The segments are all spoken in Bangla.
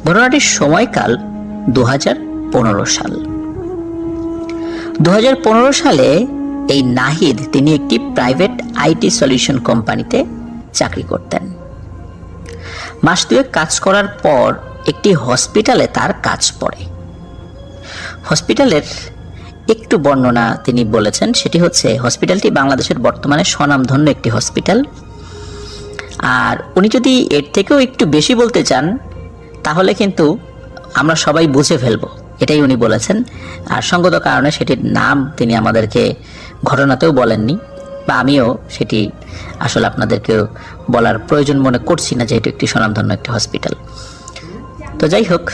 ঘটনাটির সময়কাল 2015 সাল। 2015 সালে এই নাহিদ তিনি একটি প্রাইভেট আইটি সলিউশন কোম্পানিতে চাকরি করতেন। মাস দুয়েক কাজ করার পর একটি হসপিটালে তার কাজ পড়ে। হসপিটালের একটু বর্ণনা তিনি বলেছেন, সেটি হচ্ছে হসপিটালটি বাংলাদেশের বর্তমানে স্বনামধন্য একটি হসপিটাল। আর উনি যদি এর থেকেও একটু বেশি বলতে চান তাহলে কিন্তু আমরা সবাই বুঝে ফেলবো, এটাই উনি বলেছেন। আর সঙ্গত কারণে সেটির নাম তিনি আমাদেরকে ঘটনাতেও বলেননি, বা আমিও সেটি আসলে আপনাদেরকেও বলার প্রয়োজন মনে করছি না, যেহেতু একটি স্বনামধন্য একটি হসপিটাল। তো যাই হোক,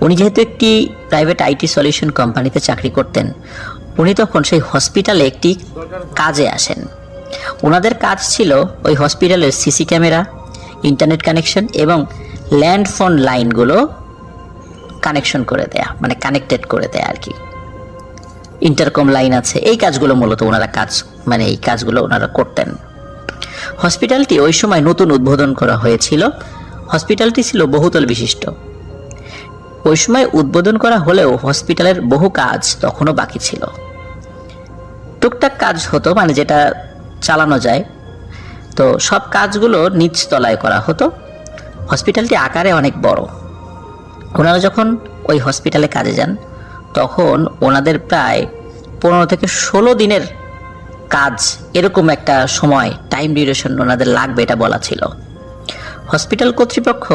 উনি যেহেতু একটি প্রাইভেট আইটি সলিউশন কোম্পানিতে চাকরি করতেন, উনি তখন সেই হসপিটালে একটি কাজে আসেন। ওনাদের কাজ ছিল ওই হসপিটালের সিসি ক্যামেরা, ইন্টারনেট কানেকশন এবং ল্যান্ড ফোন লাইনগুলো কানেকশন করে দেয়া, মানে কানেক্টেড করে দেয়া আর কি। ইন্টারকম লাইন আছে, এই কাজগুলো মূলত ওনারা এই কাজগুলো ওনারা করতেন। হসপিটালটি ওই সময় নতুন উদ্বোধন করা হয়েছিল। হসপিটালটি ছিল বহুতল বিশিষ্ট। ওই সময় উদ্বোধন করা হলেও হসপিটালের বহু কাজ তখনও বাকি ছিল। টুকটাক কাজ হতো, মানে যেটা চালানো যায়, তো সব কাজগুলো নিচ তলায় করা হতো। হসপিটালটি আকারে অনেক বড়। ওনারা যখন ওই হসপিটালে কাজে যান তখন ওনাদের প্রায় 15 থেকে 16 দিনের কাজ, এরকম একটা সময় টাইম ডিউরেশন ওনাদের লাগবে, এটা বলা ছিল। হসপিটাল কর্তৃপক্ষ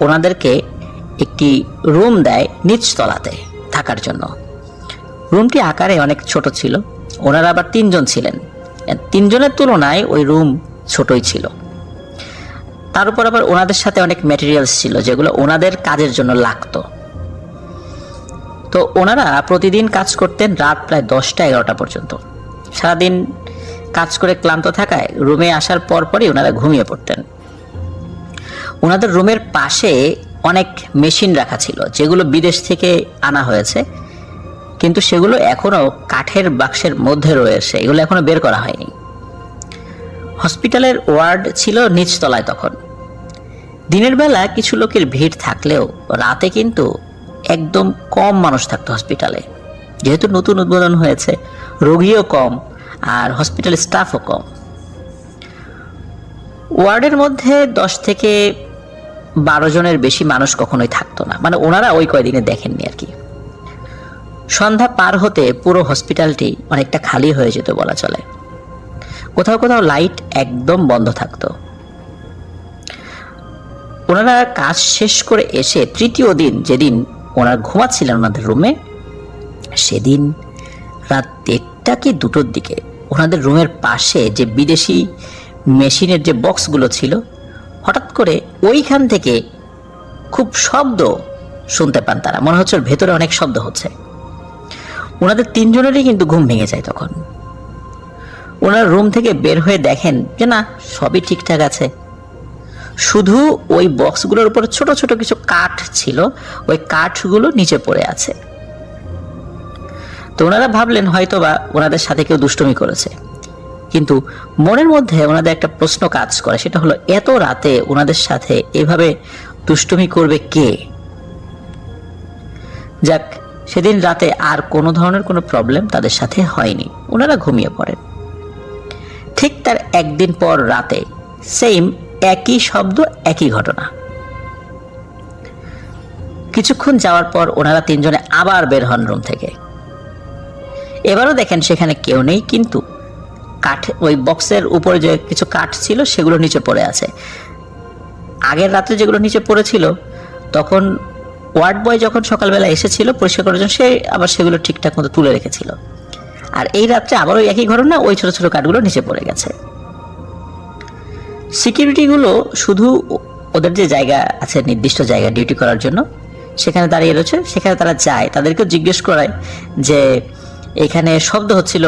ওনাদেরকে একটি রুম দেয় নিচতলাতে থাকার জন্য। রুমটি আকারে অনেক ছোট ছিল। ওনারা আবার 3 জন ছিলেন। 3 জনের তুলনায় ওই রুম ছোটই ছিল। তার উপর আবার ওনাদের সাথে অনেক ম্যাটেরিয়ালস ছিল যেগুলো ওনাদের কাজের জন্য লাগতো। তো ওনারা প্রতিদিন কাজ করতেন রাত প্রায় 10টা-11টা পর্যন্ত। সারাদিন কাজ করে ক্লান্ত থাকায় রুমে আসার পরপরই ওনারা ঘুমিয়ে পড়তেন। ওনাদের রুমের পাশে অনেক মেশিন রাখা ছিল যেগুলো বিদেশ থেকে আনা হয়েছে, কিন্তু সেগুলো এখনো কাঠের বাক্সের মধ্যে রয়েছে, এগুলো এখনো বের করা হয়নি। হসপিটালের ওয়ার্ড ছিল নিচতলায় তখন। দিনের বেলা কিছু লোকের ভিড় থাকলেও রাতে কিন্তু একদম কম মানুষ থাকতো হসপিটালে। যেহেতু নতুন উদ্বোধন হয়েছে, রোগীও কম আর হসপিটালের স্টাফও কম। ওয়ার্ডের মধ্যে 10 থেকে 12 জনের বেশি মানুষ কখনোই থাকতো না, মানে ওনারা ওই কয়দিনে দেখেননি আর কি। সন্ধ্যা পার হতে পুরো হসপিটালটি অনেকটা খালি হয়ে যেত বলা চলে। কোথাও কোথাও লাইট একদম বন্ধ থাকতো। ওনারা কাজ শেষ করে এসে তৃতীয় দিন, যেদিন ওনারা ঘুমাচ্ছিলেন ওনাদের রুমে, সেদিন রাত 1টা কি 2টোর দিকে ওনাদের রুমের পাশে যে বিদেশি মেশিনের যে বক্সগুলো ছিল, হঠাৎ করে ওইখান থেকে খুব শব্দ শুনতে পান তারা। মনে হচ্ছে ওর ভেতরে অনেক শব্দ হচ্ছে। ওনাদের 3 জনেরই কিন্তু ঘুম ভেঙে যায় তখন। ওনার রুম থেকে বের হয়ে দেখেন যে না, সবই ঠিকঠাক আছে, শুধু ওই বক্সগুলোর উপর ছোট ছোট কিছু কাঠ ছিল, ওই কাঠগুলো নিচে পড়ে আছে। তো ওনারা ভাবলেন হয়তোবা ওনাদের সাথে কেউ দুষ্টুমি করেছে, কিন্তু মনের মধ্যে ওনাদের একটা প্রশ্ন কাজ করে, সেটা হলো এত রাতে ওনাদের সাথে এভাবে দুষ্টুমি করবে কে? যাক, সেদিন রাতে আর কোনো ধরনের কোনো প্রবলেম তাদের সাথে হয়নি, ওনারা ঘুমিয়ে পড়েন। ঠিক তার একদিন পর রাতে সেম একই শব্দ, একই ঘটনা। কিছুক্ষণ যাওয়ার পর ওনারা 3 জনে আবার বের হন রুম থেকে। এবারও দেখেন সেখানে কেউ নেই, কিন্তু কাঠ, ওই বক্সের উপরে যে কিছু কাঠ ছিল সেগুলো নিচে পড়ে আছে। আগের রাতে যেগুলো নিচে পড়েছিল, তখন ওয়ার্ড বয় যখন সকালবেলা এসেছিল পরিষ্কার করার জন্য, সে আবার সেগুলো ঠিকঠাক মতো তুলে রেখেছিল। আর এই রাত্রে আবারও একই ঘটনা, ওই ছোট ছোট কাঠগুলো নিচে পড়ে গেছে। সিকিউরিটিগুলো শুধু ওদের যে জায়গা আছে, নির্দিষ্ট জায়গা ডিউটি করার জন্য, সেখানে দাঁড়িয়ে রয়েছে। সেখানে তারা যায়, তাদেরকেও জিজ্ঞেস করায় যে এখানে শব্দ হচ্ছিল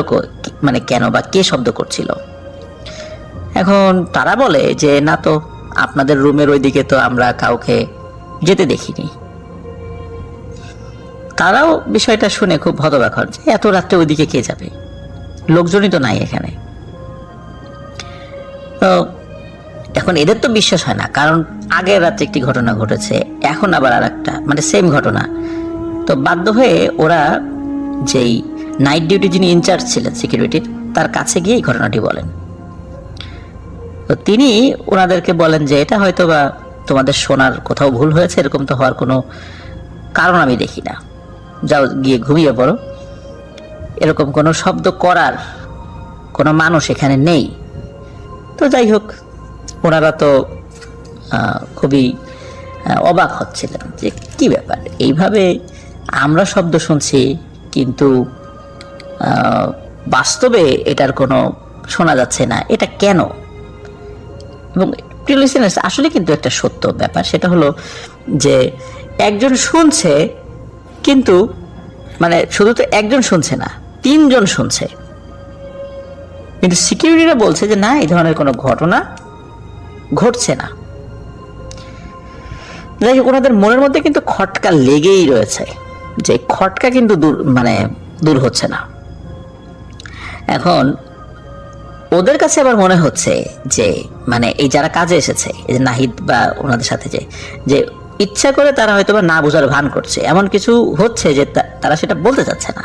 মানে কেন বা কে শব্দ করছিল। এখন তারা বলে যে না তো, আপনাদের রুমের ওইদিকে তো আমরা কাউকে যেতে দেখিনি। তারাও বিষয়টা শুনে খুব হতবাক হন যে এত রাত্রে ওইদিকে কে যাবে, লোকজনই তো নাই এখানে। তো এখন এদের তো বিশ্বাস হয় না, কারণ আগের রাতে একটি ঘটনা ঘটেছে, এখন আবার আর একটা, মানে সেম ঘটনা। তো বাধ্য হয়ে ওরা যেই নাইট ডিউটি যিনি ইনচার্জ ছিলেন সিকিউরিটির, তার কাছে গিয়ে এই ঘটনাটি বলেন। তো তিনি ওনাদেরকে বলেন যে এটা হয়তো বা তোমাদের শোনার কোথাও ভুল হয়েছে, এরকম তো হওয়ার কোনো কারণ আমি দেখি না, যাও গিয়ে ঘুমিয়ে পড়ো, এরকম কোনো শব্দ করার কোনো মানুষ এখানে নেই। তো যাই হোক, ওনারা তো খুবই অবাক হচ্ছিলেন যে কি ব্যাপার, এইভাবে আমরা শব্দ শুনছি কিন্তু বাস্তবে এটার কোনো শোনা যাচ্ছে না, এটা কেন? এবং প্রিয় লিসেনার্স, আসলে কিন্তু একটা সত্য ব্যাপার, সেটা হলো যে একজন শুনছে, কিন্তু মানে শুধু তো একজন শুনছে না, 3 জন শুনছে, কিন্তু সিকিউরিটিরা বলছে যে না, এই ধরনের কোনো ঘটনা ঘটছে না। যাই হোক, ওনাদের মনের মধ্যে কিন্তু খটকা লেগেই রয়েছে, যে খটকা কিন্তু দূর হচ্ছে না। এখন ওদের কাছে আবার মনে হচ্ছে যে মানে এই যারা কাজে এসেছে, এই যে নাহিদ বা ওনাদের সাথে যে ইচ্ছা করে তারা হয়তো বা না বোঝার ভান করছে, এমন কিছু হচ্ছে যে তারা সেটা বলতে চাচ্ছে না।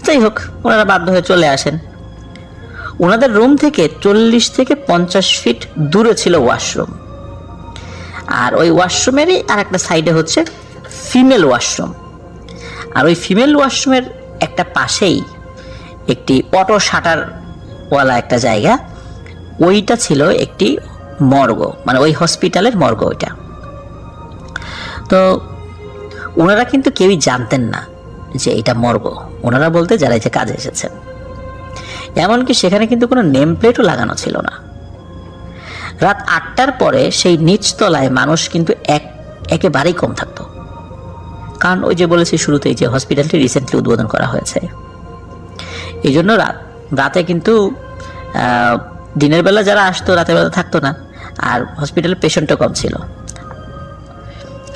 যাই হোক, ওনারা বাধ্য হয়ে চলে আসেন। ওনাদের রুম থেকে 40 থেকে 50 ফিট দূরে ছিল ওয়াশরুম, আর ওই ওয়াশরুমেরই আর একটা সাইডে হচ্ছে ফিমেল ওয়াশরুম, আর ওই ফিমেল ওয়াশরুমের একটা পাশেই একটি অটো শাটারওয়ালা একটা জায়গা, ওইটা ছিল একটি মর্গ, মানে ওই হসপিটালের মর্গ ওইটা। তো ওনারা কিন্তু কেউই জানতেন না যে এটা মর্গ, ওনারা বলতে যারা এই যে কাজে এসেছেন। এমনকি সেখানে কিন্তু কোনো নেম প্লেটও লাগানো ছিল না। রাত 8টার পরে সেই নিচতলায় মানুষ কিন্তু একেবারেই কম থাকতো, কারণ ওই যে বলেছি শুরুতেই যে হসপিটালটি রিসেন্টলি উদ্বোধন করা হয়েছে, এই জন্য রাতে কিন্তু দিনের বেলা যারা আসতো রাতের বেলা থাকতো না, আর হসপিটালের পেশেন্টও কম ছিল।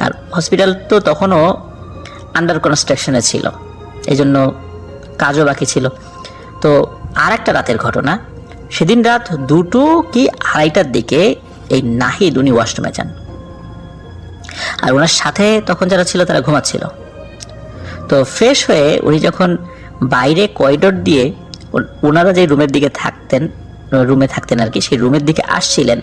আর হসপিটাল তো তখনও আন্ডার কনস্ট্রাকশনে ছিল, এই জন্য কাজও বাকি ছিল। তো আর একটা রাতের ঘটনা, সেদিন রাত 2টো কি 2:30টার দিকে এই নাহিদ উনি ওয়াশরুমে যান, আর ওনার সাথে তখন যারা ছিল তারা ঘুমাচ্ছিল। তো ফ্রেশ হয়ে উনি যখন বাইরে করিডোর দিয়ে ওনারা যে রুমে থাকতেন আর কি, সেই রুমের দিকে আসছিলেন,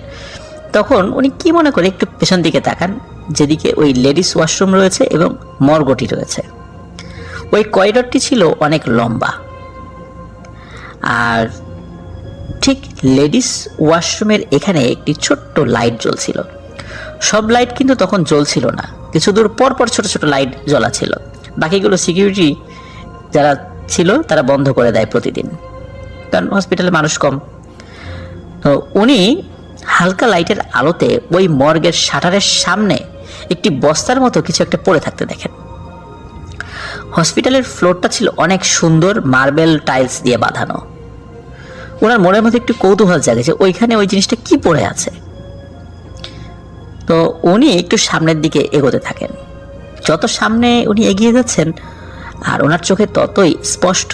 তখন উনি কি মনে করে একটু পেছন দিকে তাকান, যেদিকে ওই লেডিস ওয়াশরুম রয়েছে এবং মর্গটি রয়েছে। ওই করিডোরটি ছিল অনেক লম্বা, আর ঠিক লেডিস ওয়াশরুমের এখানে একটি ছোট্ট লাইট জ্বলছিল। সব লাইট কিন্তু তখন জ্বলছিল না, কিছু দূর পর পর ছোট ছোট লাইট জ্বলা ছিল, বাকিগুলো সিকিউরিটি যারা ছিল তারা বন্ধ করে দেয় প্রতিদিন, কারণ হসপিটালে মানুষ কম। তো উনি হালকা লাইটের আলোতে ওই মর্গের শাটারের সামনে একটি বস্তার মতো কিছু একটা পড়ে থাকতে দেখেন। হসপিটালের ফ্লোরটা ছিল অনেক সুন্দর মার্বেল টাইলস দিয়ে বাঁধানো। ওনার মনের মধ্যে একটু কৌতূহল জাগে যে ওইখানে ওই জিনিসটা কি পড়ে আছে। তো উনি একটু সামনের দিকে এগোতে থাকেন। যত সামনে উনি এগিয়ে যাচ্ছেন, আর ওনার চোখে ততই স্পষ্ট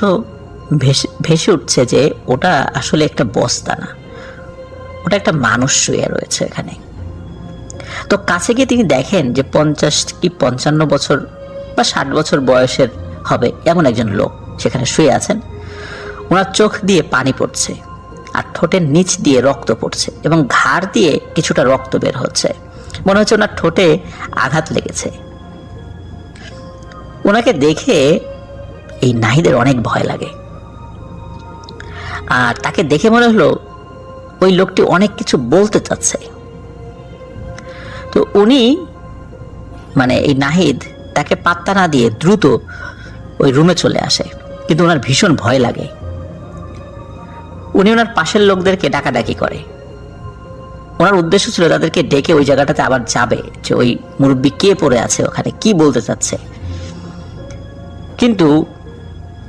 ভেসে উঠছে যে ওটা আসলে একটা বস্তা না, ওটা একটা মানুষ শুয়ে রয়েছে এখানে। তো কাছে গিয়ে তিনি দেখেন যে 50 কি 55 বছর বা 60 বছর বয়সের হবে এমন একজন লোক সেখানে শুয়ে আছেন। ওনার চোখ দিয়ে পানি পড়ছে, আর ঠোঁটের নিচ দিয়ে রক্ত পড়ছে, এবং ঘাড় দিয়ে কিছুটা রক্ত বের হচ্ছে, মনে হচ্ছে ওনার ঠোঁটে আঘাত লেগেছে। ওনাকে দেখে এই নাহিদের অনেক ভয় লাগে, আর তাকে দেখে মনে হলো ওই লোকটি অনেক কিছু বলতে চাচ্ছে। তো উনি মানে এই নাহিদ তাকে পাত্তা না দিয়ে দ্রুত ওই রুমে চলে আসে, কিন্তু ওনার ভীষণ ভয় লাগে। উনি ওনার পাশের লোকদেরকে ডাকাডাকি করে। ওনার উদ্দেশ্য ছিল তাদেরকে ডেকে ওই জায়গাটাতে আবার যাবে, যে ওই মুরব্বী কে পড়ে আছে ওখানে, কি বলতে চাচ্ছে। কিন্তু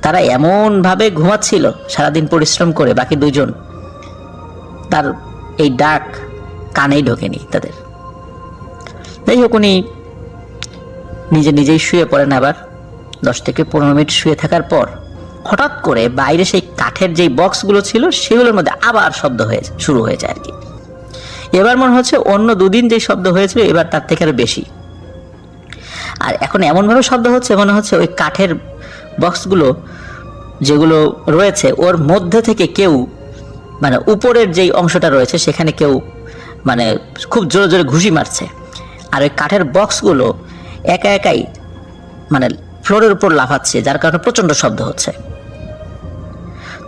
তারা এমন ভাবে ঘুমাচ্ছিল সারাদিন পরিশ্রম করে, বাকি 2 জন, তার এই ডাক কানেই ঢোকেনি তাদের। যাই হোক, উনি নিজেই শুয়ে পড়েন। আবার 10 থেকে 15 মিনিট শুয়ে থাকার পর হঠাৎ করে বাইরে সেই কাঠের যেই বক্সগুলো ছিল সেগুলোর মধ্যে আবার শব্দ শুরু হয়ে যায় আর কি। এবার মনে হচ্ছে অন্য দুদিন যে শব্দ হয়েছিল এবার তার থেকে আরো বেশি। আর এখন এমনভাবে শব্দ হচ্ছে মনে হচ্ছে ওই কাঠের বক্সগুলো যেগুলো রয়েছে ওর মধ্যে থেকে কেউ মানে উপরের যেই অংশটা রয়েছে সেখানে কেউ মানে খুব জোরে জোরে ঘুষি মারছে, আর ওই কাঠের বক্সগুলো একা একাই মানে ফ্লোরের উপর লাফাচ্ছে, যার কারণে প্রচণ্ড শব্দ হচ্ছে।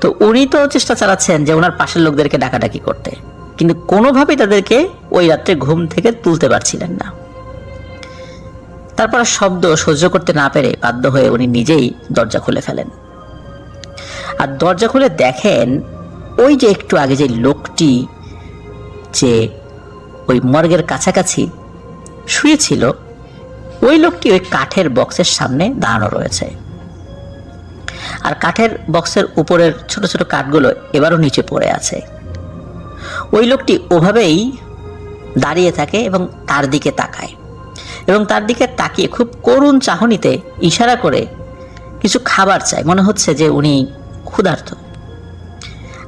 তো উনি তো চেষ্টা চালাচ্ছেন যে ওনার পাশের লোকদেরকে ডাকাডাকি করতে, কিন্তু কোনোভাবেই তাদেরকে ওই রাত্রে ঘুম থেকে তুলতে পারছিলেন না। তারপর শব্দ সহ্য করতে না পেরে বাধ্য হয়ে উনি নিজেই দরজা খুলে ফেলেন। আর দরজা খুলে দেখেন ওই যে একটু আগে যে লোকটি যে ওই মর্গের কাছাকাছি শুয়েছিল ওই লোকটি ওই কাঠের বক্সের সামনে দাঁড়ানো রয়েছে। আর কাঠের বক্সের উপরের ছোট ছোট কাঠগুলো এবারও নিচে পড়ে আছে। ওই লোকটি ওভাবেই দাঁড়িয়ে থাকে এবং তার দিকে তাকায়, এবং তার দিকে তাকিয়ে খুব করুণ চাহনিতে ইশারা করে কিছু খাবার চায়, মনে হচ্ছে যে উনি ক্ষুধার্ত।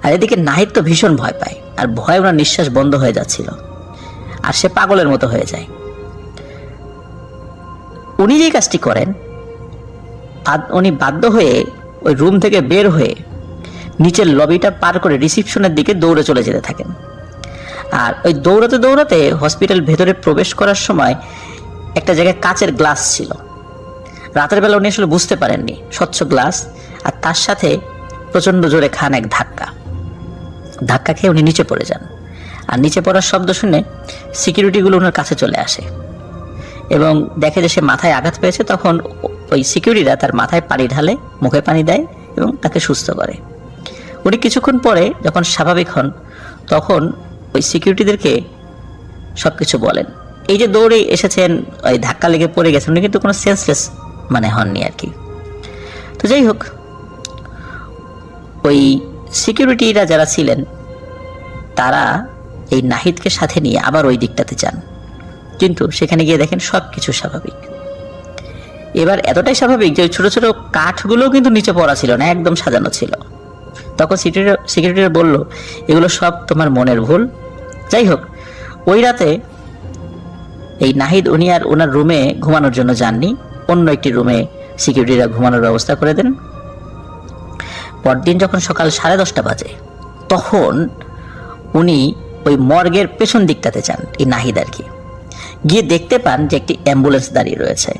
আর এদিকে নাহিদ তো ভীষণ ভয় পায়, আর ভয়ে ওনার নিঃশ্বাস বন্ধ হয়ে যাচ্ছিল, আর সে পাগলের মতো হয়ে যায়। উনি যে কাজটি করেন, উনি বাধ্য হয়ে ওই রুম থেকে বের হয়ে নিচের লবিটা পার করে রিসিপশনের দিকে দৌড়ে চলে যেতে থাকেন। আর ওই দৌড়াতে দৌড়াতে হসপিটাল ভেতরে প্রবেশ করার সময় একটা জায়গায় কাচের গ্লাস ছিল। রাতের বেলা উনি আসলে বুঝতে পারেননি, স্বচ্ছ গ্লাস, আর তার সাথে প্রচণ্ড জোরে খান এক ধাক্কা খেয়ে উনি নিচে পড়ে যান। আর নিচে পড়ার শব্দ শুনে সিকিউরিটিগুলো ওনার কাছে চলে আসে এবং দেখে যে সে মাথায় আঘাত পেয়েছে। তখন ওই সিকিউরিটিরা তার মাথায় পানি ঢালে, মুখে পানি দেয় এবং তাকে সুস্থ করে। উনি কিছুক্ষণ পরে যখন স্বাভাবিক হন তখন ওই সিকিউরিটিদেরকে সব কিছু বলেন। এই যে দৌড়ে এসেছেন, ওই ধাক্কা লেগে পড়ে গেছেন, উনি কিন্তু কোনো সেন্সলেস মানে হননি আর কি। তো যাই হোক, ওই সিকিউরিটিরা যারা ছিলেন তারা এই নাহিদকে সাথে নিয়ে আবার ওই দিকটাতে যান, কিন্তু সেখানে গিয়ে দেখেন সব কিছু স্বাভাবিক। এবার এতটাই স্বাভাবিক যে ছোট ছোট কাঠগুলো কিন্তু নিচে পড়া ছিল না, একদম সাজানো ছিল। তখন সিকিউরিটিরা বলল, এগুলো সব তোমার মনের ভুল। যাই হোক, ওই রাতে এই নাহিদ উনি আর ওনার রুমে ঘুমানোর জন্য যাননি, অন্য একটি রুমে সিকিউরিটিরা ঘুমানোর ব্যবস্থা করে দেন। পরদিন যখন সকাল 10:30 বাজে তখন উনি ওই মর্গের পেছন দিকটাতে যান, এই নাহিদ আর কি। গিয়ে দেখতে পান যে একটি অ্যাম্বুলেন্স দাঁড়িয়ে রয়েছে।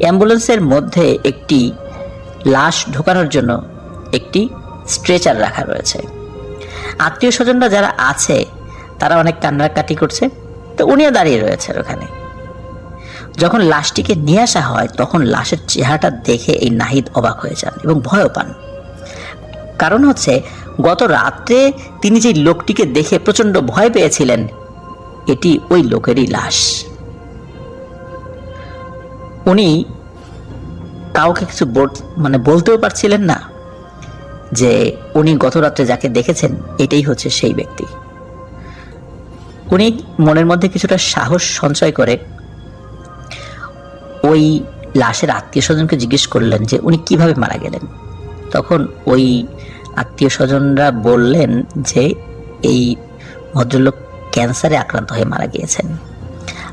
অ্যাম্বুলেন্সের মধ্যে একটি লাশ ঢোকানোর জন্য একটি স্ট্রেচার রাখা রয়েছে। আত্মীয় স্বজনরা যারা আছে তারা অনেক কান্নাকাটি করছে, তো উনিও দাঁড়িয়ে রয়েছে ওখানে। যখন লাশটিকে নিয়ে আসা হয় তখন লাশের চেহারাটা দেখে এই নাহিদ অবাক হয়ে যান এবং ভয়ও পান। কারণ হচ্ছে গত রাত্রে তিনি যে লোকটিকে দেখে প্রচন্ড ভয় পেয়েছিলেন, এটি ওই লোকেরই লাশ। উনি কাউকে কিছু বলতেও পারছিলেন না যে উনি গত রাত্রে যাকে দেখেছেন এটাই হচ্ছে সেই ব্যক্তি। উনি মনের মধ্যে কিছুটা সাহস সঞ্চয় করে ওই লাশের আত্মীয় স্বজনকে জিজ্ঞেস করলেন যে উনি কিভাবে মারা গেলেন। তখন ওই আত্মীয় স্বজনরা বললেন যে এই ভদ্রলোক ক্যান্সারে আক্রান্ত হয়ে মারা গিয়েছেন,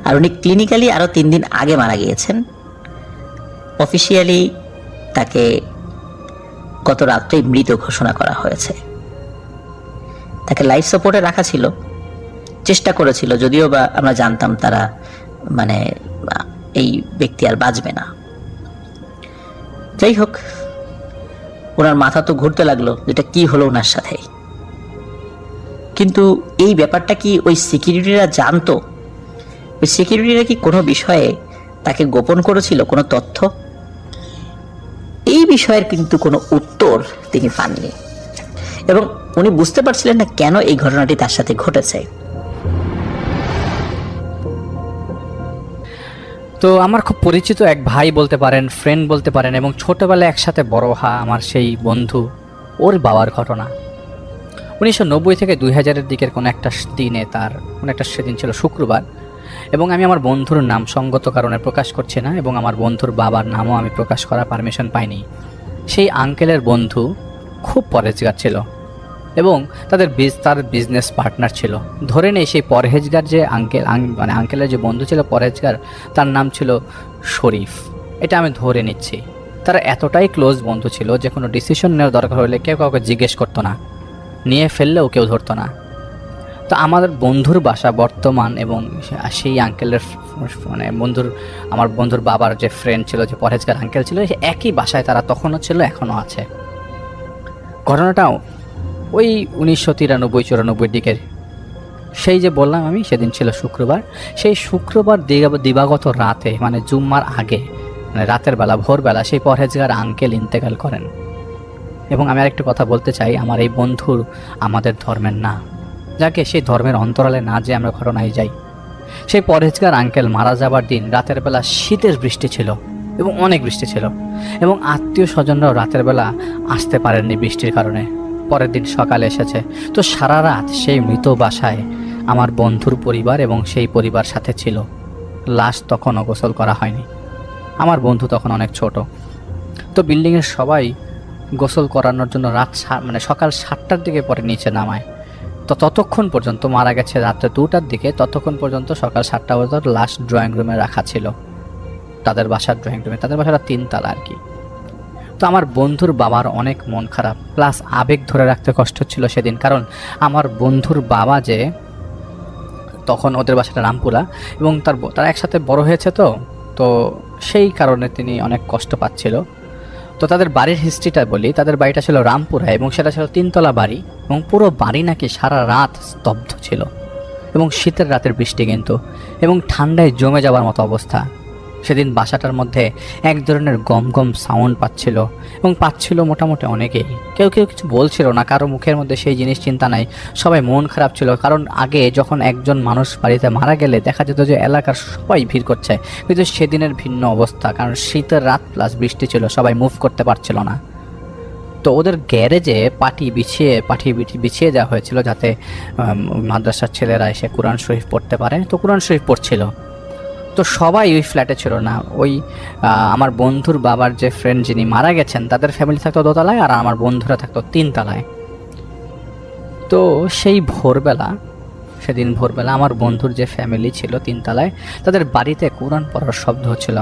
আর উনি ক্লিনিক্যালি আরো 3 দিন আগে মারা গিয়েছেন। অফিসিয়ালি তাকে গত রাত্রেই মৃত ঘোষণা করা হয়েছে। তাকে লাইফ সাপোর্টে রাখা ছিল, চেষ্টা করেছিল, যদিও বা আমরা জানতাম তারা মানে এই ব্যক্তি আর বাঁচবে না। যাই হোক, ওনার মাথা তো ঘুরতে লাগলো যেটা কি হলো ওনার সাথে। কিন্তু এই ব্যাপারটা কি ওই সিকিউরিটিরা জানতো? ওই সিকিউরিটিরা কি কোনো বিষয়ে তাকে গোপন করেছিল, কোনো তথ্য? এই বিষয়ের কিন্তু কোনো উত্তর তিনি পাননি, এবং উনি বুঝতে পারছিলেন না কেন এই ঘটনাটি তার সাথে ঘটেছে। তো আমার খুব পরিচিত এক ভাই বলতে পারেন, ফ্রেন্ড বলতে পারেন, এবং ছোটবেলায় একসাথে বড় হওয়া আমার সেই বন্ধু, ওর বাবার ঘটনা। 1990 থেকে 2000-এর দিকের কোনো একটা দিনে, তার কোনো একটা সেদিন ছিল শুক্রবার, এবং আমি আমার বন্ধুর নাম সঙ্গত কারণে প্রকাশ করছি না, এবং আমার বন্ধুর বাবার নামও আমি প্রকাশ করার পারমিশন পাইনি। সেই আঙ্কেলের বন্ধু খুব পরেজগার ছিল, এবং তার বিজনেস পার্টনার ছিল। ধরে নেই সেই পরহেজগার যে আঙ্কেলের যে বন্ধু ছিল পরহেজগার, তার নাম ছিল শরীফ, এটা আমি ধরে নিচ্ছি। তারা এতটাই ক্লোজ বন্ধু ছিল যে কোনো ডিসিশন নেওয়ার দরকার হলে কেউ কাউকে জিজ্ঞেস করতো না, নিয়ে ফেললেও কেউ ধরতো না। তো আমাদের বন্ধুর বাসা বর্তমান এবং সেই আঙ্কেলের আমার বন্ধুর বাবার যে ফ্রেন্ড ছিল, যে পরহেজগার আঙ্কেল ছিল, সে একই বাসায় তারা তখনও ছিল, এখনও আছে। ঘটনাটাও ওই 1993-94 দিকের। সেই যে বললাম আমি, সেদিন ছিল শুক্রবার। সেই শুক্রবার দিবাগত রাতে, মানে জুম্মার আগে, মানে রাতের বেলা, ভোরবেলা, সেই পরহেজগার আঙ্কেল ইন্তেকাল করেন। এবং আমি আরেকটা কথা বলতে চাই, আমার এই বন্ধুর আমাদের ধর্মের না, যাকে সেই ধর্মের অন্তরালে না যে আমরা ঘটনায় যাই। সেই পরহেজগার আঙ্কেল মারা যাবার দিন রাতের বেলা শীতের বৃষ্টি ছিল এবং অনেক বৃষ্টি ছিল, এবং আত্মীয় স্বজনরাও রাতের বেলা আসতে পারেননি বৃষ্টির কারণে। পরের দিন সকালে এসেছে। তো সারা রাত সেই মৃত বাসায় আমার বন্ধুর পরিবার এবং সেই পরিবার সাথে ছিল। লাশ তখনও গোসল করা হয়নি। আমার বন্ধু তখন অনেক ছোট। তো বিল্ডিংয়ের সবাই গোসল করানোর জন্য সকাল 7টার দিকে পরে নিচে নামায়। তো ততক্ষণ পর্যন্ত, মারা গেছে রাত্রে 2টার দিকে, ততক্ষণ পর্যন্ত সকাল 7টা পর্যন্ত লাশ ড্রয়িং রুমে রাখা ছিল, তাদের বাসার ড্রয়িং রুমে। তাদের বাসাটা 3 তলা আর কি। তো আমার বন্ধুর বাবার অনেক মন খারাপ, প্লাস আবেগ ধরে রাখতে কষ্ট ছিল সেদিন। কারণ আমার বন্ধুর বাবা যে, তখন ওদের বাসাটা রামপুরা, এবং তারা একসাথে বড় হয়েছে, তো সেই কারণে তিনি অনেক কষ্ট পাচ্ছিল। তো তাদের বাড়ির হিস্ট্রিটা বলি। তাদের বাড়িটা ছিল রামপুরা এবং সেটা ছিল 3 তলা বাড়ি, এবং পুরো বাড়ি নাকি সারা রাত স্তব্ধ ছিল, এবং শীতের রাতের বৃষ্টি কিন্তু, এবং ঠান্ডায় জমে যাওয়ার মতো অবস্থা। সেদিন বাসাটার মধ্যে এক ধরনের গম গম সাউন্ড পাচ্ছিল, এবং পাচ্ছিল মোটামুটি অনেকেই। কেউ কিছু বলছিল না, কারো মুখের মধ্যে সেই জিনিস চিন্তা নাই। সবাই মন খারাপ ছিল, কারণ আগে যখন একজন মানুষ বাড়িতে মারা গেলে দেখা যেত যে এলাকার সবাই ভিড় করছে, কিন্তু সেদিনের ভিন্ন অবস্থা। কারণ শীতের রাত প্লাস বৃষ্টি ছিল, সবাই মুভ করতে পারছিল না। তো ওদের গ্যারেজে পাটি বিছিয়ে দেওয়া হয়েছিল, যাতে মাদ্রাসার ছেলেরা এসে কোরআন শরীফ পড়তে পারে। তো কোরআন শরীফ পড়ছিল। তো সবাই ওই ফ্ল্যাটে ছিল না। ওই আমার বন্ধুর বাবার যে ফ্রেন্ড যিনি মারা গেছেন, তাদের ফ্যামিলি থাকতো 2 তলায়, আর আমার বন্ধুরা থাকতো 3 তলায়। তো সেদিন ভোরবেলা আমার বন্ধুর যে ফ্যামিলি ছিল 3 তলায়, তাদের বাড়িতে কোরআন পড়ার শব্দ হচ্ছিল।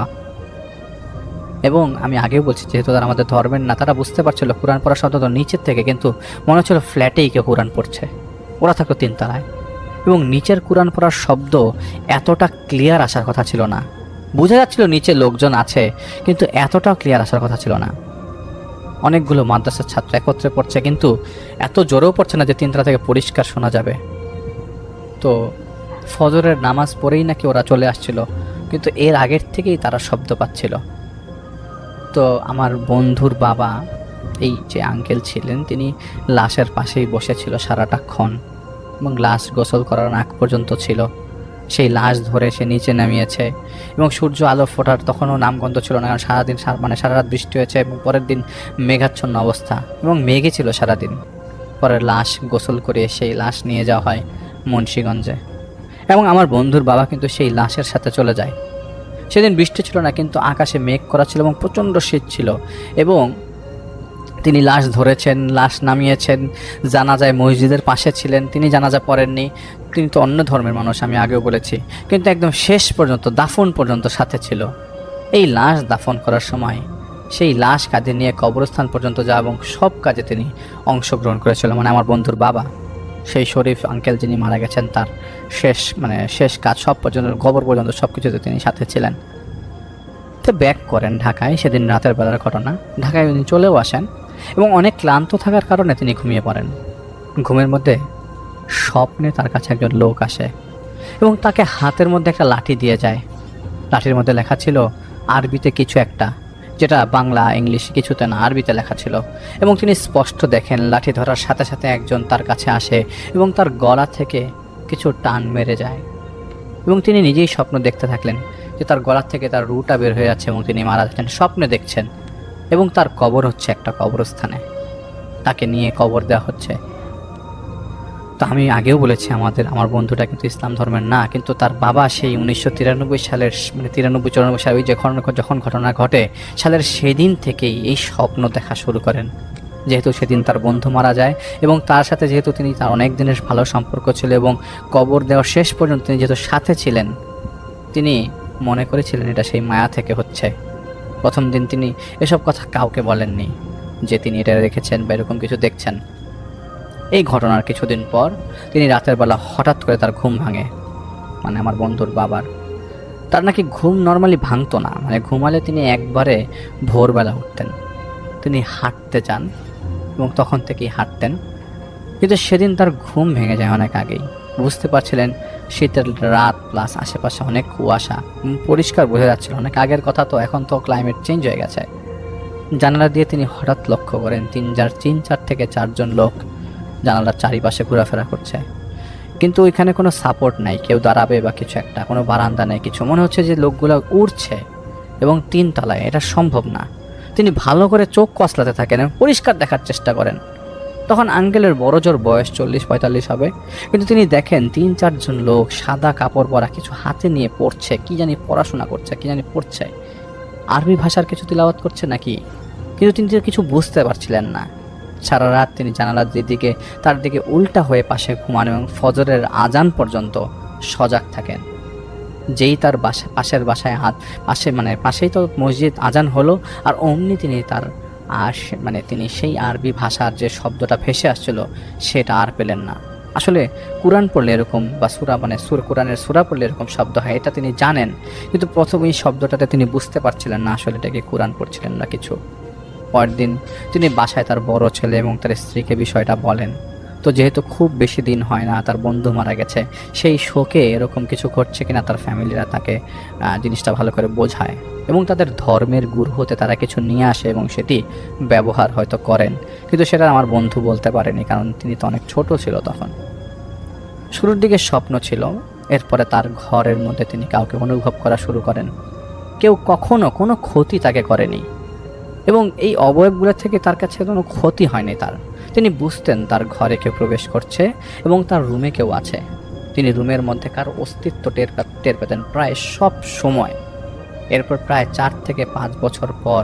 এবং আমি আগেও বলছি, যেহেতু তারা আমাদের ধর্মের না, তারা বুঝতে পারছিল কোরআন পড়ার শব্দ তো নিচের থেকে, কিন্তু মনে হচ্ছিল ফ্ল্যাটেই কেউ কোরআন পড়ছে। ওরা থাকতো 3 তলায়, এবং নিচের কোরআন পড়ার শব্দ এতটা ক্লিয়ার আসার কথা ছিল না। বোঝা যাচ্ছিল নিচে লোকজন আছে, কিন্তু এতটাও ক্লিয়ার আসার কথা ছিল না। অনেকগুলো মাদ্রাসার ছাত্র একত্রে পড়ছে, কিন্তু এত জোরেও পড়ছে না যে 3 তলা থেকে পরিষ্কার শোনা যাবে। তো ফজরের নামাজ পড়েই নাকি ওরা চলে আসছিল, কিন্তু এর আগের থেকেই তারা শব্দ পাচ্ছিল। তো আমার বন্ধুর বাবা, এই যে আঙ্কেল ছিলেন, তিনি লাশের পাশেই বসেছিল সারাটাক্ষণ, এবং লাশ গোসল করার আগ পর্যন্ত ছিল। সেই লাশ ধরে সে নিচে নামিয়েছে, এবং সূর্য আলো ফোটার তখনও নামগন্ধ ছিল না, কারণ সারাদিন সারা রাত বৃষ্টি হয়েছে, এবং পরের দিন মেঘাচ্ছন্ন অবস্থা, এবং মেঘে ছিল সারাদিন। পরে লাশ গোসল করে সেই লাশ নিয়ে যাওয়া হয় মুন্সিগঞ্জে, এবং আমার বন্ধুর বাবা কিন্তু সেই লাশের সাথে চলে যায়। সেদিন বৃষ্টি ছিল না, কিন্তু আকাশে মেঘ করা ছিল এবং প্রচণ্ড শীত ছিল। এবং তিনি লাশ ধরেছেন, লাশ নামিয়েছেন, জানাজায় মসজিদের পাশে ছিলেন। তিনি জানাজা পড়েননি, তিনি তো অন্য ধর্মের মানুষ, আমি আগেও বলেছি, কিন্তু একদম শেষ পর্যন্ত, দাফন পর্যন্ত সাথে ছিল। এই লাশ দাফন করার সময় সেই লাশ কাঁধে নিয়ে কবরস্থান পর্যন্ত যাওয়া এবং সব কাজে তিনি অংশগ্রহণ করেছিল। মানে আমার বন্ধুর বাবা, সেই শরীফ আঙ্কেল যিনি মারা গেছেন, তার শেষ কাজ সব পর্যন্ত, কবর পর্যন্ত সব কিছুতে তিনি সাথে ছিলেন। তো ব্যাক করেন ঢাকায়। সেদিন রাতের বেলার ঘটনা। ঢাকায় উনি চলেও আসেন, এবং অনেক ক্লান্ত থাকার কারণে তিনি ঘুমিয়ে পড়েন। ঘুমের মধ্যে স্বপ্নে তার কাছে একজন লোক আসে, এবং তাকে হাতের মধ্যে একটা লাঠি দিয়ে যায়। লাঠির মধ্যে লেখা ছিল আরবিতে কিছু একটা, যেটা বাংলা ইংলিশ কিছুতে না, আরবিতে লেখা ছিল। এবং তিনি স্পষ্ট দেখেন লাঠি ধরার সাথে সাথে একজন তার কাছে আসে এবং তার গলা থেকে কিছু টান মেরে যায়, এবং তিনি নিজেই স্বপ্ন দেখতে থাকলেন যে তার গলা থেকে তার রুটা বের হয়ে যাচ্ছে, এবং তিনি মারা যাচ্ছেন। স্বপ্নে দেখছেন, এবং তার কবর হচ্ছে একটা কবরস্থানে, তাকে নিয়ে কবর দেওয়া হচ্ছে। তো আমি আগেও বলেছি, আমার বন্ধুটা কিন্তু ইসলাম ধর্মের না, কিন্তু তার বাবা সেই 1993 সালের, মানে 93-94 সালে ওই যখন ঘটনা ঘটে সালের, সেদিন থেকেই এই স্বপ্ন দেখা শুরু করেন। যেহেতু সেদিন তার বন্ধু মারা যায় এবং তার সাথে যেহেতু তার অনেক দিনের ভালো সম্পর্ক ছিল এবং কবর দেওয়ার শেষ পর্যন্ত তিনি যেহেতু সাথে ছিলেন, তিনি মনে করেছিলেন এটা সেই মায়া থেকে হচ্ছে। প্রথম দিন তিনি এসব কথা কাউকে বলেননি যে তিনি এটা দেখেছেন বা এরকম কিছু দেখছেন। এই ঘটনার কিছুদিন পর তিনি রাতের বেলা হঠাৎ করে তার ঘুম ভাঙে, মানে আমার বন্ধুর বাবার। তার নাকি ঘুম নর্মালি ভাঙতো না, মানে ঘুমালে তিনি একবারে ভোরবেলা উঠতেন। তিনি হাঁটতে যান এবং তখন থেকেই হাঁটতেন, কিন্তু সেদিন তার ঘুম ভেঙে যায় অনেক আগেই। বুঝতে পারছিলেন শীতের রাত প্লাস আশেপাশে অনেক কুয়াশা, পরিষ্কার বোঝা যাচ্ছিল অনেক আগের কথা, তো এখন তো ক্লাইমেট চেঞ্জ হয়ে গেছে। জানালা দিয়ে তিনি হঠাৎ লক্ষ্য করেন 3-4 থেকে 4 জন লোক জানালার চারিপাশে ঘোরাফেরা করছে, কিন্তু ওইখানে কোনো সাপোর্ট নাই, কেউ দাঁড়াবে বা কিছু একটা, কোনো বারান্দা নেই কিছু। মনে হচ্ছে যে লোকগুলো উড়ছে এবং 3 তলায়, এটা সম্ভব না। তিনি ভালো করে চোখ কসলাতে থাকেন এবং পরিষ্কার দেখার চেষ্টা করেন। তখন আঙ্কেলের বড়জোর বয়স 40-45 হবে, কিন্তু তিনি দেখেন 3-4 জন লোক সাদা কাপড় পরা কিছু হাতে নিয়ে পড়ছে, কি জানি পড়াশোনা করছে, কি জানি পড়ছে, আরবি ভাষার কিছু তিলাওয়াত করছে নাকি, কিন্তু তিনি কিছু বুঝতে পারছিলেন না। সারা রাত তিনি জানালার দিকে তার দিকে উল্টা হয়ে পাশে ঘুমান এবং ফজরের আজান পর্যন্ত সজাগ থাকেন। যেই তার পাশের বাসায় পাশেই তো মসজিদ, আজান হলো আর অমনি তিনি তার তিনি সেই আরবি ভাষার যে শব্দটা ভেসে আসছিল সেটা আর পেলেন না। আসলে কোরআন পড়লে এরকম বা কোরআনের সূরা পড়লে এরকম শব্দ হয় এটা তিনি জানেন, কিন্তু প্রথম এই শব্দটাতে তিনি বুঝতে পারছিলেন না আসলে এটাকে কোরআন পড়ছিলেন না কিছু। পরের দিন তিনি বাসায় তার বড় ছেলে এবং তার স্ত্রীকে বিষয়টা বলেন। তো যেহেতু খুব বেশি দিন হয় না তার বন্ধু মারা গেছে, সেই শোকে এরকম কিছু ঘটছে কিনা তার ফ্যামিলিরা তাকে জিনিসটা ভালো করে বোঝায় এবং তাদের ধর্মের গুরু হতে তারা কিছু নিয়ে আসে এবং সেটি ব্যবহার হয়তো করেন, কিন্তু সেটা আমার বন্ধু বলতে পারেনি, কারণ তিনি তো অনেক ছোট ছিল তখন। শুরুর দিকে স্বপ্ন ছিল, এরপরে তার ঘরের মধ্যে তিনি কাউকে অনুভব করা শুরু করেন। কেউ কখনো কোনো ক্ষতি তাকে করেনি এবং এই অবয়বগুলো থেকে তার কাছে কোনো ক্ষতি হয়নি তার। তিনি বুঝতেন তার ঘরে কেউ প্রবেশ করছে এবং তার রুমে কেউ আছে। তিনি রুমের মধ্যে কার অস্তিত্ব টের পেতেন প্রায় সব সময়। এরপর প্রায় 4 থেকে 5 বছর পর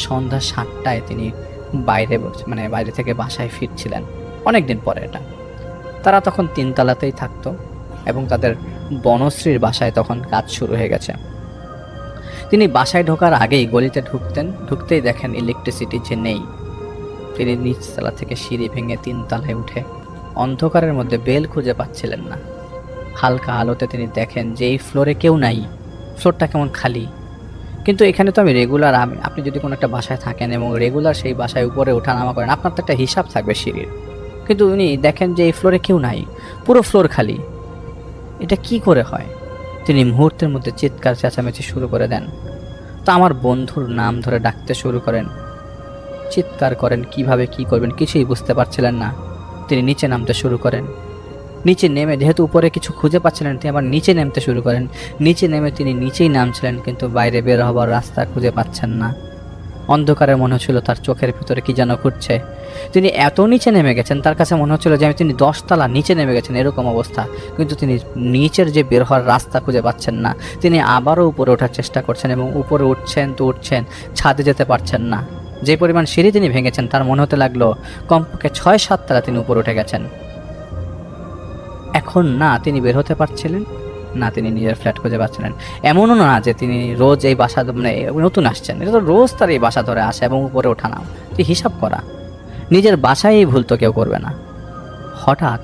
সন্ধ্যা 7টায় তিনি বাইরে থেকে বাসায় ফিরছিলেন, অনেক দিন পরে এটা। তারা তখন 3 তলাতেই থাকতো এবং তাদের বনশ্রীর বাসায় তখন কাজ শুরু হয়ে গেছে। তিনি বাসায় ঢোকার আগেই গলিতে ঢুকতেই দেখেন ইলেকট্রিসিটি যে নেই। তিনি নিচতলা থেকে সিঁড়ি ভেঙে 3 তলায় উঠে অন্ধকারের মধ্যে বেল খুঁজে পাচ্ছিলেন না। হালকা আলোতে তিনি দেখেন যে এই ফ্লোরে কেউ নাই, ফ্লোরটা কেমন খালি। কিন্তু এখানে তো আপনি যদি কোনো একটা বাসায় থাকেন এবং রেগুলার সেই বাসায় উপরে ওঠানামা করেন, আপনার তো একটা হিসাব থাকবে সিঁড়ির, কিন্তু উনি দেখেন যে এই ফ্লোরে কেউ নাই, পুরো ফ্লোর খালি। এটা কি করে হয়? তিনি মুহূর্তের মধ্যে চিৎকার চেঁচামেচি শুরু করে দেন। তো আমার বন্ধুর নাম ধরে ডাকতে শুরু করেন, চিৎকার করেন, কিভাবে কি করবেন কিছুই বুঝতে পারছিলেন না। তিনি নিচে নামতে শুরু করেন। নিচে নেমে যেহেতু উপরে কিছু খুঁজে পাচ্ছিলেন তিনি আবার নিচে নামতে শুরু করেন। নিচে নেমে তিনি নিচেই নামছিলেন, কিন্তু বাইরে বের হবার রাস্তা খুঁজে পাচ্ছেন না। অন্ধকারে মনে হচ্ছিল তার চোখের ভিতরে কি যেন ঘুরছে। তিনি এত নিচে নেমে গেছেন, তার কাছে মনে হচ্ছিল যে তিনি 10 তলা নিচে নেমে গেছেন, এরকম অবস্থা। কিন্তু তিনি নিচের যে বের হওয়ার রাস্তা খুঁজে পাচ্ছেন না। তিনি আবারও উপরে ওঠার চেষ্টা করছেন এবং উপরে উঠছেন, ছাদে যেতে পারছেন না। যে পরিমাণ সিঁড়ি তিনি ভেঙেছেন তার মনে হতে লাগলো কমপক্ষে 6-7 তলা তিনি উপরে উঠে গেছেন। এখন না তিনি বের হতে পারছিলেন, না তিনি নিজের ফ্ল্যাট খুঁজে পাচ্ছিলেন। এমনও না যে তিনি রোজ এই বাসা নতুন আসছেন, এটা তো রোজ তার এই বাসা ধরে আসে এবং উপরে ওঠা নাও, হিসাব করা। নিজের বাসায় এই ভুল তো কেউ করবে না। হঠাৎ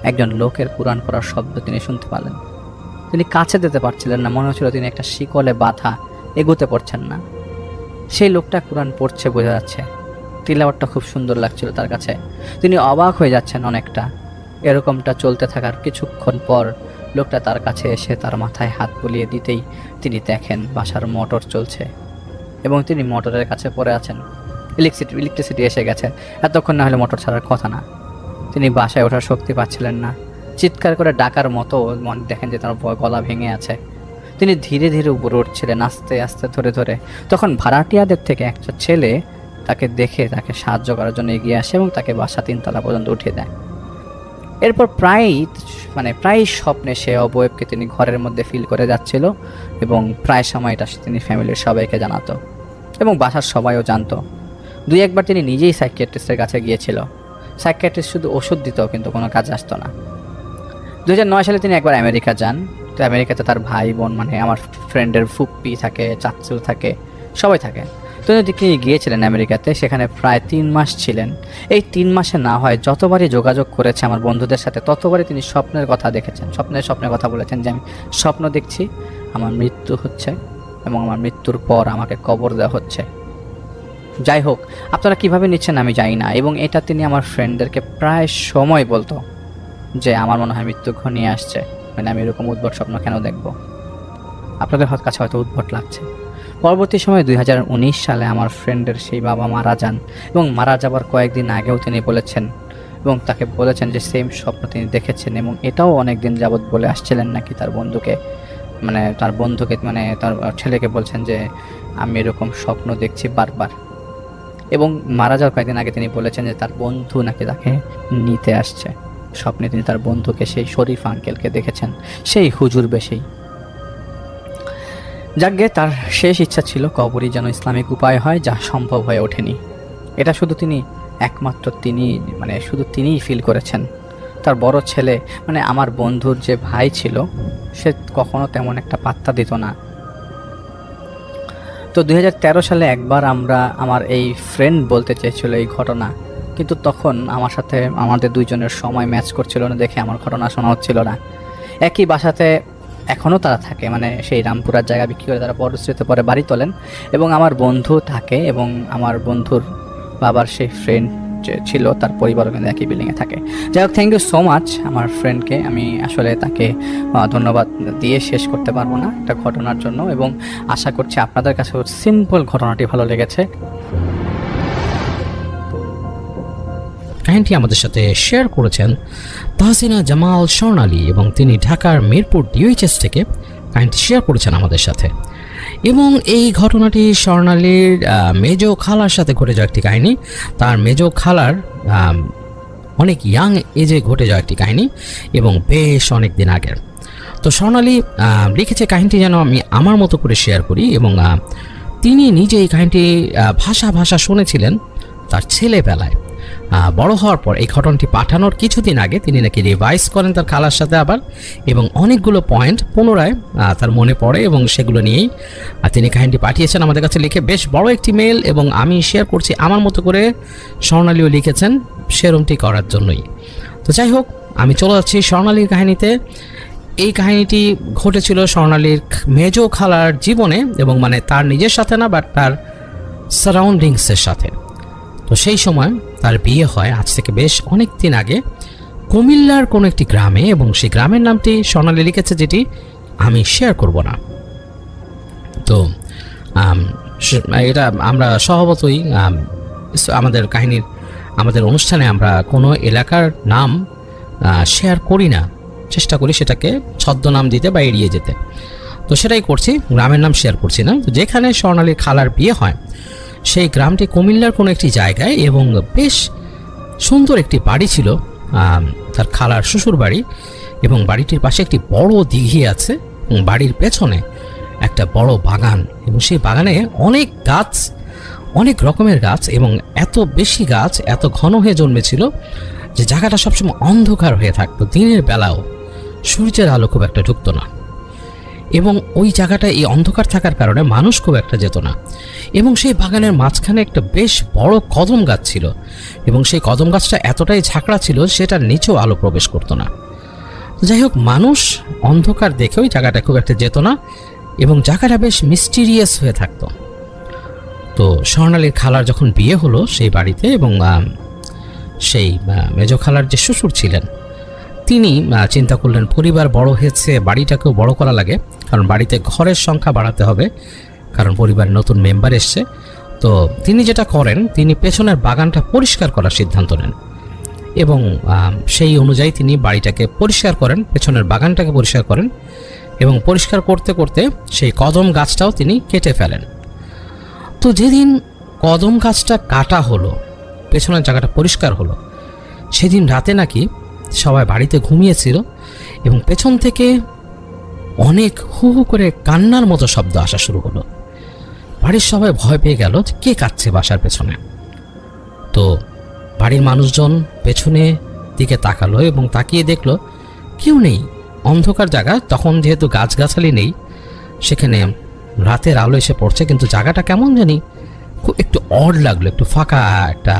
একজন লোকের কোরআন পড়ার শব্দ তিনি শুনতে পেলেন। তিনি কাছে যেতে পারছিলেন না, মনে হচ্ছিল তিনি একটা শিকলে বাঁধা, এগোতে পারছেন না। সেই লোকটা কোরআন পড়ছে বোঝা যাচ্ছে, তিলাওয়াতটা খুব সুন্দর লাগছিল তার কাছে। তিনি অবাক হয়ে যাচ্ছেন অনেকটা। এরকমটা চলতে থাকার কিছুক্ষণ পর লোকটা তার কাছে এসে তার মাথায় হাত বুলিয়ে দিতেই তিনি দেখেন বাসার মোটর চলছে এবং তিনি মোটরের কাছে পড়ে আছেন। ইলেকট্রিসিটি এসে গেছে, এতক্ষণ না হলে মোটর ছাড়ার কথা না। তিনি বাসায় ওঠার শক্তি পাচ্ছিলেন না, চিৎকার করে ডাকার মতো দেখেন যে তার গলা ভেঙে আছে। তিনি ধীরে ধীরে উপরে উঠছিলেন, আস্তে আস্তে ধরে। তখন ভাড়াটিয়াদের থেকে একটা ছেলে তাকে দেখে তাকে সাহায্য করার জন্য এগিয়ে আসে এবং তাকে বাসা 3 তলা পর্যন্ত উঠিয়ে দেয়। এরপর প্রায় স্বপ্নে সে অবয়বকে তিনি ঘরের মধ্যে ফিল করে যাচ্ছিল এবং প্রায় সময়টা তিনি ফ্যামিলির সবাইকে জানাতো এবং বাসার সবাইও জানতো। দুই একবার তিনি নিজেই সাইকিয়াট্রিস্টের কাছে গিয়েছিল। সাইকিয়াট্রিস্ট শুধু ওষুধ দিত, কিন্তু কোনো কাজ আসতো না। 2009 সালে তিনি একবার আমেরিকা যান। তো আমেরিকাতে তার ভাই বোন, মানে আমার ফ্রেন্ডের ফুপ্পি থাকে, চাচু থাকে, সবাই থাকে। তো তিনি গিয়েছিলেন আমেরিকাতে, সেখানে প্রায় 3 মাস ছিলেন। এই 3 মাসে না হয় যতবারই যোগাযোগ করেছে আমার বন্ধুদের সাথে, ততবারই তিনি স্বপ্নের কথা দেখেছেন, স্বপ্নের কথা বলেছেন যে আমি স্বপ্ন দেখছি আমার মৃত্যু হচ্ছে এবং আমার মৃত্যুর পর আমাকে কবর দেওয়া হচ্ছে। যাই হোক, আপনারা কিভাবে নিচ্ছেন আমি জানি না, এবং এটা তিনি আমার ফ্রেন্ডদেরকে প্রায় সময় বলতো যে আমার মনে হয় মৃত্যু ঘনিয়ে আসছে, মানে আমি এরকম উদ্ভট স্বপ্ন কেন দেখব। আপনাদের কাছে হয়তো উদ্ভট লাগছে। পরবর্তী সময়ে 2019 সালে আমার ফ্রেন্ডের সেই বাবা মারা যান, এবং মারা যাবার কয়েকদিন আগেও তিনি বলেছেন এবং তাকে বলেছেন যে সেম স্বপ্ন তিনি দেখেছেন, এবং এটাও অনেক দিন যাবৎ বলে আসছিলেন নাকি তার বন্ধুকে, মানে তার ছেলেকে বলছেন যে আমি এরকম স্বপ্ন দেখছি বারবার। এবং মারা যাওয়ার কয়েকদিন আগে তিনি বলেছেন যে তার বন্ধু নাকি তাকে নিতে আসছে। স্বপ্নে তিনি তার বন্ধুকে, সেই শরীফ আঙ্কেলকে দেখেছেন, সেই হুজুর বেশেই। যাকে তার শেষ ইচ্ছা ছিল কবরই যেন ইসলামিক উপায় হয়, যা সম্ভব হয়ে ওঠেনি। এটা শুধু তিনিই ফিল করেছেন। তার বড় ছেলে, মানে আমার বন্ধুর যে ভাই ছিল, সে কখনো তেমন একটা পাত্তা দিত না। তো 2013 সালে একবার আমার এই ফ্রেন্ড বলতে চেয়েছিল এই ঘটনা, কিন্তু তখন আমার সাথে আমাদের দুইজনের সময় ম্যাচ করছিল না দেখে আমার ঘটনা শোনা হচ্ছিল না। একই বাসাতে এখনও তারা থাকে, মানে সেই রামপুরার জায়গা বিক্রি করে তারা পরশ্রীতে পরে বাড়ি তোলেন, এবং আমার বন্ধু থাকে, এবং আমার বন্ধুর বাবার সেই ফ্রেন্ড যে ছিল তার পরিবারও কিন্তু একই বিল্ডিংয়ে থাকে। যাই হোক, থ্যাংক ইউ সো মাচ আমার ফ্রেন্ডকে। আমি আসলে তাকে ধন্যবাদ দিয়ে শেষ করতে পারবো না একটা ঘটনার জন্য, এবং আশা করছি আপনাদের কাছে সিম্পল ঘটনাটি ভালো লেগেছে। কাহিনীটি আমাদের সাথে শেয়ার করেছেন তাহসিনা জামাল স্বর্ণালী, এবং তিনি ঢাকার মিরপুর ডিওএইচএস থেকে কাহিনীটি শেয়ার করেছেন আমাদের সাথে। এবং এই ঘটনাটি স্বর্ণালীর মেজো খালার সাথে ঘটে যাওয়া একটি কাহিনী। তার মেজো খালার অনেক ইয়াং এজে ঘটে যাওয়া একটি কাহিনী, এবং বেশ অনেক দিন আগের। তো স্বর্ণালী লিখেছে কাহিনীটি যেন আমি আমার মতো করে শেয়ার করি, এবং তিনি নিজে এই কাহিনীটি ভাষা শুনেছিলেন তার ছেলেবেলায়। বড় হওয়ার পর এই ঘটনাটি পাঠানোর কিছুদিন আগে তিনি নাকি রিভাইজ করেন তার খালার সাথে আবার, এবং অনেকগুলো পয়েন্ট পুনরায় তার মনে পড়ে, এবং সেগুলো নিয়েই তিনি কাহিনীটি পাঠিয়েছেন আমাদের কাছে লিখে। বেশ বড় একটি মেল, এবং আমি শেয়ার করছি আমার মতো করে, স্বর্ণালীও লিখেছেন সেরমটি করার জন্যই। তো যাই হোক, আমি চলে যাচ্ছি স্বর্ণালীর কাহিনীতে। এই কাহিনীটি ঘটেছিল স্বর্ণালীর মেজো খালার জীবনে, এবং মানে তার নিজের সাথে না, বাট তার সারাউন্ডিংসের সাথে। তো সেই সময় তার বিয়ে হয় আজ থেকে বেশ অনেক দিন আগে কুমিল্লার কোনো একটি গ্রামে, এবং সেই গ্রামের নামটি স্বর্ণালী লিখেছে যেটি আমি শেয়ার করব না। তো এটা আমরা স্বভাবতই আমাদের অনুষ্ঠানে আমরা কোনো এলাকার নাম শেয়ার করি না, চেষ্টা করি সেটাকে ছদ্মনাম দিতে বা এড়িয়ে যেতে। তো সেটাই করছি, গ্রামের নাম শেয়ার করছি না। তো যেখানে স্বর্ণালীর খালার বিয়ে হয় সেই গ্রামটি কুমিল্লার কোনো একটি জায়গায়, এবং বেশ সুন্দর একটি বাড়ি ছিল তার খালার শ্বশুর বাড়ি, এবং বাড়িটির পাশে একটি বড় দিঘি আছে, এবং বাড়ির পেছনে একটা বড় বাগান, এবং সেই বাগানে অনেক গাছ, অনেক রকমের গাছ, এবং এত বেশি গাছ এত ঘন হয়ে জন্মেছিল যে জায়গাটা সবসময় অন্ধকার হয়ে থাকতো। দিনের বেলাও সূর্যের আলো খুব একটা ঢুকতো না, এবং ওই জায়গাটা এই অন্ধকার থাকার কারণে মানুষ খুব একটা যেত না। এবং সেই বাগানের মাঝখানে একটা বেশ বড় কদম গাছ ছিল, এবং সেই কদম গাছটা এতটাই ঝাঁকড়া ছিল সেটার নিচেও আলো প্রবেশ করতো না। যাই হোক, মানুষ অন্ধকার দেখে ওই জায়গাটা খুব একটা যেত না, এবং জায়গাটা বেশ মিস্টিরিয়াস হয়ে থাকতো। তো স্বর্ণালীর খালার যখন বিয়ে হলো সেই বাড়িতে, এবং সেই মেজো খালার যে শ্বশুর ছিলেন তিনি চিন্তা করলেন পরিবার বড় হয়েছে, বাড়িটাকেও বড় করা লাগে, কারণ বাড়িতে ঘরের সংখ্যা বাড়াতে হবে, কারণ পরিবারের নতুন মেম্বার এসছে। তো তিনি যেটা করেন, তিনি পেছনের বাগানটা পরিষ্কার করার সিদ্ধান্ত নেন, এবং সেই অনুযায়ী তিনি বাড়িটাকে পরিষ্কার করেন, পেছনের বাগানটাকে পরিষ্কার করেন, এবং পরিষ্কার করতে করতে সেই কদম গাছটাও তিনি কেটে ফেলেন। তো যেদিন কদম গাছটা কাটা হলো, পেছনের জায়গাটা পরিষ্কার হলো, সেদিন রাতে নাকি সবাই বাড়িতে ঘুমিয়েছিল, এবং পেছন থেকে অনেক হু হু করে কান্নার মতো শব্দ আসা শুরু হলো। বাড়ির সবাই ভয় পেয়ে গেল যে কে কাঁদছে বাসার পেছনে। তো বাড়ির মানুষজন পেছনে দিকে তাকালো এবং তাকিয়ে দেখলো কেউ নেই, অন্ধকার জায়গা। তখন যেহেতু গাছগাছালি নেই, সেখানে রাতের আলো এসে পড়ছে, কিন্তু জায়গাটা কেমন জানি খুব একটু অড লাগলো, একটু ফাঁকা একটা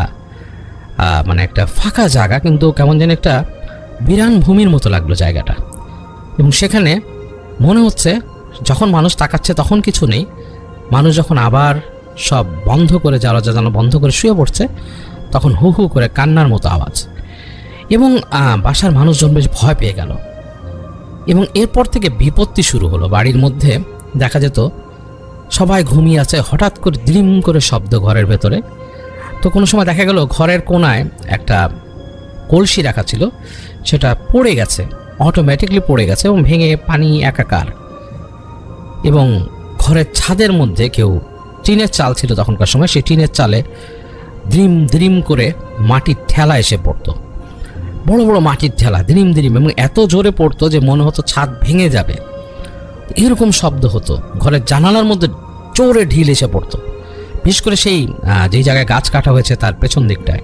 মানে একটা ফাঁকা জায়গা, কিন্তু কেমন যেন একটা বিরান ভূমির মতো লাগলো জায়গাটা। এবং সেখানে মনে হচ্ছে যখন মানুষ তাকাচ্ছে তখন কিছু নেই, মানুষ যখন আবার সব বন্ধ করে জ্বালা জ্বালানো বন্ধ করে শুয়ে পড়ছে তখন হু হু করে কান্নার মতো আওয়াজ। এবং বাসার মানুষজন বেশ ভয় পেয়ে গেল। এবং এরপর থেকে বিপত্তি শুরু হলো। বাড়ির মধ্যে দেখা যেত সবাই ঘুমিয়ে আছে, হঠাৎ করে দ্রিম করে শব্দ ঘরের ভেতরে। তো কোনো সময় দেখা গেল ঘরের কোনায় একটা কলসি রাখা ছিল, সেটা পড়ে গেছে, অটোমেটিকলি পড়ে গেছে এবং ভেঙে পানি একাকার। এবং ঘরের ছাদের মধ্যে কেউ, টিনের চাল ছিল তখনকার সময়, সেই টিনের চালে দ্রিম দ্রিম করে মাটির ঠেলা এসে পড়তো, বড় বড় মাটির ঠেলা দ্রিম দ্রিম, এবং এত জোরে পড়তো যে মনে হতো ছাদ ভেঙে যাবে। এরকম শব্দ হতো। ঘরের জানালার মধ্যে জোরে ঢিল এসে পড়তো, বিশেষ করে সেই যেই জায়গায় গাছ কাটা হয়েছে তার পেছন দিকটায়।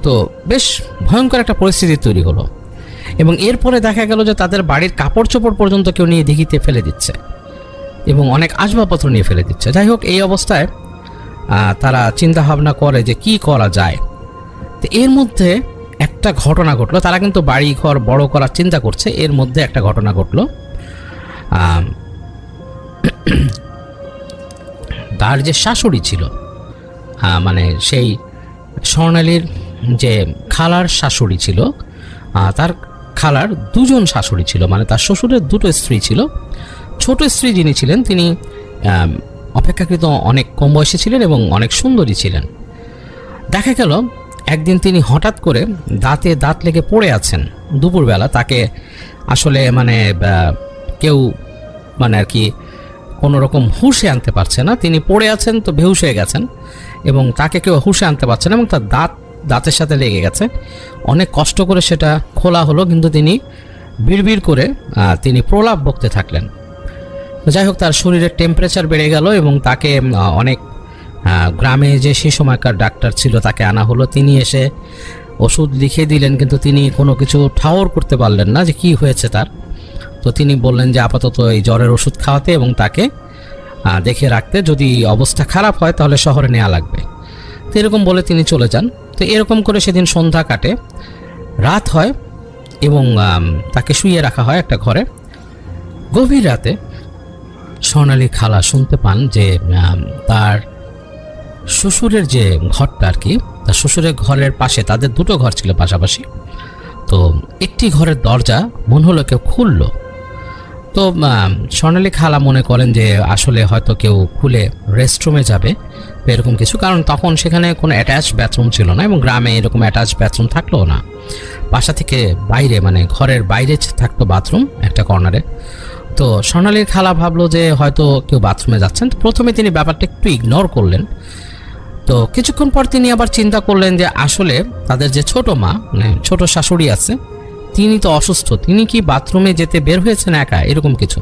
তো বেশ ভয়ঙ্কর একটা পরিস্থিতি তৈরি হলো। এবং এরপরে দেখা গেল যে তাদের বাড়ির কাপড় চোপড় পর্যন্ত কেউ নিয়ে দিঘিতে ফেলে দিচ্ছে এবং অনেক আসবাবপত্র নিয়ে ফেলে দিচ্ছে। যাই হোক, এই অবস্থায় তারা চিন্তা ভাবনা করে যে কি করা যায়। তো এর মধ্যে একটা ঘটনা ঘটলো। তারা কিন্তু বাড়ি ঘর বড় করার চিন্তা করছে, এর মধ্যে একটা ঘটনা ঘটলো। তার যে শাশুড়ি ছিল, মানে সেই স্বর্ণালীর যে খালার শাশুড়ি ছিল, তার খালার দুজন শাশুড়ি ছিল, মানে তার শ্বশুরের দুটো স্ত্রী ছিল। ছোট স্ত্রী যিনি ছিলেন তিনি অপেক্ষাকৃত অনেক কম বয়সী ছিলেন এবং অনেক সুন্দরী ছিলেন। দেখা গেল একদিন তিনি হঠাৎ করে দাঁতে দাঁত লেগে পড়ে আছেন দুপুরবেলা। তাকে আসলে মানে কেউ মানে আর কি কোনো রকম হুঁশে আনতে পারছে না, তিনি পড়ে আছেন, তো বেহুশ হয়ে গেছেন এবং তাকে কেউ হুঁশে আনতে পারছে না এবং তার দাঁতের সাথে লেগে গেছে। অনেক কষ্ট করে সেটা খোলা হলো, কিন্তু তিনি বিড়বিড় করে তিনি প্রলাপ বকতে থাকলেন। যাই হোক, তার শরীরের টেম্পারেচার বেড়ে গেল এবং তাকে অনেক গ্রামে যে সেই সময়কার ডাক্তার ছিল তাকে আনা হলো। তিনি এসে ওষুধ লিখে দিলেন, কিন্তু তিনি কোনো কিছু ঠাওর করতে পারলেন না যে কি হয়েছে তার। তো তিনি বললেন যে আপাতত এই জ্বরের ওষুধ খাওয়াতে এবং তাকে দেখে রাখতে, যদি অবস্থা খারাপ হয় তাহলে শহরে নেওয়া লাগবে। তো এরকম বলে তিনি চলে যান। তো এরকম করে সেদিন সন্ধ্যা কাটে, রাত হয় এবং তাকে শুইয়ে রাখা হয় একটা ঘরে। গভীর রাতে স্বর্ণালী খালা শুনতে পান যে তার শ্বশুরের যে ঘরটা আর কি, তার শ্বশুরের ঘরের পাশে, তাদের দুটো ঘর ছিল পাশাপাশি, তো একটি ঘরের দরজা মনে হলো কেউ খুললো। তো স্বর্ণালী খালা মনে করেন যে আসলে হয়তো কেউ খুলে রেস্টরুমে যাবে এরকম কিছু, কারণ তখন সেখানে কোনো অ্যাটাচ বাথরুম ছিল না এবং গ্রামে এরকম অ্যাটাচ বাথরুম থাকলেও না, বাসা থেকে বাইরে মানে ঘরের বাইরে থাকতো বাথরুম একটা কর্নারে। তো স্বর্ণালীর খালা ভাবলো যে হয়তো কেউ বাথরুমে যাচ্ছেন। তো প্রথমে তিনি ব্যাপারটা একটু ইগনোর করলেন। তো কিছুক্ষণ পর তিনি আবার চিন্তা করলেন যে আসলে তাদের যে ছোট মা, মানে ছোট শাশুড়ি আছে, তিনি তো অসুস্থ, তিনি কি বাথরুমে যেতে বের হয়েছেন একা, এরকম কিছু।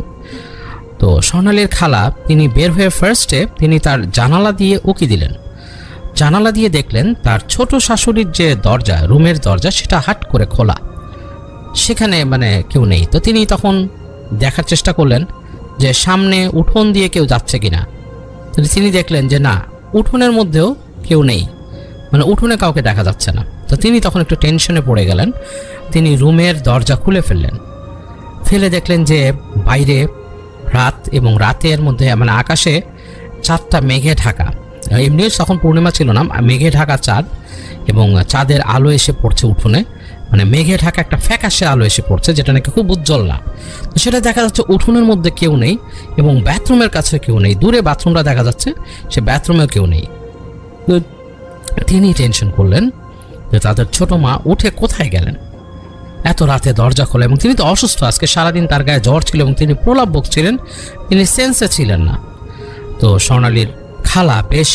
তো স্বর্ণালীর খালা তিনি বের হয়ে ফার্স্টে তিনি তার জানালা দিয়ে উকি দিলেন। জানালা দিয়ে দেখলেন তার ছোট শাশুড়ির যে দরজা, রুমের দরজা, সেটা হাট করে খোলা, সেখানে মানে কেউ নেই। তো তিনি তখন দেখার চেষ্টা করলেন যে সামনে উঠোন দিয়ে কেউ যাচ্ছে কিনা। তিনি দেখলেন যে না, উঠোনের মধ্যেও কেউ নেই, মানে উঠোনে কাউকে দেখা যাচ্ছে না। তো তিনি তখন একটু টেনশনে পড়ে গেলেন। তিনি রুমের দরজা খুলে ফেলে দেখলেন যে বাইরে রাত এবং রাতের মধ্যে মানে আকাশে চাঁদটা মেঘে ঢাকা। এমনি তখন পূর্ণিমা ছিল না, মেঘে ঢাকা চাঁদ এবং চাঁদের আলো এসে পড়ছে উঠোনে, মানে মেঘে ঢাকা একটা ফ্যাকাশে আলো এসে পড়ছে, যেটা নাকি খুব উজ্জ্বল না। তো সেটা দেখা যাচ্ছে উঠোনের মধ্যে কেউ নেই এবং বাথরুমের কাছে কেউ নেই, দূরে বাথরুমটা দেখা যাচ্ছে, সে বাথরুমেও কেউ নেই। তো তিনি টেনশন করলেন যে তাদের ছোট মা উঠে কোথায় গেলেন, এত রাতে দরজা খোলা, এবং তিনি তো অসুস্থ, আজকে সারাদিন তার গায়ে জ্বর ছিল এবং তিনি প্রলাপ বকছিলেন, তিনি সেন্সে ছিলেন না। তো স্বর্ণালীর খালা বেশ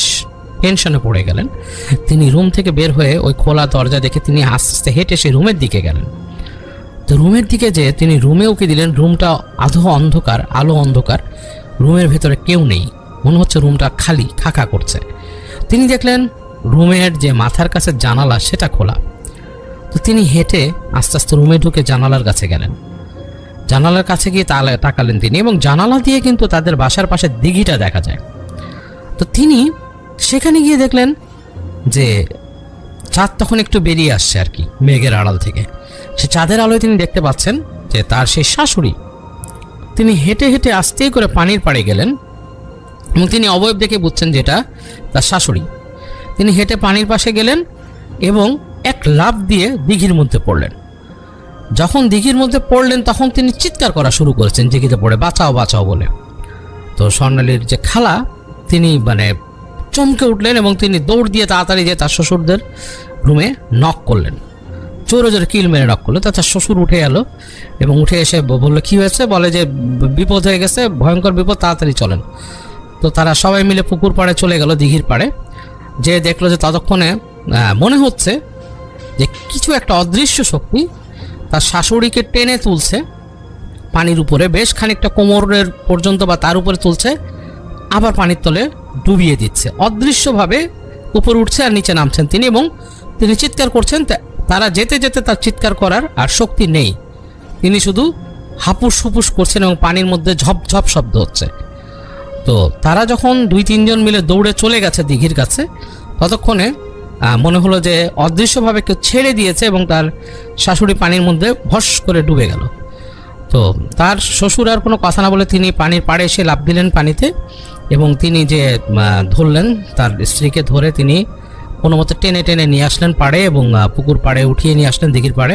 টেনশনে পড়ে গেলেন। তিনি রুম থেকে বের হয়ে ওই খোলা দরজা দেখে তিনি আস্তে আস্তে হেঁটে সে রুমের দিকে গেলেন। তো রুমের দিকে যে তিনি রুমে উকি দিলেন, রুমটা আধো অন্ধকার, আলো অন্ধকার, রুমের ভেতরে কেউ নেই, মনে হচ্ছে রুমটা খালি, খাকা করছে। তিনি দেখলেন রুমের যে মাথার কাছে জানালা সেটা খোলা। তো তিনি হেঁটে আস্তে আস্তে রুমে ঢুকে জানালার কাছে গেলেন। জানালার কাছে গিয়ে তাকালেন তিনি, এবং জানালা দিয়ে কিন্তু তাদের বাসার পাশে দিঘিটা দেখা যায়। তো তিনি সেখানে গিয়ে দেখলেন যে চাঁদ তখন একটু বেরিয়ে আসছে আর কি মেঘের আড়াল থেকে। সে চাঁদের আলোয় তিনি দেখতে পাচ্ছেন যে তার সেই শাশুড়ি। তিনি হেঁটে হেঁটে আস্তে করে পানির পাড়ে গেলেন এবং তিনি অবয়ব দেখে বুঝছেন যেটা তার শাশুড়ি। তিনি হেঁটে পানির পাশে গেলেন এবং এক লাফ দিয়ে দিঘির মধ্যে পড়লেন। যখন দিঘির মধ্যে পড়লেন তখন তিনি চিৎকার করা শুরু করেছেন দিঘিতে পড়ে, বাঁচাও বাঁচাও বলে। তো স্বর্ণালীর যে খালা তিনি মানে চমকে উঠলেন এবং তিনি দৌড় দিয়ে তাড়াতাড়ি যে তার শ্বশুরদের রুমে নক করলেন, জোরে জোরে কিল মেরে নক করলো। তার শ্বশুর উঠে এলো এবং উঠে এসে বললো কি হয়েছে, বলে যে বিপদ হয়ে গেছে, ভয়ঙ্কর বিপদ, তাড়াতাড়ি চলেন। তো তারা সবাই মিলে পুকুর পাড়ে চলে গেল, দিঘির পাড়ে। যে দেখলো যে ততক্ষণে মনে হচ্ছে যে কিছু একটা অদৃশ্য শক্তি তার শাশুড়িকে টেনে তুলছে পানির উপরে, বেশ খানিকটা কোমরের পর্যন্ত বা তার উপরে তুলছে, আবার পানির তলে ডুবিয়ে দিচ্ছে। অদৃশ্যভাবে উপরে উঠছে আর নিচে নামছেন তিনি, এবং তিনি চিৎকার করছেন। তারা যেতে যেতে তার চিৎকার করার আর শক্তি নেই, তিনি শুধু হাপুস হুপুস করছেন এবং পানির মধ্যে ঝপঝপ শব্দ হচ্ছে। তো তারা যখন 2-3 জন মিলে দৌড়ে চলে গেছে দিঘির কাছে, ততক্ষণে মনে হলো যে অদৃশ্যভাবে কেউ ছেড়ে দিয়েছে এবং তার শাশুড়ি পানির মধ্যে ভস করে ডুবে গেল। তো তার শ্বশুর আর কোনো কথা না বলে তিনি পানির পাড়ে এসে লাফ দিলেন পানিতে, এবং তিনি যে ধরলেন তার স্ত্রীকে, ধরে তিনি কোনো মতো টেনে টেনে নিয়ে আসলেন পাড়ে এবং পুকুর পাড়ে উঠিয়ে নিয়ে আসলেন দিঘির পাড়ে,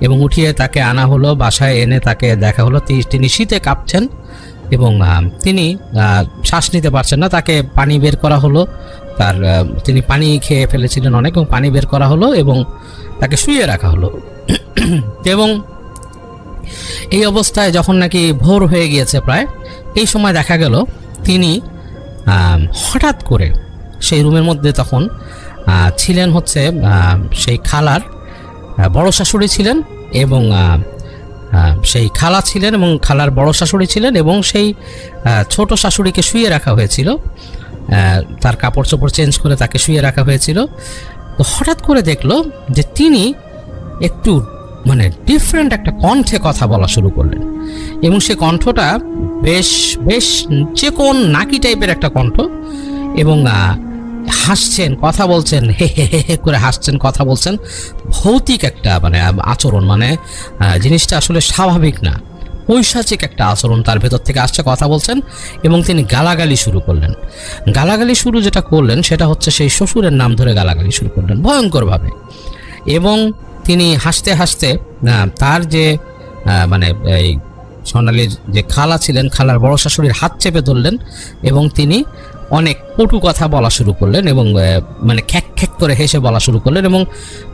এবং উঠিয়ে তাকে আনা হলো বাসায়। এনে তাকে দেখা হলো তিনি শীতে কাঁপছেন এবং তিনি শ্বাস নিতে পারছেন না। তাকে পানি বের করা হলো, তিনি পানি খেয়ে ফেলেছিলেন অনেক, এবং পানি বের করা হলো এবং তাকে শুইয়ে রাখা হলো। এবং এই অবস্থায় যখন নাকি ভোর হয়ে গিয়েছে প্রায়, এই সময় দেখা গেল তিনি হঠাৎ করে সেই রুমের মধ্যে তখন ছিলেন হচ্ছে সেই খালার বড় শাশুড়ি ছিলেন, এবং সেই খালা ছিলেন এবং খালার বড় শাশুড়ি ছিলেন, এবং সেই ছোট শাশুড়িকে শুইয়ে রাখা হয়েছিল, তার কাপড় চোপড় চেঞ্জ করে তাকে শুইয়ে রাখা হয়েছিল। তো হঠাৎ করে দেখলো যে তিনি একটু মানে ডিফারেন্ট একটা কণ্ঠে কথা বলা শুরু করলেন, এবং সে কণ্ঠটা বেশ বেশ চেকন নাকি টাইপের একটা কণ্ঠ, এবং হাসছেন, কথা বলছেন, হে হে হে হে করে হাসছেন, কথা বলছেন। ভৌতিক একটা মানে আচরণ, মানে জিনিসটা আসলে স্বাভাবিক না, পৈশাচিক একটা আচরণ তার ভেতর থেকে আসছে, কথা বলছেন। এবং তিনি গালাগালি শুরু করলেন। গালাগালি শুরু যেটা করলেন সেটা হচ্ছে সেই শ্বশুরের নাম ধরে গালাগালি শুরু করলেন ভয়ঙ্করভাবে। এবং তিনি হাসতে হাসতে তার যে মানে এই স্বর্ণালীর যে খালা ছিলেন, খালার বড় শাশুড়ির হাত চেপে ধরলেন, এবং তিনি অনেক কটু কথা বলা শুরু করলেন, এবং মানে খ্যাক খ্যাক করে হেসে বলা শুরু করলেন, এবং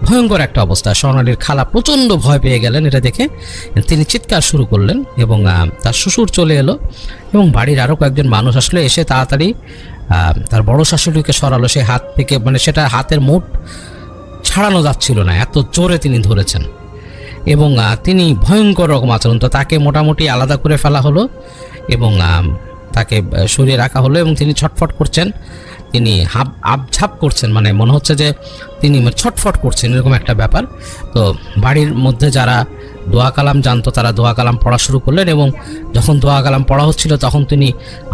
ভয়ঙ্কর একটা অবস্থা। স্বর্ণালীর খালা প্রচণ্ড ভয় পেয়ে গেলেন এটা দেখে, তিনি চিৎকার শুরু করলেন, এবং তার শ্বশুর চলে এলো, এবং বাড়ির আরও কয়েকজন মানুষ আসলে এসে তাড়াতাড়ি তার বড় শাশুড়িকে সরালো সে হাত থেকে, মানে সেটা হাতের মুঠ ছাড়ানো যাচ্ছিল না, এত জোরে তিনি ধরেছেন। এবং তিনি ভয়ঙ্কর রকম আচরণ, তো তাকে মোটামুটি আলাদা করে ফেলা হলো এবং তাকে সরিয়ে রাখা হলো, এবং তিনি ছটফট করছেন, তিনি আপঝাপ করছেন, মানে মনে হচ্ছে যে তিনি ছটফট করছেন, এরকম একটা ব্যাপার। তো বাড়ির মধ্যে যারা দোয়া কালাম জানতো তারা দোয়া কালাম পড়া শুরু করলেন, এবং যখন দোয়া কালাম পড়া হচ্ছিল তখন তিনি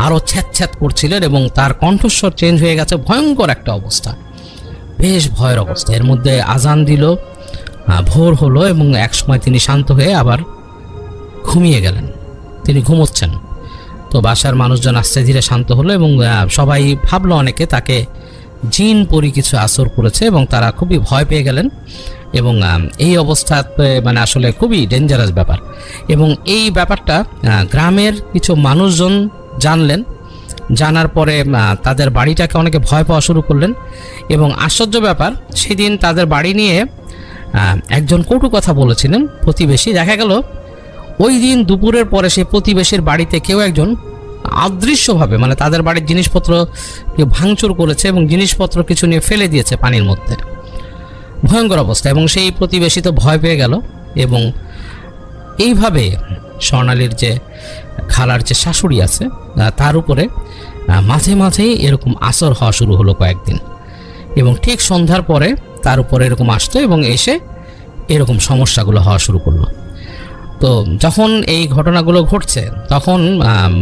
আরও ছ্যাঁত করছিলেন, এবং তার কণ্ঠস্বর চেঞ্জ হয়ে গেছে, ভয়ঙ্কর একটা অবস্থা, বেশ ভয়ের অবস্থা। এর মধ্যে আজান দিল, ভোর হলো, এবং একসময় তিনি শান্ত হয়ে আবার ঘুমিয়ে গেলেন, তিনি ঘুমোচ্ছেন। তো বাসার মানুষজন আস্তে ধীরে শান্ত হলো, এবং সবাই ভাবলো অনেকে তাকে জিন পরি কিছু আসর করেছে, এবং তারা খুবই ভয় পেয়ে গেলেন। এবং এই অবস্থাতে মানে আসলে খুবই ডেঞ্জারাস ব্যাপার। এবং এই ব্যাপারটা গ্রামের কিছু মানুষজন জানলেন, জানার পরে তাদের বাড়িটাকে অনেকে ভয় পাওয়া শুরু করলেন। এবং আশ্চর্য ব্যাপার, সেদিন তাদের বাড়ি নিয়ে একজন কটু কথা বলেছিলেন প্রতিবেশী, দেখা গেল ওই দিন দুপুরের পরে সেই প্রতিবেশীর বাড়িতে কেউ একজন অদৃশ্যভাবে মানে তাদের বাড়ির জিনিসপত্র কেউ ভাঙচুর করেছে, এবং জিনিসপত্র কিছু নিয়ে ফেলে দিয়েছে পানির মধ্যে, ভয়ঙ্কর অবস্থা। এবং সেই প্রতিবেশী তো ভয় পেয়ে গেল, এবং এইভাবে স্বর্ণালীর যে খালার যে শাশুড়ি আছে তার উপরে মাঝে মাঝেই এরকম আসর হওয়া শুরু হলো কয়েকদিন। এবং ঠিক সন্ধ্যার পরে তার উপরে এরকম আসতো এবং এসে এরকম সমস্যাগুলো হওয়া শুরু করলো। তো যখন এই ঘটনাগুলো ঘটছে তখন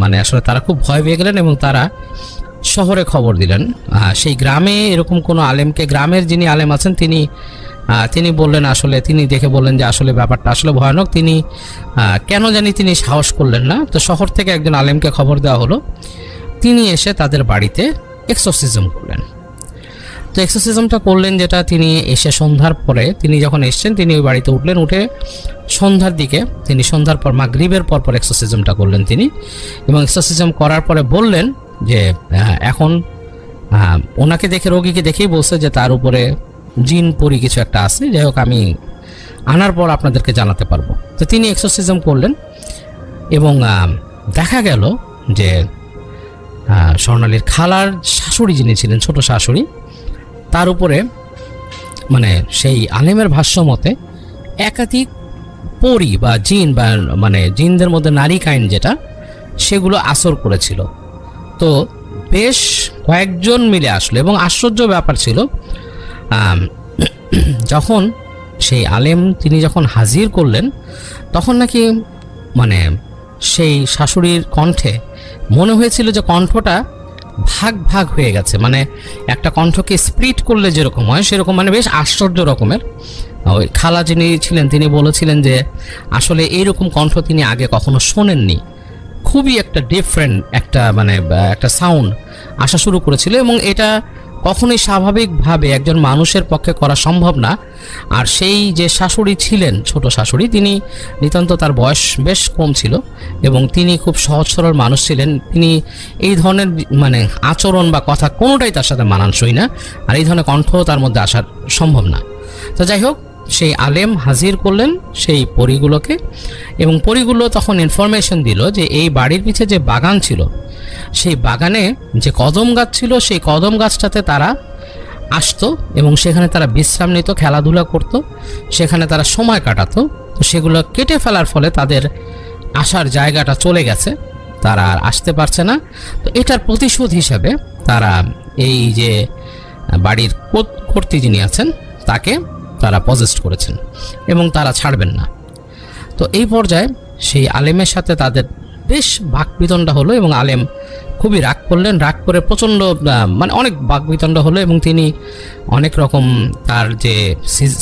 মানে আসলে তারা খুব ভয় পেয়ে গেলেন এবং তারা শহরে খবর দিলেন। সেই গ্রামে এরকম কোনো আলেমকে, গ্রামের যিনি আলেম আছেন তিনি বললেন, আসলে তিনি দেখে বললেন যে আসলে ব্যাপারটা আসলে ভয়ানক। তিনি কেন জানি তিনি সাহস করলেন না। তো শহর থেকে একজন আলেমকে খবর দেওয়া হলো, তিনি এসে তাদের বাড়িতে এক্সোরসিজম করলেন। তো এক্সোরসিজমটা করলেন, যেটা তিনি এসে সন্ধ্যার পরে তিনি যখন এসছেন তিনি ওই বাড়িতে উঠলেন, উঠে সন্ধ্যার দিকে তিনি সন্ধ্যার পর মাগরিবের পর এক্সোরসিজমটা করলেন তিনি। এবং এক্সোরসিজম করার পরে বললেন যে এখন ওনাকে দেখে, রোগীকে দেখেই বলছে যে তার উপরে জিন পরি কিছু একটা আছে, যাই হোক আমি আনার পর আপনাদেরকে জানাতে পারবো। তো তিনি এক্সোরসিজম করলেন এবং দেখা গেল যে স্বর্ণালীর খালার শাশুড়ি যিনি ছিলেন, ছোট শাশুড়ি, তার উপরে মানে সেই আলেমের ভাষ্য মতে একাধিক পরি বা জিন বা মানে জিনদের মধ্যে নারী কাইন যেটা, সেগুলো আসর করেছিল। তো বেশ কয়েকজন মিলে আসলো এবং আশ্চর্য ব্যাপার ছিল, যখন সেই আলেম তিনি যখন হাজির করলেন তখন নাকি মানে সেই শাশুড়ির কণ্ঠে মনে হয়েছিল যে কণ্ঠটা ভাগ ভাগ হয়ে গেছে, মানে একটা কণ্ঠকে স্প্লিট করলে যেরকম হয় সেরকম, মানে বেশ আশ্চর্য রকমের। ওই খালা যিনি ছিলেন তিনি বলেছিলেন যে আসলে এইরকম কণ্ঠ তিনি আগে কখনো শোনেননি, খুবই একটা ডিফারেন্ট একটা সাউন্ড আসা শুরু করেছিল এবং এটা কখনোই স্বাভাবিকভাবে একজন মানুষের পক্ষে করা সম্ভব না। আর সেই যে শাশুড়ি ছিলেন, ছোট শাশুড়ি, তিনি নিতান্ত তার বয়স বেশ কম ছিল এবং তিনি খুব সহজ সরল মানুষ ছিলেন। তিনি এই ধরনের মানে আচরণ বা কথা কোনোটাই তার সাথে মানানসই না, আর এই ধরনের কণ্ঠ তার মধ্যে আসার সম্ভব না। তো যাই হোক, সেই আলেম হাজির করলেন সেই পরীগুলোকে এবং পরীগুলো তখন ইনফরমেশন দিল যে এই বাড়ির পিছে যে বাগান ছিল, সেই বাগানে যে কদম গাছ ছিল, সেই কদম গাছটাতে তারা আসতো এবং সেখানে তারা বিশ্রাম নিত, খেলাধুলা করত, সেখানে তারা সময় কাটাতো। তো সেগুলো কেটে ফেলার ফলে তাদের আসার জায়গাটা চলে গেছে, তারা আর আসতে পারছে না। তো এটার প্রতিশোধ হিসাবে তারা এই যে বাড়ির কর্ত্রী যিনি আছেন তাকে তারা পজেস্ট করেছেন এবং তারা ছাড়বেন না। তো এই পর্যায়ে সেই আলেমের সাথে তাদের বেশ বাকবিতণ্ডা হলো এবং আলেম খুবই রাগ করলেন। রাগ করে প্রচণ্ড মানে অনেক বাকবিতণ্ডা হলো এবং তিনি অনেক রকম তার যে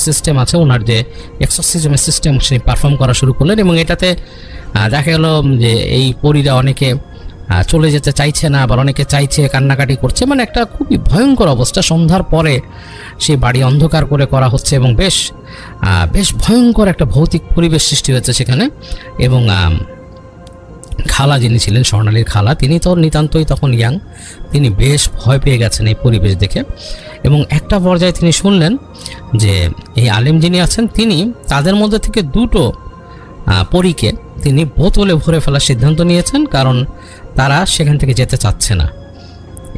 সিস্টেম আছে, ওনার যে এক্সোরসিজমের সিস্টেম, সেই পারফর্ম করা শুরু করলেন এবং এটাতে দেখা গেল যে এই পরীরা অনেকে চলে যেতে চাইছে না, আবার অনেকে চাইছে, কান্নাকাটি করছে, মানে একটা খুবই ভয়ঙ্কর অবস্থা। সন্ধ্যার পরে সেই বাড়ি অন্ধকার করে করা হচ্ছে এবং বেশ ভয়ঙ্কর একটা ভৌতিক পরিবেশ সৃষ্টি হয়েছে সেখানে। এবং খালা যিনি ছিলেন, স্বর্ণালীর খালা, তিনি তো নিতান্তই তখন ইয়াং, তিনি বেশ ভয় পেয়ে গেছেন এই পরিবেশ দেখে। এবং একটা পর্যায়ে তিনি শুনলেন যে এই আলেম যিনি আছেন তিনি তাদের মধ্যে থেকে দুটো পরীকে তিনি বোতলে ভরে ফেলার সিদ্ধান্ত নিয়েছেন, কারণ তারা সেখান থেকে যেতে চাচ্ছে না।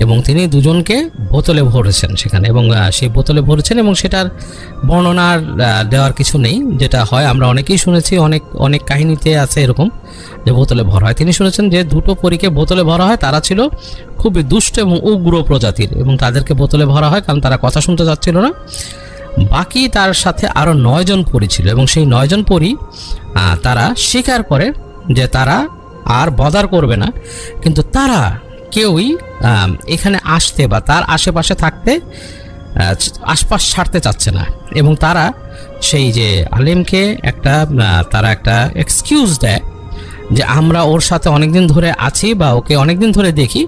এবং তিনি দুজনকে বোতলে ভরেছেন সেখানে এবং সেই বোতলে ভরেছেন এবং সেটার বর্ণনার দেওয়ার কিছু নেই, যেটা হয় আমরা অনেকেই শুনেছি, অনেক কাহিনীতে আছে এরকম যে বোতলে ভরা হয়। তিনি শুনেছেন যে দুটো পরীকে বোতলে ভরা হয়, তারা ছিল খুবই দুষ্ট এবং উগ্র প্রজাতির এবং তাদেরকে বোতলে ভরা হয় কারণ তারা কথা শুনতে চাচ্ছিল না। বাকি তার সাথে আরও 9 জন পরী ছিল এবং সেই 9 জন পরী তারা স্বীকার করে যে তারা আর বদার করবে না, কিন্তু তারা কেউই এখানে আসতে বা তার আশেপাশে থাকতে আশপাশ ছাড়তে চাচ্ছে না। এবং তারা সেই যে আলেমকে তারা একটা এক্সকিউজ দেয় যে আমরা ওর সাথে অনেকদিন ধরে আছি বা ওকে অনেকদিন ধরে দেখি,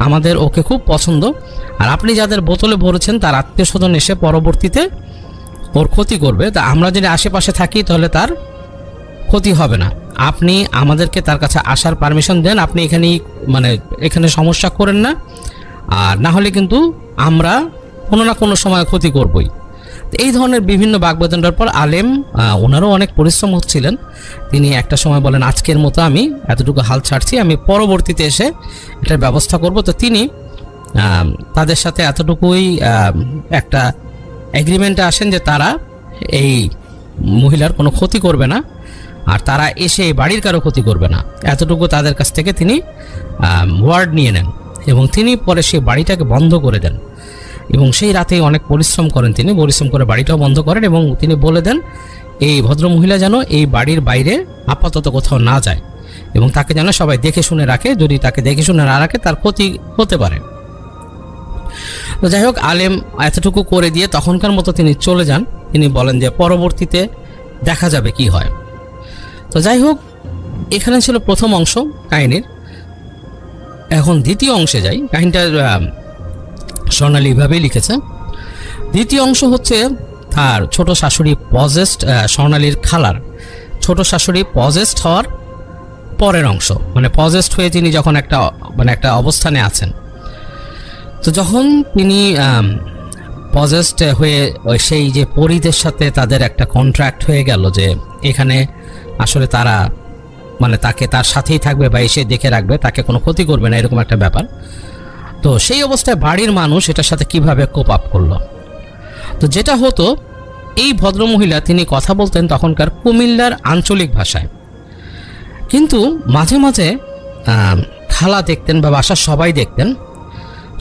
আমাদের ওকে খুব পছন্দ, আর আপনি যাদের বোতলে ভরেছেন তার আত্মীয় স্বজন এসে পরবর্তীতে ওর ক্ষতি করবে, তা আমরা যদি আশেপাশে থাকি তাহলে তার ক্ষতি হবে না। আপনি আমাদেরকে তার কাছে আসার পারমিশন দেন, আপনি এখানে সমস্যা করেন না, আর না হলে কিন্তু আমরা কোনো না কোনো সময় ক্ষতি করবই। এই ধরনের বিভিন্ন বাগবাদনটার পর আলেম ওনারও অনেক পরিশ্রম হচ্ছিলেন। তিনি একটা সময় বলেন আজকের মতো আমি এতটুকু হাল ছাড়ছি, আমি পরবর্তীতে এসে এটার ব্যবস্থা করব। তো তিনি তাদের সাথে এতটুকুই একটা এগ্রিমেন্টে আসেন যে তারা এই মহিলার কোনো ক্ষতি করবে না আর তারা এসে বাড়ির কারো ক্ষতি করবে না, এতটুকু তাদের কাছ থেকে তিনি ওয়ার্ড নিয়ে নেন এবং তিনি পরে সেই বাড়িটাকে বন্ধ করে দেন। এবং সেই রাতে অনেক পরিশ্রম করেন, তিনি পরিশ্রম করে বাড়িটাও বন্ধ করেন এবং তিনি বলে দেন এই ভদ্রমহিলা যেন এই বাড়ির বাইরে আপাতত কোথাও না যায় এবং তাকে যেন সবাই দেখে শুনে রাখে, যদি তাকে দেখে শুনে না রাখে তার ক্ষতি হতে পারে। তো যাই হোক, আলেম এতটুকু করে দিয়ে তখনকার মতো তিনি চলে যান। তিনি বলেন যে পরবর্তীতে দেখা যাবে কি হয়। তো যাই হোক, এখানে ছিল প্রথম অংশ কাহিনীর। এখন দ্বিতীয় অংশে যাই। কাহিনীটা স্বর্ণালী এভাবেই লিখেছে। দ্বিতীয় অংশ হচ্ছে তার ছোট শাশুড়ি পজেস্ট, স্বর্ণালীর খালার ছোট শাশুড়ি পজেস্ট হওয়ার পরের অংশ, মানে পজেস্ট হয়ে তিনি যখন একটা অবস্থানে আছেন। তো যখন তিনি পজেস্ট হয়ে সেই যে পরীদের সাথে তাদের একটা কন্ট্রাক্ট হয়ে গেল যে এখানে আসলে তারা মানে তাকে তার সাথেই থাকবে বা এসে দেখে রাখবে, তাকে কোনো ক্ষতি করবে না, এরকম একটা ব্যাপার। তো সেই অবস্থায় বাড়ির মানুষ এটার সাথে কিভাবে কোপ আপ করলো। তো যেটা হতো, এই ভদ্রমহিলা তিনি কথা বলতেন তখনকার কুমিল্লার আঞ্চলিক ভাষায়, কিন্তু মাঝে মাঝে খালা দেখতেন বা বাসার সবাই দেখতেন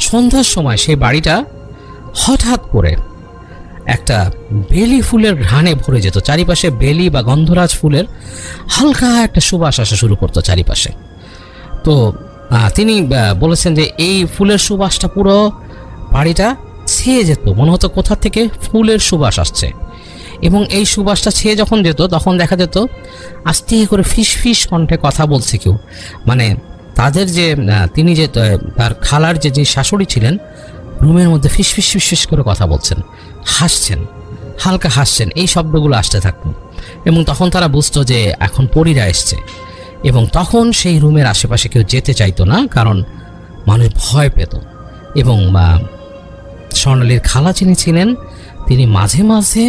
সন্ধ্যার সময় সেই বাড়িটা হঠাৎ করে একটা বেলি ফুলের ঘ্রাণে ভরে যেত। চারিপাশে বেলি বা গন্ধরাজ ফুলের হালকা একটা সুবাস আসা শুরু করতো চারিপাশে। তো তিনি বলেছেন যে এই ফুলের সুবাসটা পুরো বাড়িটা ছেয়ে যেত, মনে হতো কোথা থেকে ফুলের সুবাস আসছে। এবং এই সুবাসটা ছেয়ে যখন যেত তখন দেখা যেত আস্তে করে ফিস ফিস কণ্ঠে কথা বলছে কেউ, মানে তাদের যে তিনি যে তার খালার যে শাশুড়ি ছিলেন রুমের মধ্যে ফিস ফিস ফিস ফিস করে কথা বলছেন, হাসছেন, হালকা হাসছেন, এই শব্দগুলো আসতে থাকতো। এবং তখন তারা বুঝতো যে এখন পরীরা এসছে। এবং তখন সেই রুমের আশেপাশে কেউ যেতে চাইতো না, কারণ মানুষ ভয় পেত। এবং স্বর্ণালীর খালা যিনি ছিলেন তিনি মাঝে মাঝে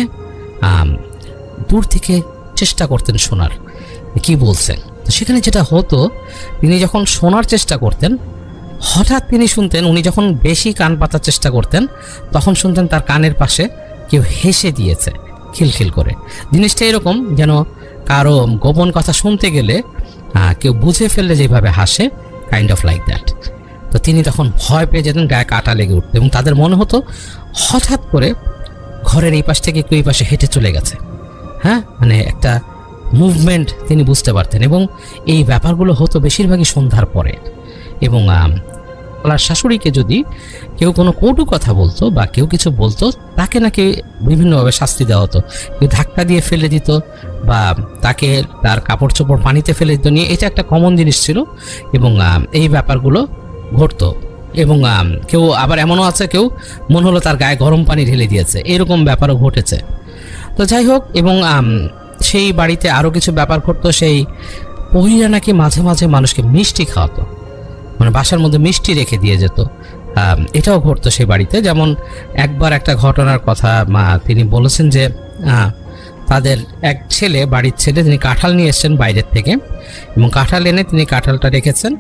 দূর থেকে চেষ্টা করতেন শোনার কি বলছেন। তো সেখানে যেটা হতো, তিনি যখন শোনার চেষ্টা করতেন হঠাৎ তিনি শুনতেন, উনি যখন বেশি কান পাতার চেষ্টা করতেন তখন শুনতেন তার কানের পাশে কেউ হেসে দিয়েছে খিলখিল করে। জিনিসটা এরকম যেন কারো গোপন কথা শুনতে গেলে কেউ বুঝে ফেললে যেভাবে হাসে, কাইন্ড অফ লাইক দ্যাট। তো তিনি তখন ভয় পেয়ে যেতেন, গায়ে কাটা লেগে উঠত এবং তাদের মনে হতো হঠাৎ করে ঘরের এই পাশ থেকে কেউ এই পাশে হেঁটে চলে গেছে। হ্যাঁ, মানে একটা মুভমেন্ট তিনি বুঝতে পারতেন। এবং এই ব্যাপারগুলো হতো বেশিরভাগই সন্ধ্যার পরে। এবং খালার শাশুড়িকে যদি কেউ কোনো কটু কথা বলতো বা কেউ কিছু বলতো, তাকে নাকি বিভিন্নভাবে শাস্তি দেওয়া হতো। কেউ ধাক্কা দিয়ে ফেলে দিত বা তাকে তার কাপড় চোপড় পানিতে ফেলে দিত নিয়ে, এটা একটা কমন জিনিস ছিল। এবং এই ব্যাপারগুলো ঘটতো। এবং কেউ আবার এমনও আছে, কেউ মনে হলো তার গায়ে গরম পানি ঢেলে দিয়েছে, এরকম ব্যাপারও ঘটেছে। তো যাই হোক, এবং সেই বাড়িতে আরও কিছু ব্যাপার ঘটতো। সেই পরীরা নাকি মাঝে মাঝে মানুষকে মিষ্টি খাওয়াতো, মানে বাসার মধ্যে মিষ্টি রেখে দিয়ে যেত, এটাও ঘটতো সেই বাড়িতে। যেমন একবার একটা ঘটনার কথা তিনি বলেছেন যে তাদের এক ছেলে, বাড়ির ছেলে, তিনি কাঁঠাল নিয়ে এসেছেন বাইরের থেকে এবং কাঁঠাল এনে তিনি কাঁঠালটা রেখেছেন।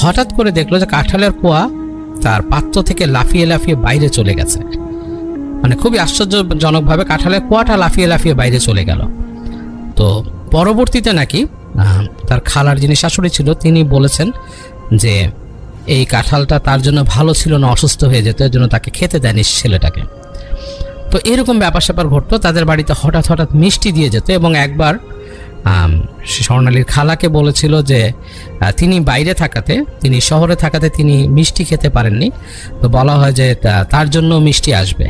হঠাৎ করে দেখলো যে কাঁঠালের কোয়া তার পাত্র থেকে লাফিয়ে লাফিয়ে বাইরে চলে গেছে। মানে খুবই আশ্চর্যজনকভাবে কাঁঠালের কোয়াটা লাফিয়ে লাফিয়ে বাইরে চলে গেল। তো পরবর্তীতে নাকি তার খালার যিনি শাশুড়ি ছিল তিনি বলেছেন যে এই কাঁঠালটা তার জন্য ভালো ছিল না, অসুস্থ হয়ে যেত, এর জন্য তাকে খেতে দেয়নি ছেলেটাকে। তো এরকম ব্যাপার স্যাপার ঘটতো। তাদের বাড়িতে হঠাৎ হঠাৎ মিষ্টি দিয়ে যেত। এবং একবার স্বর্ণালীর খালাকে বলেছিল যে তিনি বাইরে থাকাতে, তিনি শহরে থাকাতে তিনি মিষ্টি খেতে পারেননি। তো বলা হয় যে তার জন্য মিষ্টি আসবে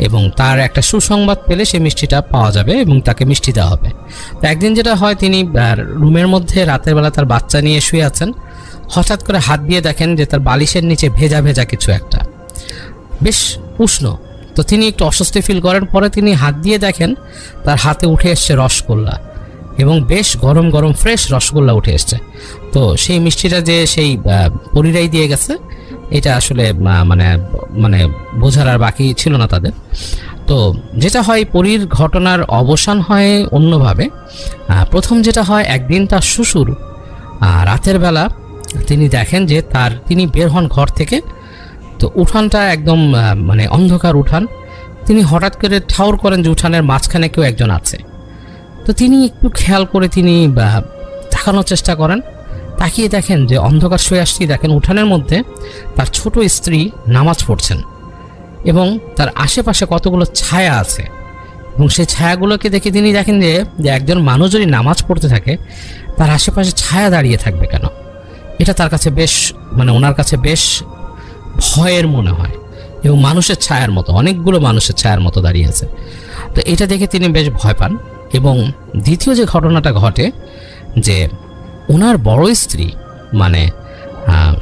এবং তার একটা সুসংবাদ পেলে সেই মিষ্টিটা পাওয়া যাবে এবং তাকে মিষ্টি দেওয়া হবে। তো একদিন যেটা হয়, তিনি রুমের মধ্যে রাতের বেলা তার বাচ্চা নিয়ে শুয়ে আছেন। হঠাৎ করে হাত দিয়ে দেখেন যে তার বালিশের নিচে ভেজা ভেজা কিছু একটা, বেশ উষ্ণ। তো তিনি একটু অস্বস্তি ফিল করেন। পরে তিনি হাত দিয়ে দেখেন তার হাতে উঠে এসছে রসগোল্লা এবং বেশ গরম গরম ফ্রেশ রসগোল্লা উঠে এসছে। তো সেই মিষ্টিটা যে সেই পরীরাই দিয়ে গেছে, এটা আসলে মানে মানে বোঝার আর বাকি ছিল না তাদের। তো যেটা হয়, পরীর ঘটনার অবসান হয় অন্যভাবে। প্রথম যেটা হয়, একদিন তার শ্বশুর রাতের বেলা তিনি দেখেন যে তিনি বের হন ঘর থেকে। তো উঠানটা একদম মানে অন্ধকার উঠান। তিনি হঠাৎ করে ঠাউর করেন যে উঠানের মাঝখানে কেউ একজন আছে। তো তিনি একটু খেয়াল করে তিনি তাকানোর চেষ্টা করেন। তাকিয়ে দেখেন যে অন্ধকার শুয়ে আসতেই দেখেন উঠানের মধ্যে তার ছোট স্ত্রী নামাজ পড়ছেন। এবং তার আশেপাশে কতগুলো ছায়া আছে, এবং সেই ছায়াগুলোকে দেখে তিনি দেখেন যে একজন মানুষ যদি নামাজ পড়তে থাকে তার আশেপাশে ছায়া দাঁড়িয়ে থাকবে কেন। এটা তার কাছে বেশ ওনার কাছে বেশ ভয়ের মনে হয়, এবং মানুষের ছায়ার মতো, অনেকগুলো মানুষের ছায়ার মতো দাঁড়িয়ে আছে। তো এটা দেখে তিনি বেশ ভয় পান। এবং দ্বিতীয় যে ঘটনাটা ঘটে, যে ওনার বড় স্ত্রী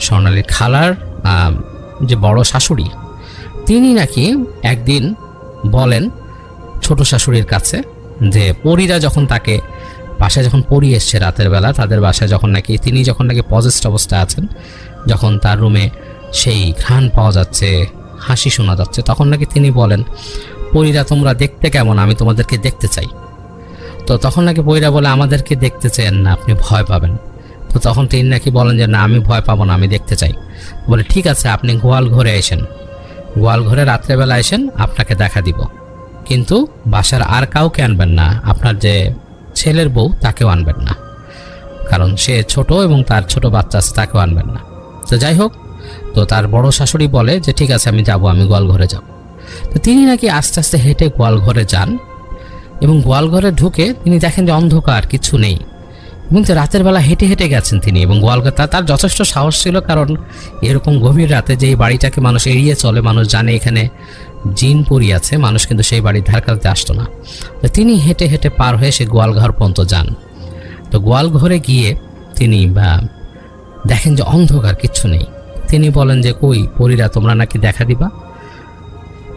স্বর্ণালীর খালার যে বড় শাশুড়ি, তিনি নাকি একদিন বলেন ছোট শাশুড়ির কাছে যে পরীরা যখন তাকে বাসায় যখন পরী এসছে রাতের বেলা তাদের বাসায়, তিনি যখন নাকি পজেসড অবস্থায় আছেন, যখন তার রুমে সেই ঘ্রাণ পাওয়া যাচ্ছে, হাসি শোনা যাচ্ছে, তখন নাকি তিনি বলেন, পরীরা তোমরা দেখতে কেমন, আমি তোমাদেরকে দেখতে চাই। তো তখন নাকি পরীরা বলে, আমাদেরকে দেখতে চান না, আপনি ভয় পাবেন। তো তখন তিনি নাকি বলেন যে না, আমি ভয় পাবো না, আমি দেখতে চাই। বলে ঠিক আছে, আপনি গোয়াল ঘরে আসেন, গোয়াল ঘরে রাত্রেবেলা আসেন, আপনাকে দেখা দিব, কিন্তু বাসার আর কাউকে আনবেন না, আপনার যে ছেলের বউ তাকেও আনবেন না, কারণ সে ছোট এবং তার ছোট বাচ্চা আছে, তাকেও আনবেন না। তো যাই হোক, তো তার বড় শাশুড়ি বলে যে ঠিক আছে, আমি যাব, আমি গোয়াল ঘরে যাব। তো তিনি নাকি আস্তে আস্তে হেঁটে গোয়াল ঘরে যান, এবং গোয়াল ঘরে ঢুকে তিনি দেখেন যে অন্ধকার, কিছু নেই, এবং রাতের বেলা হেঁটে হেঁটে গেছেন তিনি। এবং গোয়াল ঘর তার যথেষ্ট সাহস ছিল, কারণ এরকম গভীর রাতে যে এই বাড়িটাকে মানুষ এড়িয়ে চলে, মানুষ জানে এখানে জিন পরি আছে, মানুষ কিন্তু সেই বাড়ির ধার কাছে আসতো না। তো তিনি হেঁটে হেঁটে পার হয়ে সে গোয়াল ঘর পর্যন্ত যান। তো গোয়াল ঘরে গিয়ে তিনি দেখেন যে অন্ধকার, কিচ্ছু নেই। তিনি বলেন যে কই পরীরা, তোমরা নাকি দেখা দিবা।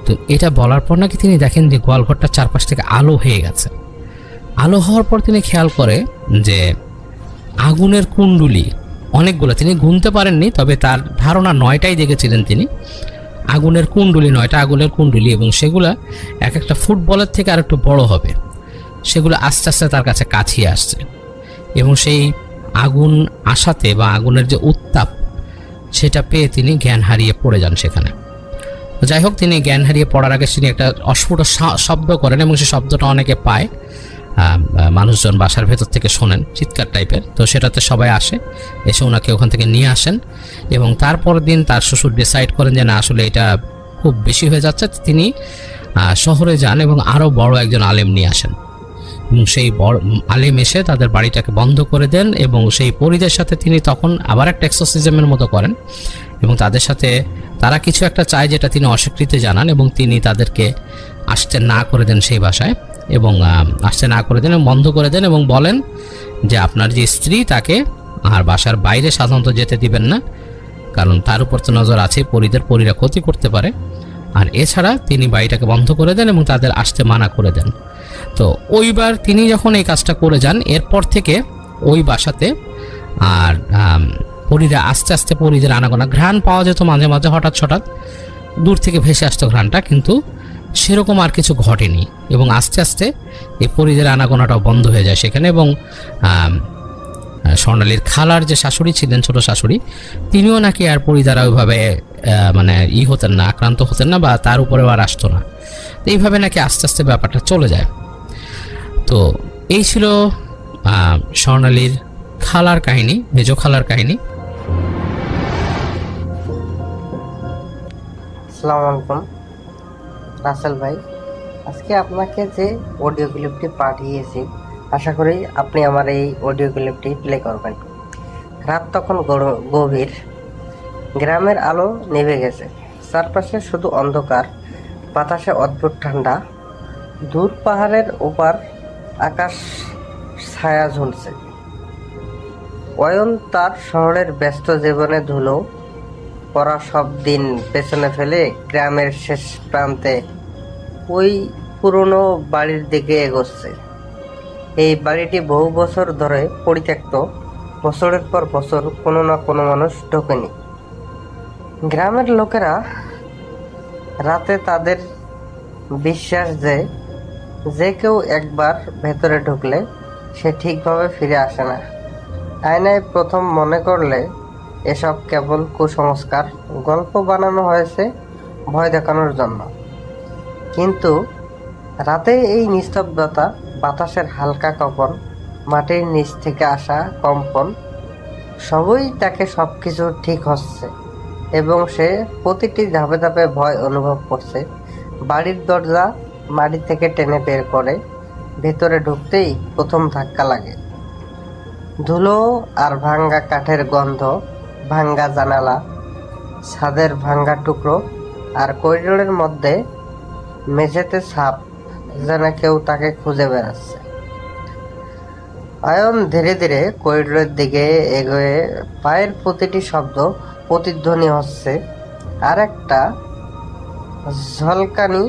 তো এটা বলার পর নাকি তিনি দেখেন যে গোয়ালঘরটার চারপাশ থেকে আলো হয়ে গেছে। আলো হওয়ার পর তিনি খেয়াল করে যে আগুনের কুণ্ডুলি অনেকগুলো, তিনি গুনতে পারেননি, তবে তার ধারণা 9টাই দেখেছিলেন তিনি, আগুনের কুণ্ডুলি, 9টা আগুনের কুণ্ডুলি, এবং সেগুলা এক একটা ফুটবলের থেকে আর একটু বড় হবে, সেগুলো আস্তে আস্তে তার কাছে কাছিয়ে আসছে। এবং সেই আগুন আসাতে বা আগুনের যে উত্তাপ, সেটা পেয়ে তিনি জ্ঞান হারিয়ে পড়ে যান সেখানে। যাই হোক, তিনি জ্ঞান হারিয়ে পড়ার আগে তিনি একটা অস্ফুট শব্দ করেন, এবং সেই শব্দটা অনেকে পায়, মানুষজন বাসার ভেতর থেকে শোনেন, চিৎকার টাইপের। তো সেটাতে সবাই আসে, এসে ওনাকে ওখান থেকে নিয়ে আসেন, এবং তারপর দিন তার শ্বশুর ডিসাইড করেন যে না, আসলে এটা খুব বেশি হয়ে যাচ্ছে। তিনি শহরে যান এবং আরও বড় একজন আলেম নিয়ে আসেন, এবং সেই বড় আলেম এসে তাদের বাড়িটাকে বন্ধ করে দেন, এবং সেই পরীদের সাথে তিনি তখন আবার একটা এক্সোসিজমের মতো করেন, এবং তাদের সাথে তারা কিছু একটা চায় যেটা তিনি অস্বীকৃতি জানান, এবং তিনি তাদেরকে আসতে না করে দেন সেই বাসায়, এবং আসতে না করে দেন এবং বন্ধ করে দেন, এবং বলেন যে আপনার যে স্ত্রী তাকে আর বাসার বাইরে সাধারণত যেতে দিবেন না, কারণ তার উপর তো নজর আছে, পরীরা ক্ষতি করতে পারে। আর এছাড়া তিনি বাড়িটাকে বন্ধ করে দেন এবং তাদের আসতে মানা করে দেন। তো ওইবার তিনি যখন এই কাজটা করে যান, এরপর থেকে ওই বাসাতে আর পরীরা আস্তে আস্তে, পরীদের আনাগোনা, ঘ্রাণ পাওয়া যেত মাঝে মাঝে, হঠাৎ দূর থেকে ভেসে আসতো ঘ্রাণটা, কিন্তু সেরকম আর কিছু ঘটেনি, এবং আস্তে আস্তে এই পরীদের আনাগোনাটাও বন্ধ হয়ে যায় সেখানে। এবং স্বর্ণালীর খালার যে শাশুড়ি ছিলেন, ছোট শাশুড়ি, তিনিও নাকি আর পরী দ্বারা ওইভাবে হতেন না, আক্রান্ত হতেন না, বা তার উপরেও আর আসতো না। তো এইভাবে নাকি আস্তে আস্তে ব্যাপারটা চলে যায়। তো এই ছিল স্বর্ণালীর খালার কাহিনী, মেজ খালার কাহিনী। আসসালামু আলাইকুম রাসেল ভাই, আজকে আপনাকে যে অডিও ক্লিপটি পাঠিয়েছি, আশা করি আপনি আমার এই অডিও ক্লিপটি প্লে করবেন। রাত তখন গভীর, গ্রামের আলো নিভে গেছে, চারপাশে শুধু অন্ধকার, বাতাসে অদ্ভুত ঠান্ডা, দূর পাহাড়ের ওপার আকাশ ছায়া ঝুলছে। অয়ন তার শহরের ব্যস্ত জীবনে ধুলো পড়া সব দিন পেছনে ফেলে গ্রামের শেষ প্রান্তে ওই পুরনো বাড়ির দিকে এগোচ্ছে। এই বাড়িটি বহু বছর ধরে পরিত্যক্ত, বছরের পর বছর কোনো না কোনো মানুষ ঢোকেনি। গ্রামের লোকেরা রাতে তাদের বিশ্বাস যে কেউ একবার ভেতরে ঢুকলে সে ঠিকভাবে ফিরে আসে না। আয়নায় প্রথম মনে করলে এসব কেবল কুসংস্কার, গল্প বানানো হয়েছে ভয় দেখানোর জন্য। কিন্তু রাতে এই নিস্তব্ধতা, বাতাসের হালকা কম্পন, মাটির নিচ থেকে আসা কম্পন, সবই তাকে সবকিছু ঠিক হচ্ছে এবং সে প্রতিটি ধাপে ধাপে ভয় অনুভব করছে। বাড়ির দরজা মাটি থেকে টেনে বের করে ভেতরে ঢুকতেই প্রথম ধাক্কা লাগে। ধুলো আর ভাঙ্গা কাঠের গন্ধ, ভাঙ্গা জানালা, ছাদের ভাঙ্গা টুকরো, আর করিডোরের মধ্যে মেঝেতে ছাপ, যেন কেউ তাকে খুঁজে বেড়াচ্ছে। অয়ন ধীরে ধীরে করিডোরের দিকে এগোয়ে পায়ের প্রতিটি শব্দ প্রতিধ্বনি হচ্ছে আর একটা ঝলকানি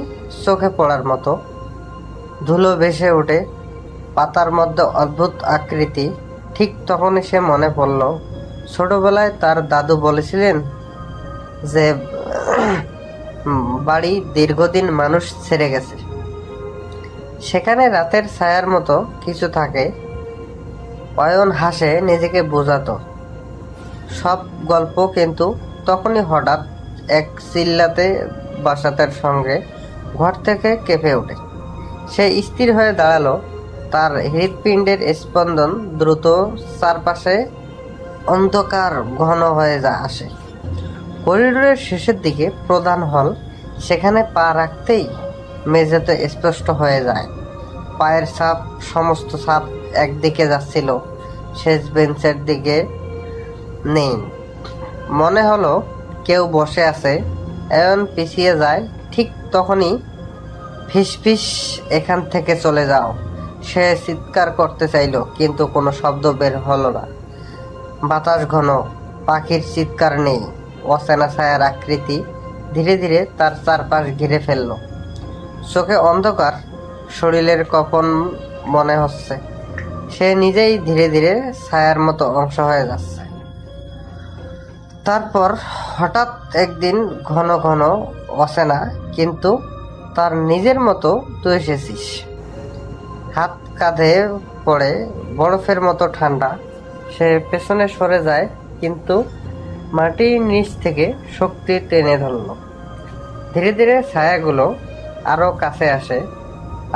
চোখে পড়ার মতো। ধুলো ভেসে ওঠে, পাতার মধ্যে অদ্ভুত আকৃতি। ঠিক তখনই সে মনে পড়ল ছোটবেলায় তার দাদু বলেছিলেন যে বাড়ি দীর্ঘদিন মানুষ ছেড়ে গেছে, সেখানে রাতের ছায়ার মতো কিছু থাকে। অয়ন হাসে, নিজেকে বোঝাতো সব গল্প, কিন্তু তখনই হঠাৎ এক চিল্লাতে বাসাতের সঙ্গে ঘর থেকে কেঁপে ওঠে। সে স্থির হয়ে দাঁড়ালো, তার হৃৎপিণ্ডের স্পন্দন দ্রুত, চারপাশে অন্ধকার ঘন হয়ে আসে। করিডোরের শেষের দিকে প্রধান হল, সেখানে পা রাখতেই মেঝেতে স্পষ্ট হয়ে যায় পায়ের ছাপ। সমস্ত ছাপ একদিকে যাচ্ছিল, শেষ বেঞ্চের দিকে নেই। মনে হলো কেউ বসে আছে। অয়ন পিছিয়ে যায়, ঠিক তখনই ফিসফিস, এখান থেকে চলে যাও। সে চিৎকার করতে চাইল, কিন্তু কোনো শব্দ বের হলো না। বাতাস ঘন, পাখির চিৎকার নেই। অচেনা ছায়ার আকৃতি ধীরে ধীরে তার চারপাশ ঘিরে ফেলল। চোখে অন্ধকার, শরীরের কম্পন মনে হচ্ছে। সে নিজেই ধীরে ধীরে ছায়ার মতো অংশ হয়ে যাচ্ছে। তারপর হঠাৎ একদিন ঘন ঘন অচেনা, কিন্তু তার নিজের মতো তুই এসেছিস। হাত কাঁধে পড়ে, বরফের মতো ঠান্ডা। সে পেছনে সরে যায়, কিন্তু মাটির নিচ থেকে শক্তি টেনে ধরল। ধীরে ধীরে ছায়াগুলো আরো কাছে আসে,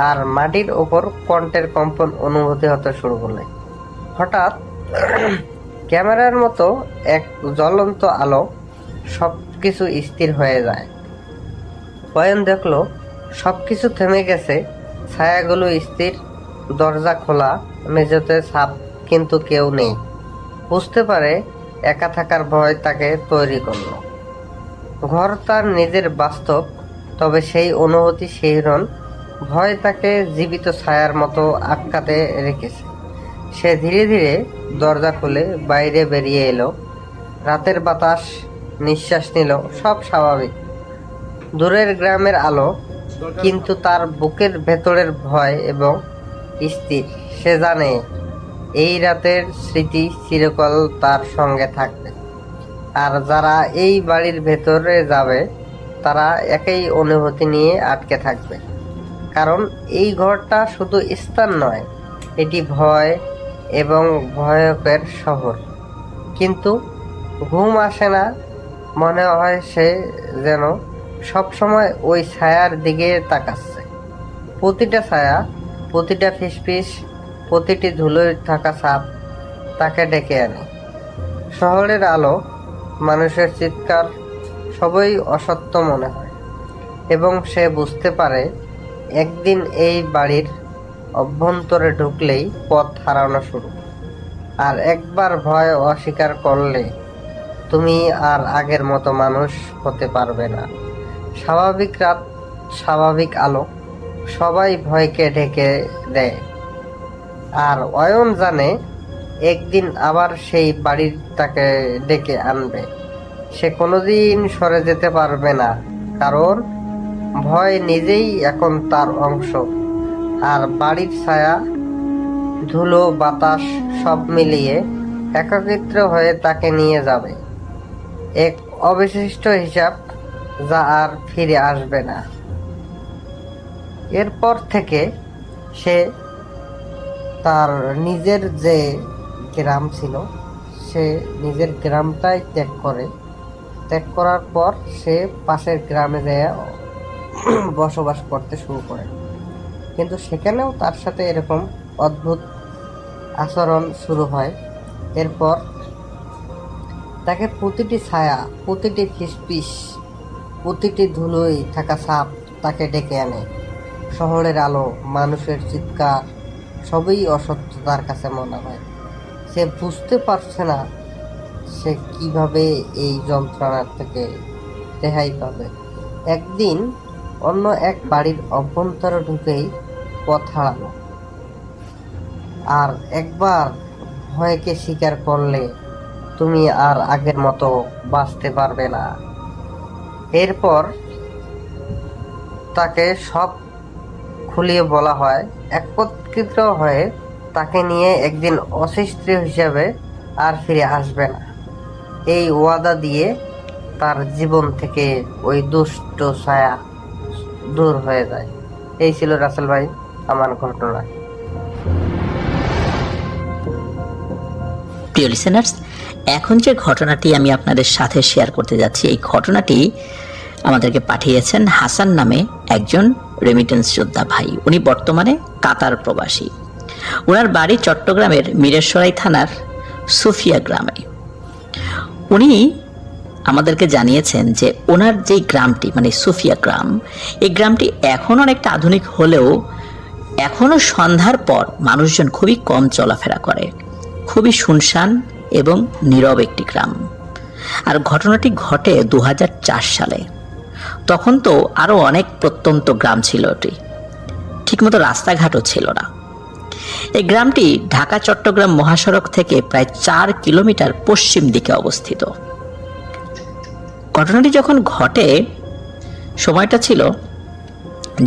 আর মাটির ওপর কণ্ঠের কম্পন অনুভূতি হতে শুরু করলে। হঠাৎ ক্যামেরার মতো এক জ্বলন্ত আলো, সব কিছু স্থির হয়ে যায়। অয়ন দেখলো সবকিছু থেমে গেছে, ছায়াগুলো স্থির, দরজা খোলা, মেঝেতে ছাপ, কিন্তু কেউ নেই। বুঝতে পারে একা থাকার ভয় তাকে তৈরি করলো। ঘর তার নিজের বাস্তব, তবে সেই অনুভূতি, শিহরণ, ভয় তাকে জীবিত ছায়ার মতো আটকাতে রেখেছে। সে ধীরে ধীরে দরজা খুলে বাইরে বেরিয়ে এলো। রাতের বাতাস, নিঃশ্বাস নিল, সব স্বাভাবিক। দূরের গ্রামের আলো, কিন্তু তার বুকের ভেতরের ভয় এবং স্থির। সে জানে এই রাতের স্মৃতি চিরকাল তার সঙ্গে থাকবে। আর যারা এই বাড়ির ভেতরে যাবে, তারা একই অনুভূতি নিয়ে আটকে থাকবে। কারণ এই ঘরটা শুধু স্থান নয়, এটি ভয় এবং ভয়কের শহর। কিন্তু ঘুম আসে না, মনে হয় সে যেন সবসময় ওই ছায়ার দিকে তাকাচ্ছে। প্রতিটা ছায়া, প্রতিটা ফিসফিস, প্রতিটি ধুলোয় থাকা ছাপ তাকে ডেকে আনে। শহরের আলো, মানুষের চিৎকার, সবই অসত্য মনে হয়, এবং সে বুঝতে পারে একদিন এই বাড়ির অভ্যন্তরে ঢুকলেই পথ হারানো শুরু। আর একবার ভয় অস্বীকার করলে তুমি আর আগের মতো মানুষ হতে পারবে না। স্বাভাবিক রাত, স্বাভাবিক আলো, সবাই ভয়কে ঢেকে দেয়। আর অয়ন জানে একদিন আবার সেই বাড়ির তাকে ডেকে আনবে। সে কোনোদিন সরে যেতে পারবে না, কারণ ভয় নিজেই এখন তার অংশ। আর বাড়ির ছায়া, ধুলো, বাতাস সব মিলিয়ে একত্রিত হয়ে তাকে নিয়ে যাবে এক অবশিষ্ট হিসাব, যা আর ফিরে আসবে না। এরপর থেকে সে তার নিজের যে গ্রাম ছিল, সে নিজের গ্রামটাই ত্যাগ করে। ত্যাগ করার পর সে পাশের গ্রামে যেয়ে বসবাস করতে শুরু করে। কিন্তু সেখানেও তার সাথে এরকম অদ্ভুত আচরণ শুরু হয়। এরপর তাকে প্রতিটি ছায়া, প্রতিটি ফিসফিস, প্রতিটি ধুলোয় থাকা সাপ তাকে ডেকে আনে। শহরের আলো, মানুষের চিৎকার সবই অসত্য তার কাছে মনে হয়। সে বুঝতে পারছে না সে কিভাবে এই যন্ত্রণার থেকে রেহাই পাবে। একদিন অন্য এক বাড়ির অভ্যন্তরে ঢুকেই পথ হারালো। আর একবার ভয়কে স্বীকার করলে তুমি আর আগের মতো বাঁচতে পারবে না। এরপর তাকে সব খুলিয়ে বলা হয়। একত্রিত হয়ে তাকে নিয়ে একদিন অসুস্থ হিসেবে আর ফিরে আসবে না, এই ওয়াদা দিয়ে তার জীবন থেকে ওই দুষ্ট ছায়া দূর হয়ে যায়। এই ছিল রাসেল ভাই আমার ঘটনা। প্রিয় লিসেনার্স, এখন যে ঘটনাটি আমি আপনাদের সাথে শেয়ার করতে যাচ্ছি, এই ঘটনাটি আমাদেরকে পাঠিয়েছেন হাসান নামে একজন রেমিটেন্স যোদ্ধা ভাই। উনি বর্তমানে কাতার প্রবাসী। ওনার বাড়ি চট্টগ্রামের মিরেশ্বরাই থানার সুফিয়া গ্রামে। উনি আমাদেরকে জানিয়েছেন যে ওনার যেই গ্রামটি মানে সুফিয়া গ্রাম, এই গ্রামটি এখন অনেকটা আধুনিক হলেও এখনও সন্ধ্যার পর মানুষজন খুবই কম চলাফেরা করে। খুবই শুনশান এবং নীরব একটি গ্রাম। আর ঘটনাটি ঘটে 2004 সালে। তখন তো আরও অনেক প্রত্যন্ত গ্রাম ছিল এটি, ঠিকমতো রাস্তাঘাটও ছিল না। এই গ্রামটি ঢাকা চট্টগ্রাম মহাসড়ক থেকে প্রায় 4 কিলোমিটার পশ্চিম দিকে অবস্থিত। ঘটনাটি যখন ঘটে সময়টা ছিল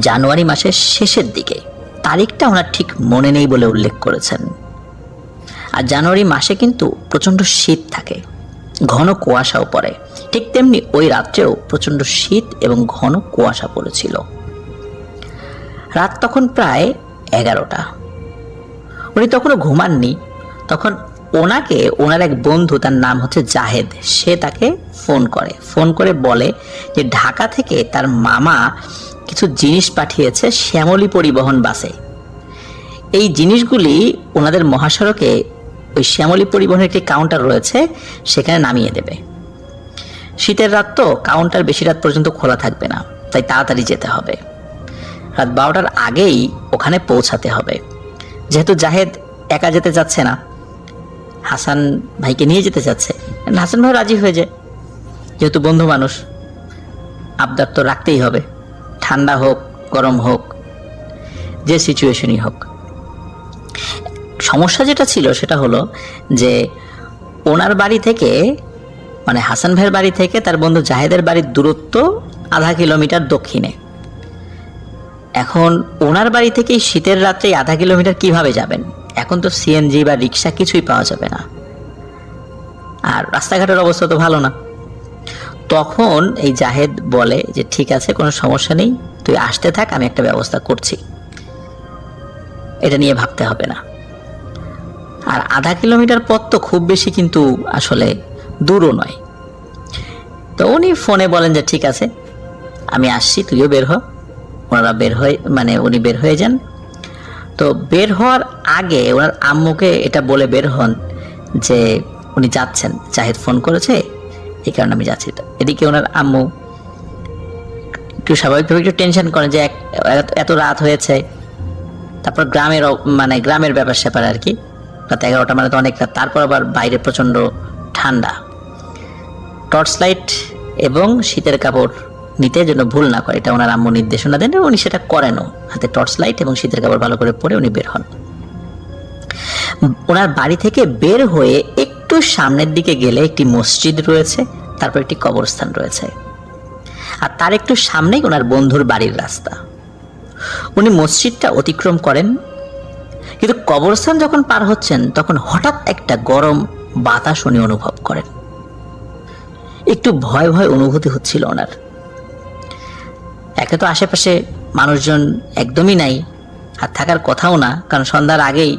জানুয়ারি মাসের শেষের দিকে। তারিখটা ওনার ঠিক মনে নেই বলে উল্লেখ করেছেন। আর জানুয়ারি মাসে কিন্তু প্রচণ্ড শীত থাকে, ঘন কুয়াশাও পড়ে। ঠিক তেমনি ওই রাত্রেও প্রচণ্ড শীত এবং ঘন কুয়াশা পড়েছিল। রাত তখন প্রায় 11টা। উনি তখনও ঘুমাননি। তখন ওনাকে ওনার এক বন্ধু, তার নাম হচ্ছে জাহেদ, সে তাকে ফোন করে বলে যে ঢাকা থেকে তার মামা কিছু জিনিস পাঠিয়েছে শ্যামলী পরিবহন বাসে। এই জিনিসগুলি ওনাদের মহাসড়কে ওই শ্যামলী পরিবহনের একটি কাউন্টার রয়েছে, সেখানে নামিয়ে দেবে। শীতের রাত তো, কাউন্টার বেশি রাত পর্যন্ত খোলা থাকবে না, তাই তাড়াতাড়ি যেতে হবে। রাত 12টার আগেই ওখানে পৌঁছাতে হবে। যেহেতু জাহেদ একা যেতে চাচ্ছে না, হাসান ভাইকে নিয়ে যেতে চাচ্ছে। হাসান ভাই রাজি হয়ে যায়, যেহেতু বন্ধু মানুষ, আবদার তো রাখতেই হবে। ঠান্ডা হোক গরম হোক, যে সিচুয়েশনই হোক। সমস্যা যেটা ছিল সেটা হলো যে ওনার বাড়ি থেকে মানে হাসান ভাইয়ের বাড়ি থেকে তার বন্ধু জাহেদের বাড়ির দূরত্ব 0.5 কিলোমিটার দক্ষিণে। এখন ওনার বাড়ি থেকে শীতের রাত্রে 0.5 কিলোমিটার কিভাবে যাবেন? এখন তো সিএনজি বা রিক্সা কিছুই পাওয়া যাবে না, আর রাস্তাঘাটের অবস্থা তো ভালো না। তখন এই জাহেদ বলে যে ঠিক আছে, কোনো সমস্যা নেই, তুই আসতে থাক, আমি একটা ব্যবস্থা করছি, এটা নিয়ে ভাবতে হবে না। আর 0.5 কিলোমিটার পথ তো খুব বেশি কিন্তু আসলে দূরও নয়। তো উনি ফোনে বলেন যে ঠিক আছে, আমি আসছি, তুইও বের হ। ওনারা বের হয়ে উনি বের হয়ে যান। তো বের হওয়ার আগে ওনার আম্মুকে এটা বলে বের হন যে উনি যাচ্ছেন, জাহিদ ফোন করেছে, এই কারণে আমি যাচ্ছি। এদিকে ওনার আম্মু একটু স্বাভাবিকভাবে একটু টেনশন করেন যে এত রাত হয়েছে, তারপর গ্রামের ব্যাপার স্যাপার আর কি। রাত 11টা মানে তো অনেক রাত, তারপর আবার বাইরে প্রচণ্ড ঠান্ডা। টর্চ লাইট এবং শীতের কাপড় নিতে যেন ভুল না করে, এটা ওনার আম্মু নির্দেশনা দেন, উনি সেটা করেনও। হাতে টর্চ লাইট এবং শীতের কাপড় ভালো করে পরে উনি বের হন। ওনার বাড়ি থেকে বের হয়ে একটু সামনের দিকে গেলে একটি মসজিদ রয়েছে, তারপর একটি কবরস্থান রয়েছে, আর তার একটু সামনেই ওনার বন্ধুর বাড়ির রাস্তা। উনি মসজিদটা অতিক্রম করেন, কিন্তু কবরস্থান যখন পার হচ্ছেন তখন হঠাৎ একটা গরম বাতাস উনি অনুভব করেন। একটু ভয় ভয় অনুভূতি হচ্ছিল ওনার। একে তো আশেপাশে মানুষজন একদমই নাই, আর থাকার কথাও না, কারণ সন্ধ্যার আগেই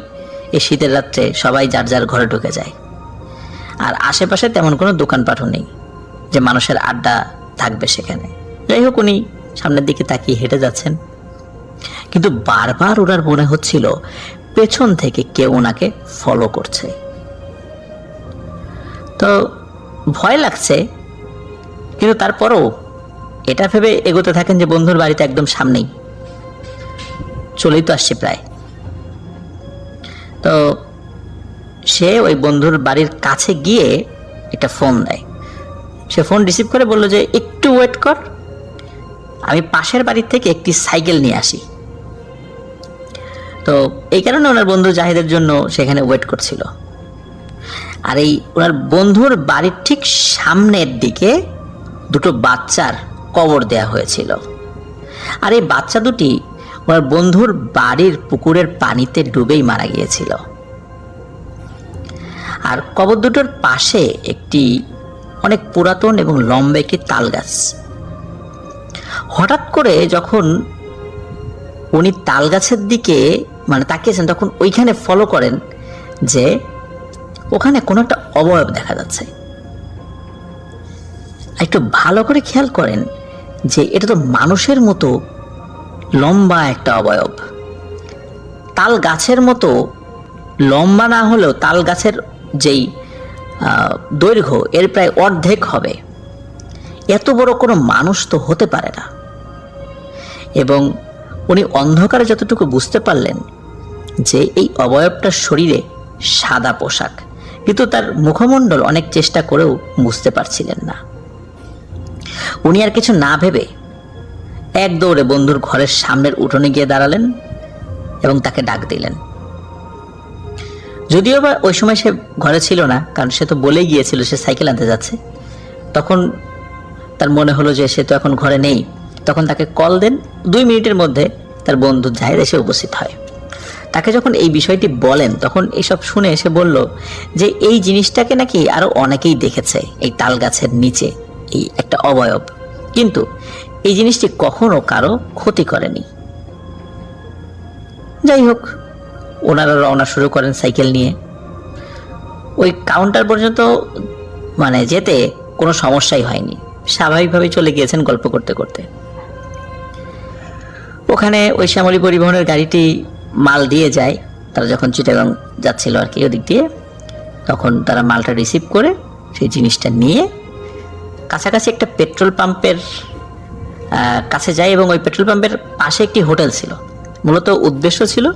এই শীতের রাত্রে সবাই যার যার ঘরে ঢুকে যায়। আর আশেপাশে তেমন কোনো দোকানপাটও নেই যে মানুষের আড্ডা থাকবে সেখানে। যাই হোক, উনি সামনের দিকে তাকিয়ে হেঁটে যাচ্ছেন, কিন্তু বারবার ওনার মনে হচ্ছিল পেছন থেকে কেউ ওনাকে ফলো করছে। তো ভয় লাগছে, কিন্তু তারপরও এটা ভেবে এগোতে থাকেন যে বন্ধুর বাড়িতে একদম সামনেই, চলেই তো আসছে প্রায়। তো সে ওই বন্ধুর বাড়ির কাছে গিয়ে একটা ফোন দেয়। সে ফোন রিসিভ করে বলল যে একটু ওয়েট কর, আমি পাশের বাড়ি থেকে একটি সাইকেল নিয়ে আসি। তো এই কারণে ওনার বন্ধু জাহিদের জন্য সেখানে ওয়েট করছিল। আর এই ওনার বন্ধুর বাড়ির ঠিক সামনের দিকে দুটো বাচ্চার কবর দেয়া হয়েছিল। আর এই বাচ্চা দুটি ওনার বন্ধুর বাড়ির পুকুরের পানিতে ডুবেই মারা গিয়েছিল। আর কবর দুটোর পাশে একটি অনেক পুরাতন এবং লম্বা একটি তাল গাছ। হঠাৎ করে যখন উনি তাল গাছের দিকে তাকিয়েছেন, তখন ওইখানে ফলো করেন যে ওখানে কোনো একটা অবয়ব দেখা যাচ্ছে। একটু ভালো করে খেয়াল করেন যে এটা তো মানুষের মতো লম্বা একটা অবয়ব। তাল গাছের মতো লম্বা না হলেও তাল গাছের যেই দৈর্ঘ্য এর প্রায় অর্ধেক হবে। এত বড় কোনো মানুষ তো হতে পারে না। এবং উনি অন্ধকারে যতটুকু বুঝতে পারলেন যে এই অবয়বটার শরীরে সাদা পোশাক, কিন্তু তার মুখমণ্ডল অনেক চেষ্টা করেও বুঝতে পারছিলেন না। উনি আর কিছু না ভেবে এক দৌড়ে বন্ধুর ঘরের সামনের উঠোনে গিয়ে দাঁড়ালেন এবং তাকে ডাক দিলেন। যদিও বা ওই সময় সে ঘরে ছিল না, কারণ সে তো বলেই গিয়েছিল সে সাইকেল আনতে যাচ্ছে। তখন তার মনে হলো যে সে তো এখন ঘরে নেই। তখন তাকে কল দেন। 2 মিনিটের মধ্যে তার বন্ধু জাহিদ এসে উপস্থিত হয়। তাকে যখন এই বিষয়টি বলেন, তখন এইসব শুনে এসে বলল যে এই জিনিসটাকে নাকি আরো অনেকেই দেখেছে, এই তাল গাছের নিচে এই একটা অবয়ব, কিন্তু এই জিনিসটি কখনো কারো ক্ষতি করেনি। যাই হোক, ওনারা রওনা শুরু করেন সাইকেল নিয়ে। ওই কাউন্টার পর্যন্ত যেতে কোনো সমস্যাই হয়নি, স্বাভাবিকভাবেই চলে গিয়েছেন গল্প করতে করতে। ওখানে ওই শ্যামলী পরিবহনের গাড়িটি মাল দিয়ে যায়। তারা যখন চিটাগাং যাচ্ছিল আর কি ওদিক দিয়ে, তখন তারা মালটা রিসিভ করে সেই জিনিসটা নিয়ে কাছাকাছি একটা পেট্রোল পাম্পের কাছে যায় এবং ওই পেট্রোল পাম্পের পাশে একটি হোটেল ছিল। মূলত উদ্দেশ্য ছিল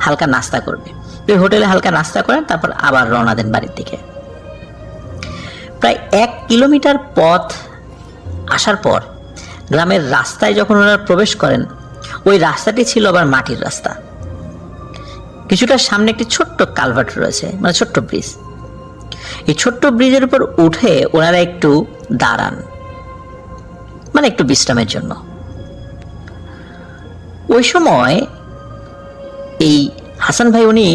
হালকা নাস্তা করবে। ওই হোটেলে হালকা নাস্তা করেন, তারপর আবার রওনা দেন বাড়ির দিকে। প্রায় 1 কিলোমিটার পথ আসার পর গ্রামের রাস্তায় যখন ওনারা প্রবেশ করেন, ওই রাস্তাটি ছিল আবার মাটির রাস্তা। কিছুটা সামনে একটি ছোট্ট কালভার্ট রয়েছে, ছোট্ট ব্রিজ। এই ছোট্ট ব্রিজের উপর উঠে ওনারা একটু দাঁড়ান, একটু বিশ্রামের জন্য। ওই সময় এই হাসান ভাই উনি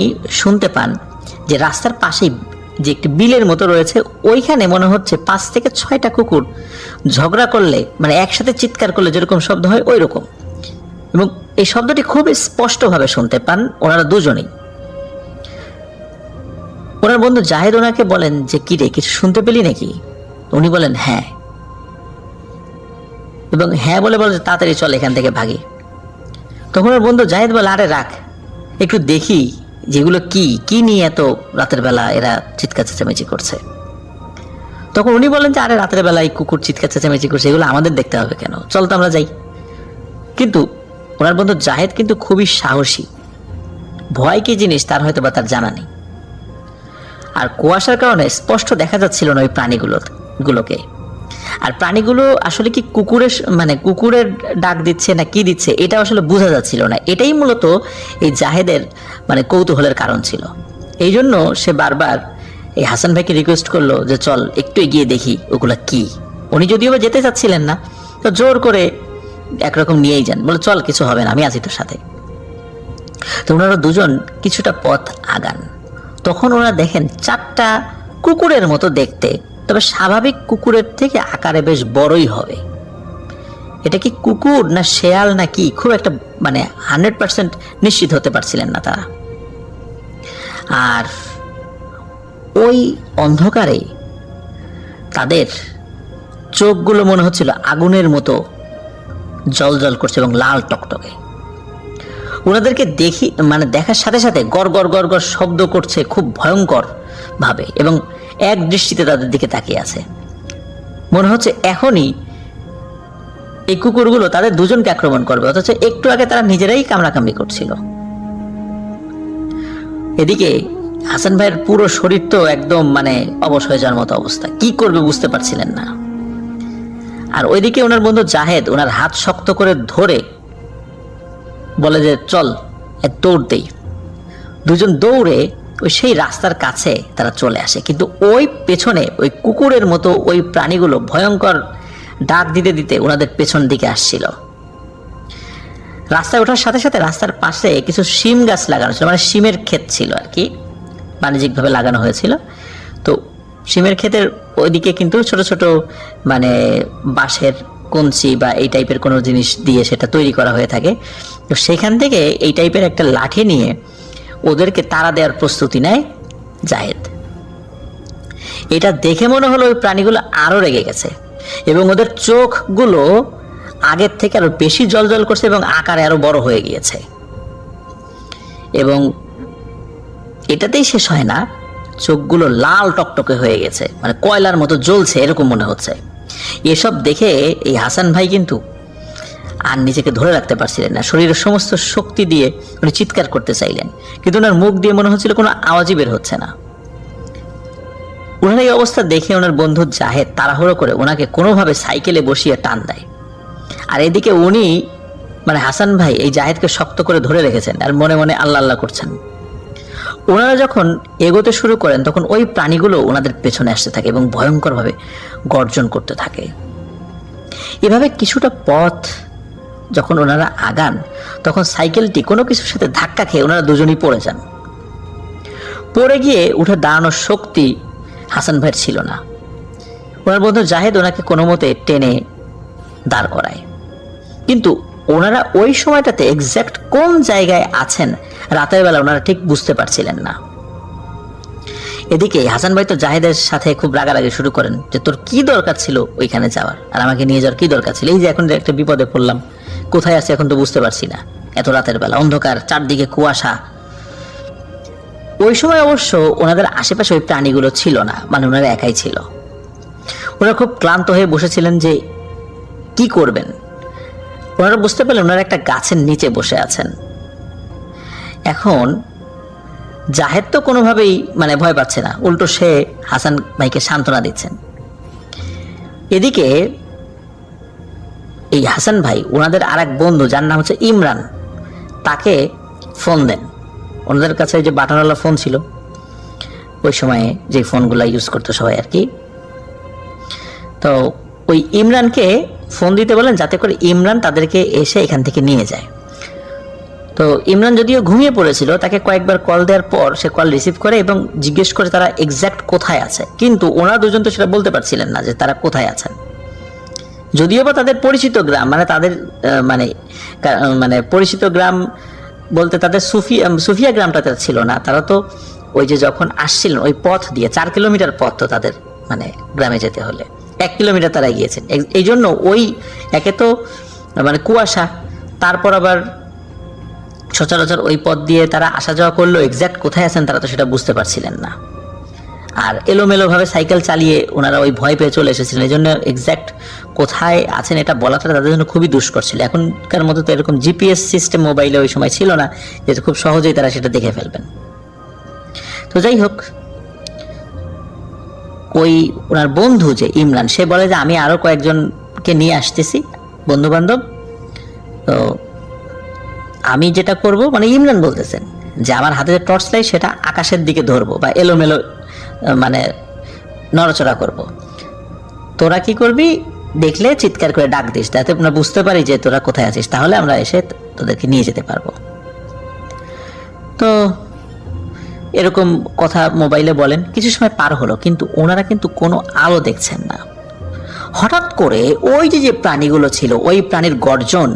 শুনতে পান যে রাস্তার পাশেই যে একটি বিলের মতো রয়েছে, ওইখানে মনে হচ্ছে 5 থেকে 6টা কুকুর ঝগড়া করলে একসাথে চিৎকার করলে যেরকম শব্দ হয় ওই রকম। এবং এই শব্দটি খুব স্পষ্টভাবে শুনতে পান ওনারা দুজনেই। ওনার বন্ধু জাহিদ ওনাকে বলেন যে কি রে, কিছু শুনতে পেলি নাকি? উনি বলেন হ্যাঁ, এবং হ্যাঁ বলে বলে তাড়াতাড়ি চল এখান থেকে ভাগি। তখন ওর বন্ধু জাহিদ বলে আরে রাখ, একটু দেখি যেগুলো কি নিয়ে এত রাতের বেলা এরা চিৎকার চেঁচামেচি করছে। তখন উনি বলেন যে আরে রাতের বেলায় কুকুর চিৎকার চেঁচামেচি করছে, এগুলো আমাদের দেখতে হবে কেন, চল তো আমরা যাই। কিন্তু ওনার বন্ধু জাহিদ কিন্তু খুবই সাহসী। ভয় কি জিনিস তার হয়তো বা তার জানা নেই। আর কুয়াশার কারণে স্পষ্ট দেখা যাচ্ছিল না ওই প্রাণীগুলোকে। আর প্রাণীগুলো আসলে কি কুকুরের ডাক দিচ্ছে না কি দিচ্ছে, এটা আসলে বোঝা যাচ্ছিল না। এটাই মূলত এই জাহেদের কৌতূহলের কারণ ছিল। এই জন্য সে বারবার এই হাসান ভাইকে রিকোয়েস্ট করলো যে চল একটু এগিয়ে দেখি ওগুলা কি। উনি যদিও বা যেতে চাচ্ছিলেন না, তো জোর করে একরকম নিয়েই যান, বলে চল কিছু হবে না, আমি আছি তোর সাথে। তো ওনারা দুজন কিছুটা পথ আগান। তখন ওরা দেখেন 4টা কুকুরের মতো দেখতে, তবে স্বাভাবিক কুকুরের থেকে আকারে বেশ বড়ই হবে। এটা কি কুকুর না শেয়াল না কি, খুব একটা 100% নিশ্চিত হতে পারছিলেন না তারা। আর ওই অন্ধকারে তাদের চোখগুলো মনে হচ্ছিল আগুনের মতো জল করছে এবং লাল টকটকে। ওনাদেরকে দেখার সাথে সাথে গড় গড় গড় গড় শব্দ করছে খুব ভয়ঙ্কর ভাবে, এবং এক দৃষ্টিতে তাদের দিকে তাকিয়ে আছে। মনে হচ্ছে এখনই এই কুকুরগুলো তাদের দুজনকে আক্রমণ করবে, অথচ একটু আগে তারা নিজেরাই কামড়াকামড়ি করছিল। এদিকে হাসান ভাইয়ের পুরো শরীর তো একদম অবশ হয়ে যাওয়ার মতো অবস্থা, কি করবে বুঝতে পারছিলেন না। আর ওইদিকে ওনার বন্ধু জাহেদ ওনার হাত শক্ত করে ধরে বলে যে চল এক দৌড় দেই। দুজন দৌড়ে ওই সেই রাস্তার কাছে তারা চলে আসে, কিন্তু ওই পেছনে ওই কুকুরের মতো ওই প্রাণীগুলো ভয়ঙ্কর ডাক দিতে দিতে ওনাদের পেছন দিকে আসছিল। রাস্তায় ওঠার সাথে সাথে রাস্তার পাশে কিছু শিম গাছ লাগানো ছিল, শিমের ক্ষেত ছিল আর কি, বাণিজ্যিকভাবে লাগানো হয়েছিল। তো শিমের ক্ষেতের ওইদিকে কিন্তু ছোট ছোট বাঁশের কঞ্চি বা এই টাইপের কোনো জিনিস দিয়ে সেটা তৈরি করা হয়ে থাকে। তো সেখান থেকে এই টাইপের একটা লাঠি নিয়ে ওদেরকে তাড়া দেওয়ার প্রস্তুতি নেয় জাহেদ। এটা দেখে মনে হলো ওই প্রাণীগুলো আরো রেগে গেছে এবং ওদের চোখগুলো আগের থেকে আরো বেশি জ্বলজ্বল করছে এবং আকারে আরো বড় হয়ে গিয়েছে। এবং এটাতেই শেষ হয় না, চোখগুলো লাল টকটকে হয়ে গেছে, কয়লার মতো জ্বলছে এরকম মনে হচ্ছে। এসব দেখে এই হাসান ভাই কিন্তু আর নিজেকে ধরে রাখতে পারছিলেন না, শরীরের সমস্ত শক্তি দিয়ে উনি চিৎকার করতে চাইলেন, কিন্তু ওনার মুখ দিয়ে মনে হচ্ছিল কোনো আওয়াজই বের হচ্ছে না। ওনার এই অবস্থা দেখে ওনার বন্ধু জাহেদ তাড়াহুড়ো করে ওনাকে কোনোভাবে সাইকেলে বসিয়ে টান দেয়। আর এদিকে উনি হাসান ভাই এই জাহেদকে শক্ত করে ধরে রেখেছেন আর মনে মনে আল্লাহ আল্লাহ করছেন। ওনারা যখন এগোতে শুরু করেন তখন ওই প্রাণীগুলো ওনাদের পেছনে আসতে থাকে এবং ভয়ঙ্করভাবে গর্জন করতে থাকে। এভাবে কিছুটা পথ যখন ওনারা আগান তখন সাইকেলটি কোনো কিছুর সাথে ধাক্কা খেয়ে ওনারা দুজনেই পড়ে যান। পড়ে গিয়ে উঠে দাঁড়ানোর শক্তি হাসান ভাইয়ের ছিল না। ওনার বন্ধু জাহেদ ওনাকে কোনো মতে টেনে দাঁড় করায়, কিন্তু ওনারা ওই সময়টাতে এক্স্যাক্ট কোন জায়গায় আছেন রাতের বেলা ওনারা ঠিক বুঝতে পারছিলেন না। এদিকে হাসান ভাই তো জাহেদের সাথে খুব রাগারাগি শুরু করেন যে তোর কি দরকার ছিল ওইখানে যাওয়ার, আর আমাকে নিয়ে যাওয়ার কি দরকার ছিল, এই যে এখন একটা বিপদে পড়লাম, কোথায় আছি এখন তো বুঝতে পারছি না, এত রাতের বেলা অন্ধকার, চারদিকে কুয়াশা। ওই সময় অবশ্য ওনাদের আশেপাশে ওই প্রাণীগুলো ছিল না, ওনারা একাই ছিল। ওনারা খুব ক্লান্ত হয়ে বসেছিলেন যে কি করবেন। ওনারা বুঝতে পারলেন ওনারা একটা গাছের নিচে বসে আছেন। এখন জাহেদ তো কোনোভাবেই ভয় পাচ্ছে না, উল্টো সে হাসান ভাইকে সান্ত্বনা দিচ্ছেন। এদিকে এই হাসান ভাই ওনাদের আর এক বন্ধু যার নাম হচ্ছে ইমরান, তাকে ফোন দেন। ওনাদের কাছে যে বাটনওয়ালা ফোন ছিল ওই সময়ে, যে ফোনগুলো ইউজ করতো সবাই আর কি, তো ওই ইমরানকে ফোন দিতে বলেন যাতে করে ইমরান তাদেরকে এসে এখান থেকে নিয়ে যায়। তো ইমরান যদিও ঘুমিয়ে পড়েছিল, তাকে কয়েকবার কল দেওয়ার পর সে কল রিসিভ করে এবং জিজ্ঞেস করে তারা এক্স্যাক্ট কোথায় আছে, কিন্তু ওনারা দুজন তো সেটা বলতে পারছিলেন না যে তারা কোথায় আছেন। যদিও বা তাদের পরিচিত গ্রাম, তাদের পরিচিত গ্রাম বলতে তাদের সুফিয়া গ্রামটা ছিল না, তারা তো ওই যে যখন আসছিলেন ওই পথ দিয়ে 4 কিলোমিটার পথ তো তাদের গ্রামে যেতে হলে 1 কিলোমিটার তারা গিয়েছেন। এই জন্য ওই একে তো কুয়াশা, তারপর আবার সচরাচর ওই পথ দিয়ে তারা আসা যাওয়া করলেও এক্স্যাক্ট কোথায় আছেন তারা তো সেটা বুঝতে পারছিলেন না। আর এলোমেলোভাবে সাইকেল চালিয়ে ওনারা ওই ভয় পেয়ে চলে এসেছিলেন, এই জন্য এক্স্যাক্ট কোথায় আছেন এটা বলাটা তাদের জন্য খুবই দুষ্কর ছিল। এখনকার মতো তো এরকম জিপিএস সিস্টেম মোবাইলে ওই সময় ছিল না যে খুব সহজেই তারা সেটা দেখে ফেলবেন। তো যাই হোক, ওই ওনার বন্ধু যে ইমরান, সে বলে যে আমি আরো কয়েকজনকে নিয়ে আসতেছি বন্ধু বান্ধব, তো আমি যেটা করব, ইমরান বলতেছেন যে আমার হাতে যে টর্চ লাইট সেটা আকাশের দিকে ধরবো বা এলোমেলো নড়াচড়া করব। তোরা কি করবি, দেখলে চিৎকার করে ডাক দিস যাতে আমরা বুঝতে পারি যে তোরা কোথায় আছিস, তাহলে আমরা এসে তোদেরকে নিয়ে যেতে পারবো। তো এরকম কথা মোবাইলে বলেন। কিছু সময় পার হলো, কিন্তু ওনারা কিন্তু কোনো আলো দেখছেন না। হঠাৎ করে ওই যে প্রাণীগুলো ছিল ওই প্রাণীর গর্জন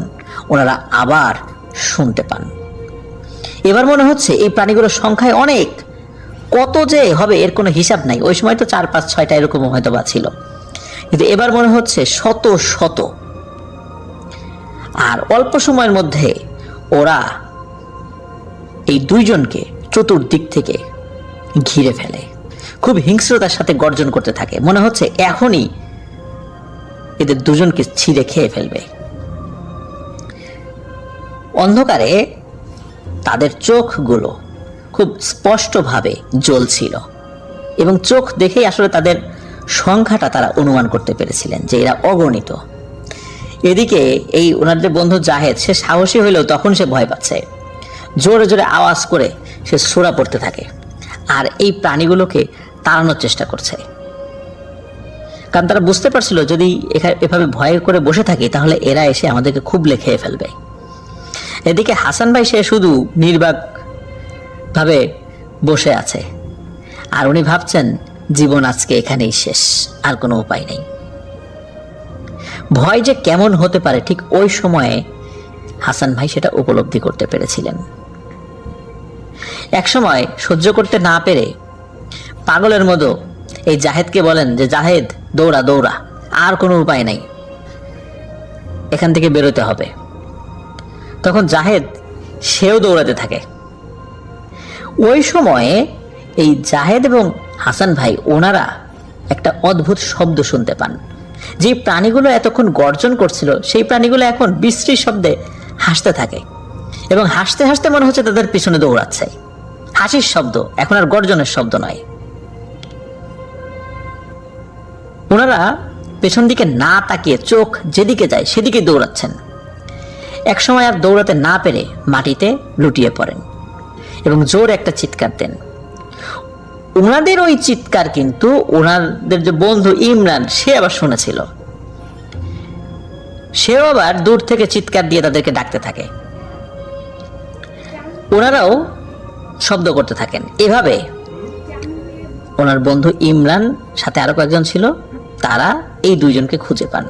ওনারা আবার শুনতে পান। এবার মনে হচ্ছে এই প্রাণীগুলোর সংখ্যায় অনেক, কত যে হবে এর কোনো হিসাব নাই। ওই সময় তো 4, 5, 6টা এরকম হয়তো বা ছিল, কিন্তু এবার মনে হচ্ছে শত শত। আর অল্প সময়ের মধ্যে ওরা এই দুইজনকে চতুর্দিক থেকে ঘিরে ফেলে। খুব হিংস্রতার সাথে গর্জন করতে থাকে, মনে হচ্ছে এখনই এদের দুজনকে ছিঁড়ে খেয়ে ফেলবে। অন্ধকারে তাদের চোখগুলো খুব স্পষ্টভাবে জ্বলছিল এবং চোখ দেখেই আসলে তাদের সংখ্যাটা তারা অনুমান করতে পেরেছিলেন যে এরা অগণিত। এদিকে এই ওনাদের বন্ধু জাহেদ, সে সাহসী হইলেও তখন সে ভয় পাচ্ছে। জোরে জোরে আওয়াজ করে সে সূরা পড়তে থাকে আর এই প্রাণীগুলোকে তাড়ানোর চেষ্টা করছে, কারণ তারা বুঝতে পারছিল যদি এভাবে ভয় করে বসে থাকি তাহলে এরা এসে আমাদেরকে খুবলে খেয়ে ফেলবে। এদিকে হাসান ভাই সে শুধু নির্বাক ভাবে বসে আছে আর উনি ভাবছেন জীবন আজকে এখানেই শেষ, আর কোনো উপায় নেই। ভয় যে কেমন হতে পারে ঠিক ওই সময়ে হাসান ভাই সেটা উপলব্ধি করতে পেরেছিলেন। এক সময় সহ্য করতে না পেরে পাগলের মতো এই জাহেদকে বলেন যে জাহেদ দৌড়া দৌড়া, আর কোনো উপায় নাই, এখান থেকে বেরোতে হবে। তখন জাহেদ সেও দৌড়াতে থাকে। ওই সময়ে এই জাহেদ এবং হাসান ভাই ওনারা একটা অদ্ভুত শব্দ শুনতে পান। যে প্রাণীগুলো এতক্ষণ গর্জন করছিল সেই প্রাণীগুলো এখন বিশ্রী শব্দে হাসতে থাকে এবং হাসতে হাসতে মনে হচ্ছে তাদের পিছনে দৌড়াচ্ছে। হাসির শব্দ, এখন আর গর্জনের শব্দ নয়। ওনারা পেছন দিকে না তাকিয়ে চোখ যেদিকে যায় সেদিকে দৌড়াচ্ছেন। এক সময় আর দৌড়াতে না পেরে মাটিতে লুটিয়ে পড়েন এবং জোর একটা চিৎকার দেন। ওনাদের ওই চিৎকার কিন্তু ওনাদের যে বন্ধু ইমরান সে আবার শুনেছিল। সেও আবার দূর থেকে চিৎকার দিয়ে তাদেরকে ডাকতে থাকে। ওনারাও শব্দ করতে থাকেন। এভাবে ওনার বন্ধু ইমরান সাথে আরো কয়েকজন ছিল, তারা এই দুইজনকে খুঁজে পান।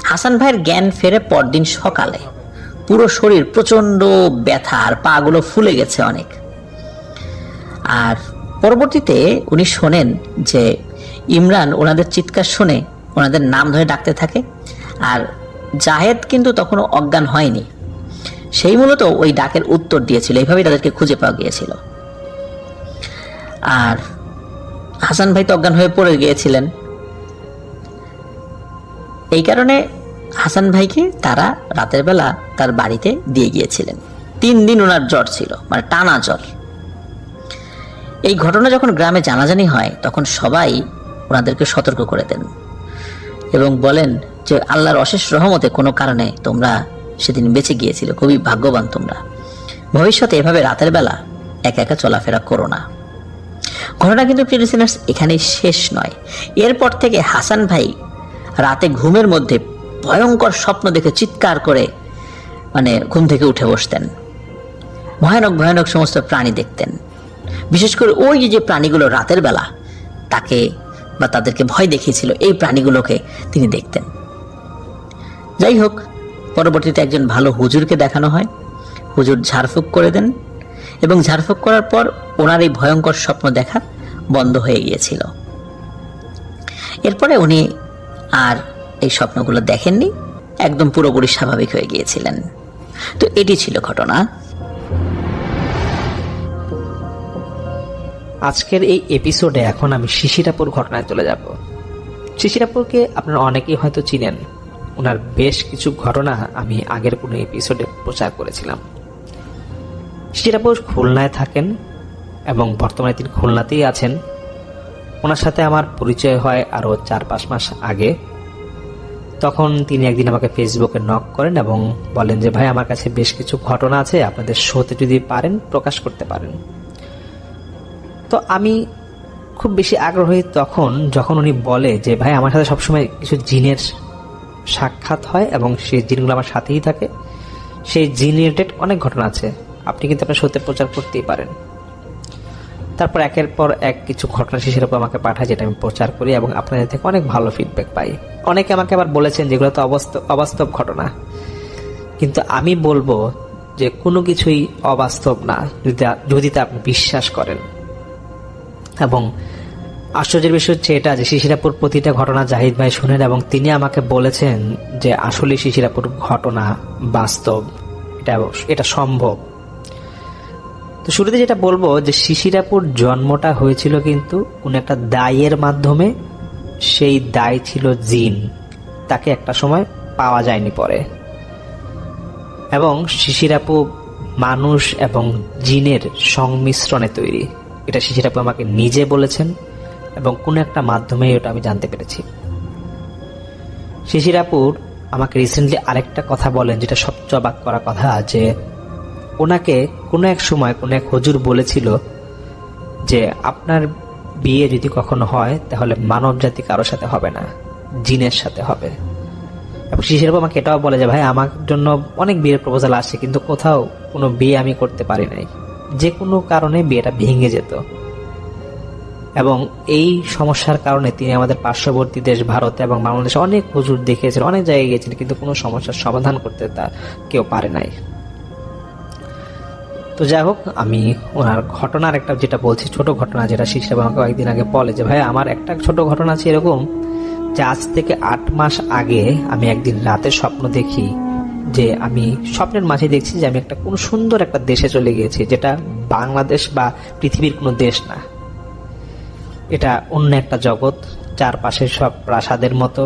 হাসান ভাইয়ের জ্ঞান ফেরে পরদিন সকালে। পুরো শরীর প্রচন্ড ব্যথা আর পা গুলো ফুলে গেছে অনেক। আর পরবর্তীতে উনি শোনেন যে ইমরান ওনাদের চিৎকার শুনে ওনাদের নাম ধরে ডাকতে থাকে আর জাহেদ কিন্তু তখনও অজ্ঞান হয়নি, সেই মূলত ওই ডাকের উত্তর দিয়েছিল। এইভাবেই তাদেরকে খুঁজে পাওয়া গিয়েছিল। আর হাসান ভাই তো অজ্ঞান হয়ে পড়ে গিয়েছিলেন। এই কারণে হাসান ভাইকে তারা রাতের বেলা তার বাড়িতে দিয়ে গিয়েছিলেন। 3 দিন ওনার জ্বর ছিল, মানে টানা জ্বর। এই ঘটনা যখন গ্রামে জানাজানি হয় তখন সবাই ওনাদেরকে সতর্ক করে দেন এবং বলেন যে আল্লাহর অশেষ রহমতে কোনো কারণে তোমরা সেদিন বেঁচে গিয়েছিল, খুবই ভাগ্যবান তোমরা। ভবিষ্যতে এভাবে রাতের বেলা একা একা চলাফেরা করো না। ঘটনা কিন্তু প্রিয় লিসেনার্স এখানেই শেষ নয়। এরপর থেকে হাসান ভাই রাতে ঘুমের মধ্যে ভয়ঙ্কর স্বপ্ন দেখে চিৎকার করে মানে ঘুম থেকে উঠে বসতেন। ভয়ানক ভয়ানক সমস্ত প্রাণী দেখতেন। বিশেষ করে ওই যে প্রাণীগুলো রাতের বেলা তাকে বা তাদেরকে ভয় দেখিয়েছিল, এই প্রাণীগুলোকে তিনি দেখতেন। যাই হোক, পরবর্তীতে একজন ভালো হুজুরকে দেখানো হয়। হুজুর ঝাড়ফুঁক করে দেন এবং ঝাড়ফুঁক করার পর ওনার এই ভয়ঙ্কর স্বপ্ন দেখা বন্ধ হয়ে গিয়েছিল। এরপরে উনি আর এই স্বপ্নগুলো দেখেননি, একদম পুরোপুরি স্বাভাবিক হয়ে গিয়েছিলেন। তো এটি ছিল ঘটনা। আজকের এই এপিসোডে এখন আমি শিশিরাপুর ঘটনায় চলে যাব। শিশিরাপুরকে আপনারা অনেকেই হয়তো চিনেন। ওনার বেশ কিছু ঘটনা আমি আগের কোনো এপিসোডে প্রচার করেছিলাম। শিশিরাপুর খুলনায় থাকেন এবং বর্তমানে তিনি খুলনাতেই আছেন। ওনার সাথে আমার পরিচয় হয় আরও 4-5 মাস আগে। তখন তিনি একদিন আমাকে ফেসবুকে নক করেন এবং বলেন যে ভাই, আমার কাছে বেশ কিছু ঘটনা আছে, আপনাদের শোতে যদি পারেন প্রকাশ করতে পারেন। তো আমি খুব বেশি আগ্রহী তখন যখন উনি বলে যে ভাই, আমার সাথে সবসময় কিছু জিনের সাক্ষাৎ হয় এবং সেই জিনগুলো আমার সাথেই থাকে, সেই জিন রিলেটেড অনেক ঘটনা আছে, আপনি কিন্তু আপনার শোতে প্রচার করতেই পারেন। তারপর একের পর এক কিছু ঘটনা শিশির উপর আমাকে পাঠায়, যেটা আমি প্রচার করি এবং আপনাদের থেকে অনেক ভালো ফিডব্যাক পাই। অনেকে আমাকে আবার বলেছেন যেগুলো তো অবাস্তব ঘটনা, কিন্তু আমি বলবো যে কোনো কিছুই অবাস্তব না যদি তা আপনি বিশ্বাস করেন। এবং আশ্চর্যের বিষয় হচ্ছে এটা যে শিশিরাপুর প্রতিটা ঘটনা জাহিদ ভাই শুনেন এবং তিনি আমাকে বলেছেন যে আসলে শিশিরাপুর ঘটনা বাস্তব, এটা সম্ভব। তো শুরুতে যেটা বলবো যে শিশিরাপুর জন্মটা হয়েছিল কিন্তু কোনো একটা দায়ের মাধ্যমে। সেই দায় ছিল জিন, তাকে একটা সময় পাওয়া যায়নি পরে। এবং শিশিরাপু মানুষ এবং জিনের সংমিশ্রণে তৈরি, এটা শিশিরাপু আমাকে নিজে বলেছেন এবং কোনো একটা মাধ্যমে এটা আমি জানতে পেরেছি। শিশিরাপুর আমাকে রিসেন্টলি আরেকটা কথা বলেন, যেটা সবচেয়ে অবাক করা কথা, যে ওনাকে কোনো এক সময় কোনো এক হুজুর বলেছিল যে আপনার বিয়ে যদি কখনো হয় তাহলে মানব জাতি কারোর সাথে হবে না, জিনের সাথে হবে। এবং শিশিরাপু আমাকে এটাও বলে যে ভাই আমার জন্য অনেক বিয়ের প্রপোজাল আসছে কিন্তু কোথাও কোনো বিয়ে আমি করতে পারি নাই, যে কোনো কারণে বিয়েটা ভেঙে যেত। এবং এই সমস্যার কারণে তিনি আমাদের পার্শ্ববর্তী দেশ ভারত এবং বাংলাদেশে অনেক হুজুর দেখিয়েছেন, অনেক জায়গায় গিয়েছেন, কিন্তু কোনো সমস্যার সমাধান করতে তা কেউ পারে নাই। তো যাই হোক, আমি ওনার ঘটনার একটা যেটা বলছি, ছোট ঘটনা, যেটা শিশিরাপু আমাকে কয়েকদিন আগে বলে যে ভাই আমার একটা ছোট ঘটনা আছে এরকম, যে আজ থেকে 8 মাস আগে আমি একদিন রাতে স্বপ্ন দেখি যে আমি স্বপ্নের মাঝে দেখছি যে আমি একটা কোনো সুন্দর একটা দেশে চলে গিয়েছি, যেটা বাংলাদেশ বা পৃথিবীর কোনো দেশ না, এটা অন্য একটা জগৎ। চারপাশে সব প্রাসাদের মতো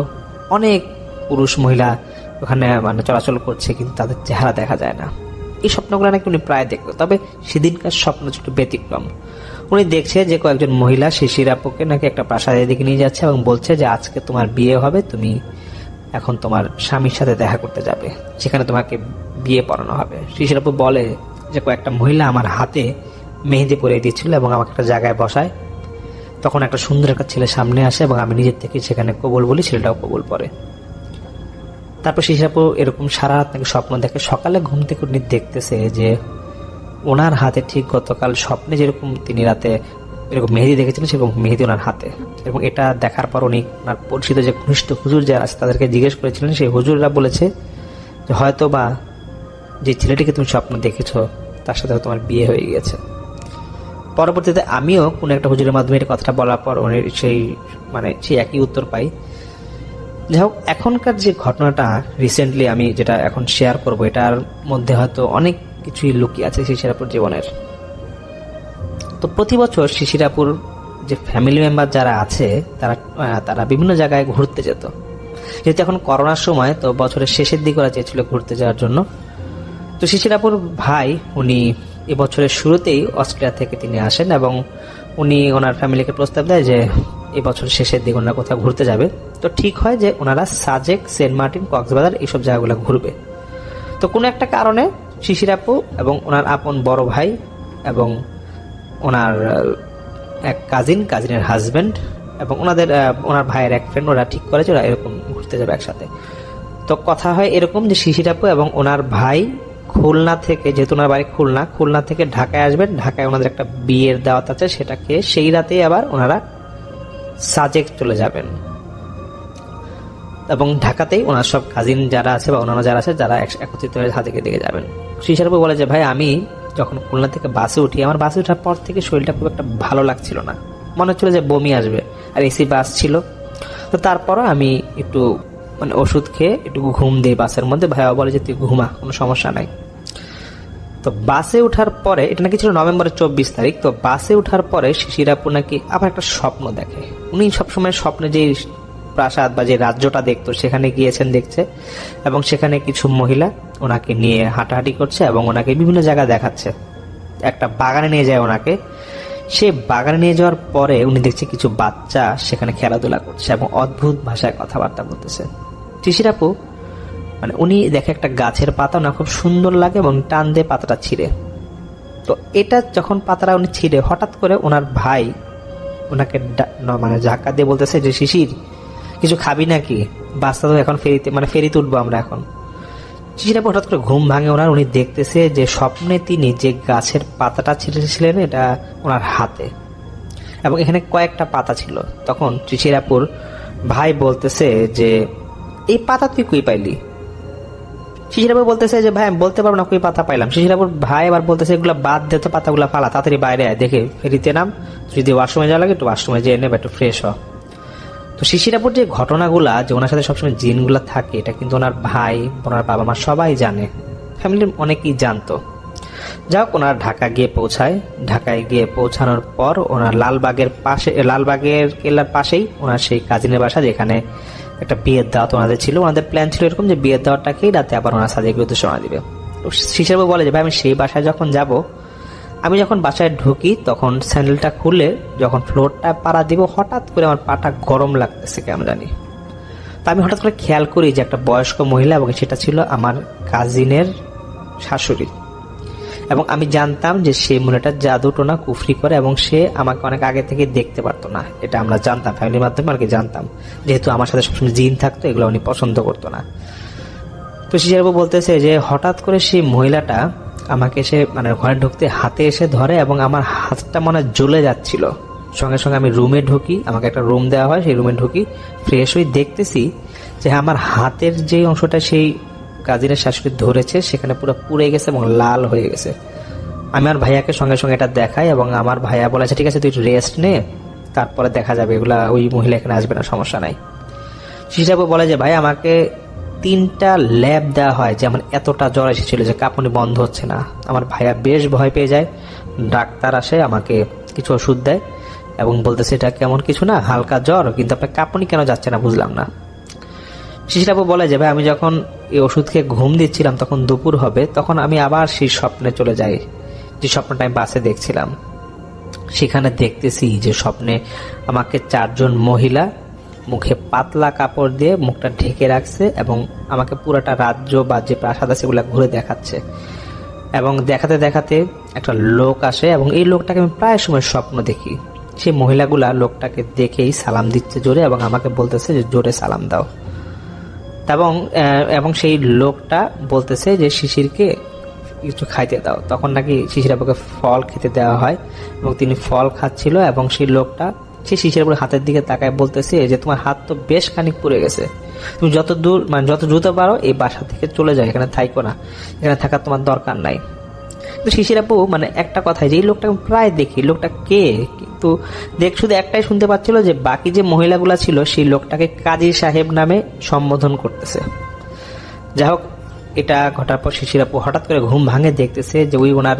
অনেক পুরুষ মহিলা ওখানে মানে চলাচল করছে, কিন্তু তাদের চেহারা দেখা যায় না। এই স্বপ্নগুলো নাকি উনি প্রায় দেখতো, তবে সেদিনকার স্বপ্ন ছোট ব্যতিক্রম। উনি দেখছে যে কয়েকজন মহিলা শিশিরাপুকে নাকি একটা প্রাসাদের দিকে নিয়ে যাচ্ছে এবং বলছে যে আজকে তোমার বিয়ে হবে, তুমি এখন তোমার স্বামীর সাথে দেখা করতে যাবে, সেখানে তোমাকে বিয়ে পড়ানো হবে। শিশিরাপু বলে যে কয়েকটা মহিলা আমার হাতে মেহেদি পরিয়ে দিচ্ছিল এবং আমাকে একটা জায়গায় বসায়। তখন একটা সুন্দর একটা ছেলে সামনে আসে এবং আমি নিজের থেকে সেখানে কবুল বলি, ছেলেটাও কবুল পড়ে। তারপর শিশিরাপু এরকম সারা রাত নাকি স্বপ্ন দেখে। সকালে ঘুম থেকে উনি দেখতেছে যে ওনার হাতে ঠিক গতকাল স্বপ্নে যেরকম তিনি রাতে এরকম মেহেদি দেখেছিলেন সেরকম মেহেদি ওনার হাতে। এবং এটা দেখার পর উনি ওনার পরিচিত যে ঘনিষ্ঠ হুজুর যারা আছে তাদেরকে জিজ্ঞেস করেছিলেন, সেই হুজুররা বলেছে যে হয়তো বা যে ছেলেটিকে তুমি স্বপ্ন দেখেছ তার সাথে তোমার বিয়ে হয়ে গেছে। পরবর্তীতে আমিও কোনো একটা হুজুরের মাধ্যমে এই কথাটা বলার পর উনি সেই একই উত্তর পাই। যাই হোক, এখনকার যে ঘটনাটা রিসেন্টলি আমি যেটা এখন শেয়ার করব, এটার মধ্যে হয়তো অনেক কিছুই লুকিয়ে আছে শিশিরাপুর জীবনের। তো প্রতি বছর শিশিরাপুর যে ফ্যামিলি মেম্বার যারা আছে তারা বিভিন্ন জায়গায় ঘুরতে যেত। যেহেতু এখন করোনার সময়, তো বছরের শেষের দিকে ওরা চেয়েছিল ঘুরতে যাওয়ার জন্য। তো শিশিরাপুর ভাই উনি এবছরের শুরুতেই অস্ট্রেলিয়া থেকে তিনি আসেন এবং উনি ওনার ফ্যামিলিকে প্রস্তাব দেয় যে এবছর শেষের দিকে ওনারা কোথাও ঘুরতে যাবে। তো ঠিক হয় যে ওনারা সাজেক, সেন্ট মার্টিন, কক্সবাজার এইসব জায়গাগুলো ঘুরবে। তো কোনো একটা কারণে শিশিরাপু এবং ওনার আপন বড় ভাই এবং ওনার এক কাজিনের হাজব্যান্ড এবং ওনার ভাইয়ের এক ফ্রেন্ড, ওরা ঠিক করেছে ওরা এরকম ঘুরতে যাবে একসাথে। তো কথা হয় এরকম যে শিশিরাপু এবং ওনার ভাই খুলনা থেকে, যেহেতু ওনার বাড়ি খুলনা থেকে ঢাকায় আসবেন। ঢাকায় ওনাদের একটা বিয়ের দাওয়াত আছে, সেটা খেয়ে সেই রাতেই আবার ওনারা সাজেক চলে যাবেন এবং ঢাকাতেই ওনার সব কাজিন যারা আছে বা অন্যান্য যারা আছে যারা একত্রিত হয়ে সাজেকের দিকে যাবেন। শিশিরাপু বলে যে ভাই আমি যখন খুলনা থেকে বাসে উঠি, আমার বাসে ওঠার পর থেকে শরীরটা খুব একটা ভালো লাগছিল না, মনে হচ্ছিল যে বমি আসবে, আর এসি বাস ছিল। তো তারপরও আমি একটু ওষুধ খেয়ে একটু ঘুম দিই বাসের মধ্যে। ভাইয়া বলে যে তুই ঘুমা, কোনো সমস্যা নাই। তো বাসে ওঠার পরে, এটা নাকি ছিল নভেম্বরের 24 তারিখ, তো বাসে ওঠার পরে শিশিরাপু নাকি আবার একটা স্বপ্ন দেখে। উনি সবসময় স্বপ্নে যে প্রাসাদ বা যে রাজ্যটা দেখতো সেখানে গিয়েছেন দেখছে এবং সেখানে কিছু মহিলা ওনাকে নিয়ে হাঁটাহাঁটি করছে এবং ওনাকে বিভিন্ন জায়গা দেখাচ্ছে। একটা বাগানে নিয়ে যায় ওনাকে। সে বাগানে নিয়ে যাওয়ার পরে উনি দেখছে কিছু বাচ্চা সেখানে খেলাধুলা করছে এবং অদ্ভুত ভাষায় কথাবার্তা বলতেছে। শিশিরাপু উনি দেখে একটা গাছের পাতা না খুব সুন্দর লাগে এবং টান দিয়ে পাতাটা ছিঁড়ে। তো এটা যখন পাতাটা উনি ছিঁড়ে, হঠাৎ করে ওনার ভাই ওনাকে ঝাঁকা দিয়ে বলতেছে যে শিশির কিছু খাবি নাকি, বাচ্চা তো এখন ফেরিতে উঠবো আমরা এখন। শিশিরাপু হঠাৎ করে ঘুম ভাঙে ওনার। উনি দেখতেছে যে স্বপ্নে তিনি যে গাছের পাতাটা ছিঁড়েছিলেন এটা ওনার হাতে এবং এখানে কয়েকটা পাতা ছিল। তখন শিশিরাপুর ভাই বলতেছে যে এই পাতা তুই কই পাইলি? শিশিরাপুর বলতেছে যে ভাই আমি বলতে পারবো না কই পাতা পাইলাম। শিশিরাপুর ভাই আবার বলতেছে এগুলো বাদ দে তো, পাতাগুলো ফালা, তাড়াতাড়ি বাইরে আয়, দেখে ফেরিতে নাম, যদি ওয়াশরুমে যাওয়া লাগে একটু ওয়াশরুমে যেয়ে নেবে, একটু ফ্রেশ হ। তো শিশিরাপুর যে ঘটনাগুলা, যে ওনার সাথে সবসময় জিনগুলা থাকে, এটা কিন্তু ওনার ভাই, ওনার বাবা মা সবাই জানে, ফ্যামিলির অনেকেই জানতো। যাক, ওনারা ঢাকা গিয়ে পৌঁছায়। ঢাকায় গিয়ে পৌঁছানোর পর ওনার লালবাগের কেল্লার পাশেই ওনার সেই কাজিনের বাসা, যেখানে একটা বিয়ের দাওয়াত ওনাদের ছিল। ওনাদের প্ল্যান ছিল এরকম যে বিয়ের দাওয়াতটাকেই রাতে আবার ওনার সাজেকের উদ্দেশ্যে রওনা দিবে। তো শিশিরবাবু বলে যে ভাই আমি সেই বাসায় যখন যাব, আমি যখন বাসায় ঢুকি তখন স্যান্ডেলটা খুলে যখন ফ্লোরটা পাড়া দিব, হঠাৎ করে আমার পাটা গরম লাগতেছে কেমন জানি। তো আমি হঠাৎ করে খেয়াল করি যে একটা বয়স্ক মহিলা, এবং সেটা ছিল আমার কাজিনের শাশুড়ি। এবং আমি জানতাম যে সেই মহিলাটা জাদুটোনা কুফরি করে, এবং সে আমাকে অনেক আগে থেকে দেখতে পারতো না। এটা আমরা জানতাম, ফ্যামিলির মাধ্যমে আর কি জানতাম, যেহেতু আমার সাথে সবসময় জিন থাকতো, এগুলো উনি পছন্দ করতো না। তো শিশিরবাবু বলতেছে যে হঠাৎ করে সেই মহিলাটা আমাকে এসে মানে ঘরে ঢুকতে হাতে এসে ধরে, এবং আমার হাতটা মনে জ্বলে যাচ্ছিল। সঙ্গে সঙ্গে আমি রুমে ঢুকি, আমাকে একটা রুম দেওয়া হয়, সেই রুমে ঢুকি, ফ্রেশ হয়ে দেখতেছি যে আমার হাতের যে অংশটা সেই কাজিনের শাশুড়ি ধরেছে সেখানে পুরো পুড়ে গেছে এবং লাল হয়ে গেছে। আমি আর ভাইয়াকে সঙ্গে সঙ্গে এটা দেখাই, এবং আমার ভাইয়া বলেছে ঠিক আছে তুই রেস্ট নে, তারপরে দেখা যাবে, এগুলা ওই মহিলা এখানে আসবে না, সমস্যা নাই। শিশিরবাবু বলে যে ভাই আমাকে 3টা ল্যাব দেওয়া হয়, যে আমার এতটা জ্বর এসেছিল যে কাঁপুনি বন্ধ হচ্ছে না। আমার ভাইয়া বেশ ভয় পেয়ে যায়। ডাক্তার আসে, আমাকে কিছু ওষুধ দেয় এবং বলতেছে এটা কেমন কিছু না, হালকা জ্বর, কিন্তু আপনার কাঁপুনি কেন যাচ্ছে না বুঝলাম না। শিশিরবাবু বলে যে ভাই আমি যখন এই ওষুধ খেয়ে ঘুম দিচ্ছিলাম তখন দুপুর হবে, তখন আমি আবার সেই স্বপ্নে চলে যাই, যে স্বপ্নটা আমি বাসে দেখছিলাম। সেখানে দেখতেছি যে স্বপ্নে আমাকে 4জন মহিলা মুখে পাতলা কাপড় দিয়ে মুখটা ঢেকে রাখছে, এবং আমাকে পুরাটা রাজ্য বা যে প্রাসাদ আছে সেগুলো ঘুরে দেখাচ্ছে। এবং দেখাতে দেখাতে একটা লোক আসে, এবং এই লোকটাকে আমি প্রায় সময় স্বপ্ন দেখি। সেই মহিলাগুলা লোকটাকে দেখেই সালাম দিচ্ছে জোরে, এবং আমাকে বলতেছে যে জোরে সালাম দাও। এবং সেই লোকটা বলতেছে যে শিশিরকে কিছু খাইতে দাও। তখন নাকি শিশিরাপুকে ফল খেতে দেওয়া হয়, এবং তিনি ফল খাচ্ছিল, এবং সেই লোকটা সেই শিশিরাপুর হাতের দিকে তাকায় বলতেছে যে তোমার হাত তো বেশ খানিক পুড়ে গেছে, তুমি যত দূর মানে যত দ্রুত পারো এই বাসা থেকে চলে যাও, এখানে থাইকো না, এখানে থাকার তোমার দরকার নাই। কিন্তু শিশিরাপু মানে একটা কথাই, যে এই লোকটা আমি প্রায় দেখি, লোকটা কে, কিন্তু শুধু একটাই শুনতে পাচ্ছিল যে বাকি যে মহিলাগুলা ছিল সেই লোকটাকে কাজী সাহেব নামে সম্বোধন করতেছে। যাই হোক, এটা ঘটার পর শিশিরাপু হঠাৎ করে ঘুম ভাঙে, দেখতেছে যে ওই ওনার